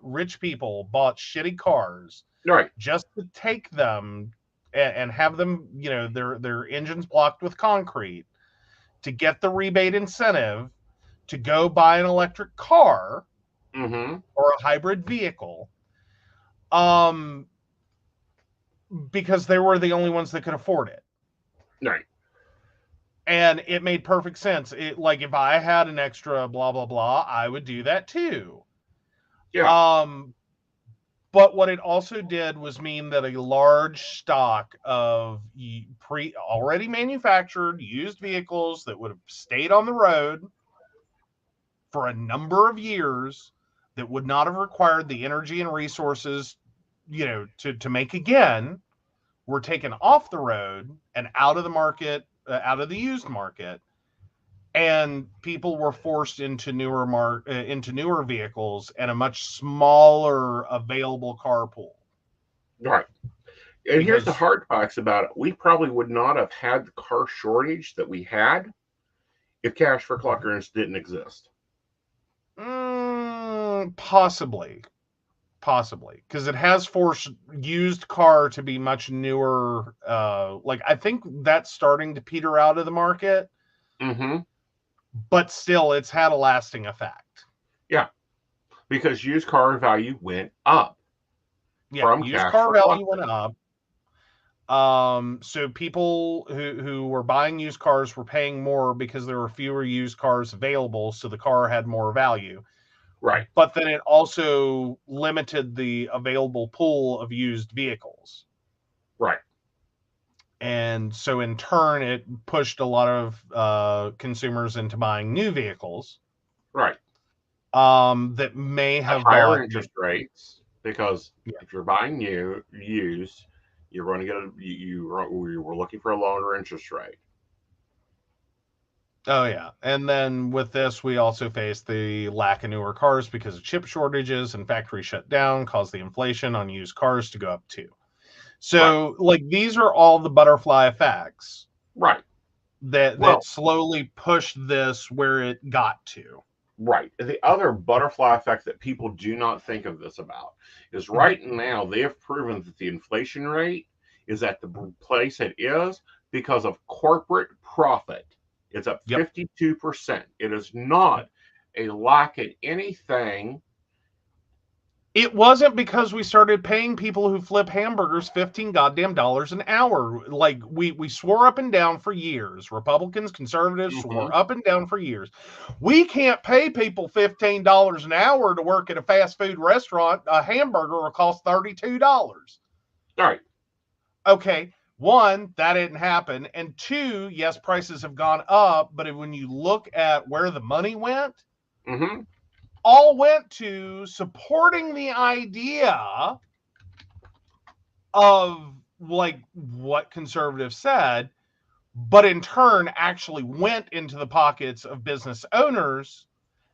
Speaker 3: rich people bought shitty cars,
Speaker 2: right,
Speaker 3: just to take them and have them, their engines blocked with concrete, to get the rebate incentive to go buy an electric car,
Speaker 2: mm-hmm,
Speaker 3: or a hybrid vehicle, because they were the only ones that could afford it.
Speaker 2: Right.
Speaker 3: And it made perfect sense. If I had an extra blah, blah, blah, I would do that too.
Speaker 2: Yeah.
Speaker 3: But what it also did was mean that a large stock of already manufactured used vehicles that would have stayed on the road for a number of years, that would not have required the energy and resources, to make again, were taken off the road and out of the market, out of the used market, and people were forced into newer vehicles and a much smaller available car pool.
Speaker 2: Right. And here's the hard facts about it. We probably would not have had the car shortage that we had if cash for clunkers didn't exist.
Speaker 3: Possibly, because it has forced used car to be much newer. I think that's starting to peter out of the market.
Speaker 2: Mm-hmm.
Speaker 3: But still, it's had a lasting effect.
Speaker 2: Yeah, because used car value went up.
Speaker 3: Yeah, used car value went up. So people who were buying used cars were paying more because there were fewer used cars available, so the car had more value.
Speaker 2: Right.
Speaker 3: But then it also limited the available pool of used vehicles.
Speaker 2: Right.
Speaker 3: And so in turn, it pushed a lot of consumers into buying new vehicles.
Speaker 2: Right.
Speaker 3: That may have
Speaker 2: higher
Speaker 3: bought
Speaker 2: interest rates, because if you're buying used, you're going to get you were looking for a lower interest rate.
Speaker 3: Oh yeah, and then with this, we also face the lack of newer cars because of chip shortages and factory shutdown caused the inflation on used cars to go up too. So, like, these are all the butterfly effects,
Speaker 2: right?
Speaker 3: That slowly pushed this where it got to.
Speaker 2: Right. The other butterfly effect that people do not think of this about is right now they have proven that the inflation rate is at the place it is because of corporate profit. It's up 52%. It is not a lack in anything.
Speaker 3: It wasn't because we started paying people who flip hamburgers $15 goddamn an hour. Like we swore up and down for years. Republicans, conservatives swore up and down for years. We can't pay people $15 an hour to work at a fast food restaurant. A hamburger will cost $32.
Speaker 2: Right.
Speaker 3: Okay. One, that didn't happen. And two, yes, prices have gone up, but when you look at where the money went, all went to supporting the idea of like what conservatives said, but in turn actually went into the pockets of business owners,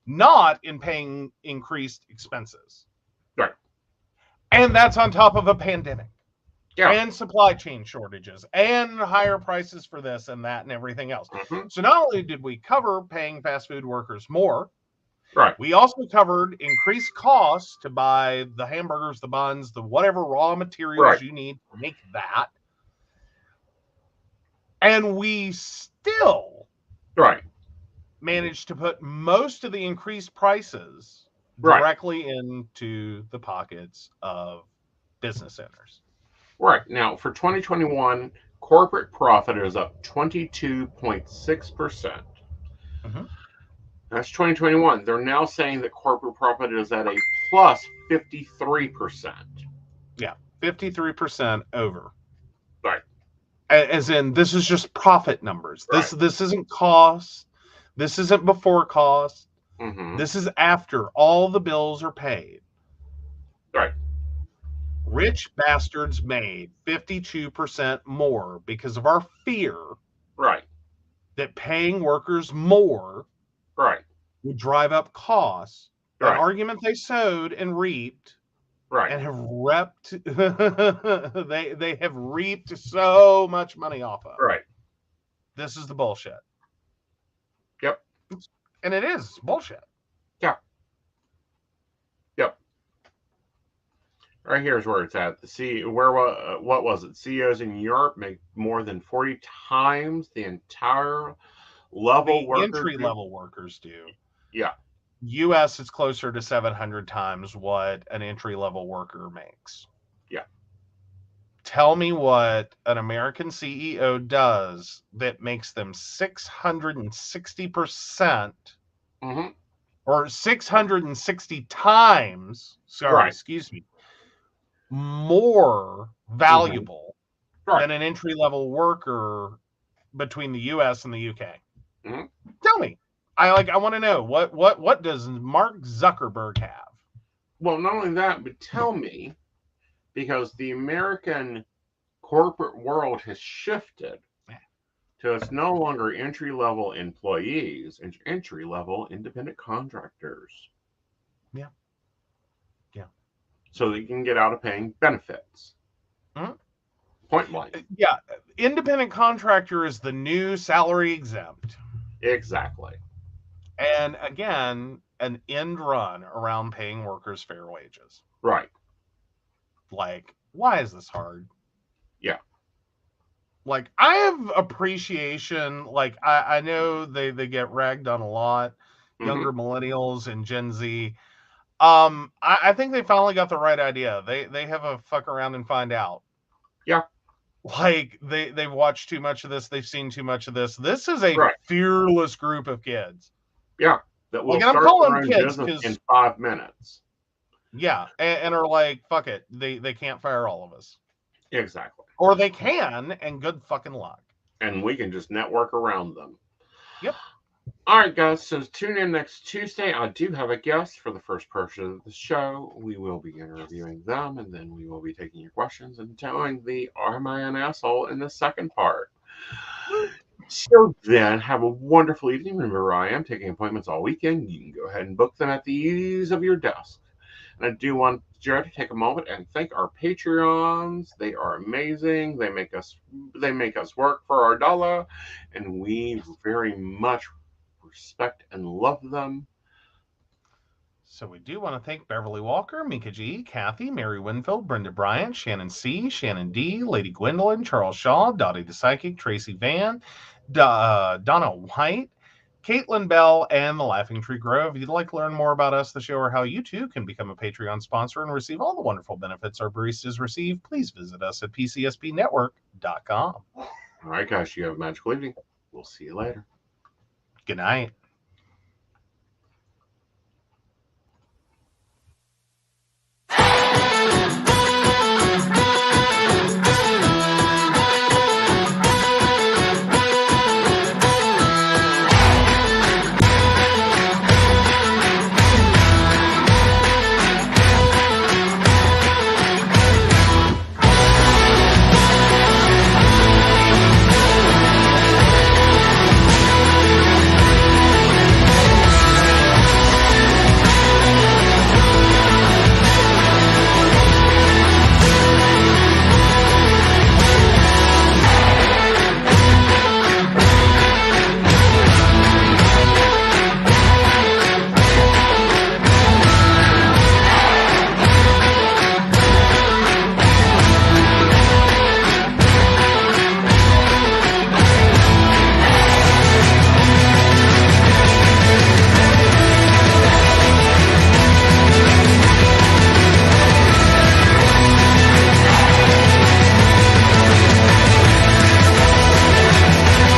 Speaker 3: not in paying increased expenses.
Speaker 2: Right.
Speaker 3: And that's on top of a pandemic.
Speaker 2: Yeah.
Speaker 3: And supply chain shortages and higher prices for this and that and everything else. So not only did we cover paying fast food workers more,
Speaker 2: right,
Speaker 3: we also covered increased costs to buy the hamburgers, the buns, the whatever raw materials you need to make that. And we still managed to put most of the increased prices directly into the pockets of business owners.
Speaker 2: Right. Now, for 2021, corporate profit is up 22.6%. That's 2021. They're now saying that corporate profit is at a plus 53%.
Speaker 3: Yeah, 53% over.
Speaker 2: Right.
Speaker 3: As in, this is just profit numbers. This isn't cost. This isn't before cost. This is after all the bills are paid.
Speaker 2: Right.
Speaker 3: Rich bastards made 52% more because of our fear that paying workers more would drive up costs. An argument they sowed and reaped and have they have reaped so much money off of. This is the bullshit.
Speaker 2: Yep.
Speaker 3: And it is bullshit.
Speaker 2: Yeah. Yep. Right here is where it's at. What was it? CEOs in Europe make more than 40 times the entire
Speaker 3: entry level workers do.
Speaker 2: Yeah.
Speaker 3: US is closer to 700 times what an entry level worker makes.
Speaker 2: Yeah.
Speaker 3: Tell me what an American CEO does that makes them 660% or 660 times, excuse me, more valuable than an entry level worker between the US and the UK. Tell me. I want to know what does Mark Zuckerberg have?
Speaker 2: Well, not only that, but tell me, because the American corporate world has shifted to it's no longer entry-level employees and entry-level independent contractors.
Speaker 3: Yeah. Yeah.
Speaker 2: So they can get out of paying benefits. Point blank.
Speaker 3: Yeah. Independent contractor is the new salary exempt.
Speaker 2: Exactly.
Speaker 3: And again, an end run around paying workers fair wages.
Speaker 2: Right.
Speaker 3: Like, why is this hard?
Speaker 2: Yeah.
Speaker 3: Like, I have appreciation. Like, I know they get ragged on a lot. Younger millennials and Gen Z. I think they finally got the right idea. They have a fuck around and find out.
Speaker 2: Yeah.
Speaker 3: Like, they've watched too much of this. They've seen too much of this. This is a fearless group of kids.
Speaker 2: Yeah. that will
Speaker 3: Like, I'm
Speaker 2: start
Speaker 3: calling
Speaker 2: their own
Speaker 3: kids
Speaker 2: business
Speaker 3: 'cause-
Speaker 2: in 5 minutes.
Speaker 3: Yeah, and are like, fuck it, they can't fire all of us.
Speaker 2: Exactly.
Speaker 3: Or they can, and good fucking luck.
Speaker 2: And we can just network around them.
Speaker 3: Yep.
Speaker 2: All right, guys. So tune in next Tuesday. I do have a guest for the first portion of the show. We will be interviewing them, and then we will be taking your questions and telling the Am I an Asshole in the second part. So then, have a wonderful evening. Remember, I am taking appointments all weekend. You can go ahead and book them at the ease of your desk. And I do want Jared to take a moment and thank our Patreons. They are amazing. They make us work for our dollar, and we very much respect and love them.
Speaker 3: So we do want to thank Beverly Walker, Mika G, Kathy, Mary Winfield, Brenda Bryant, Shannon C, Shannon D, Lady Gwendolyn, Charles Shaw, Dottie the Psychic, Tracy Van, Donna White, Caitlin Bell, and the Laughing Tree Grove. If you'd like to learn more about us, the show, or how you too can become a Patreon sponsor and receive all the wonderful benefits our baristas receive, please visit us at pcspnetwork.com.
Speaker 2: All right, guys, you have a magical evening. We'll see you later.
Speaker 3: Good night.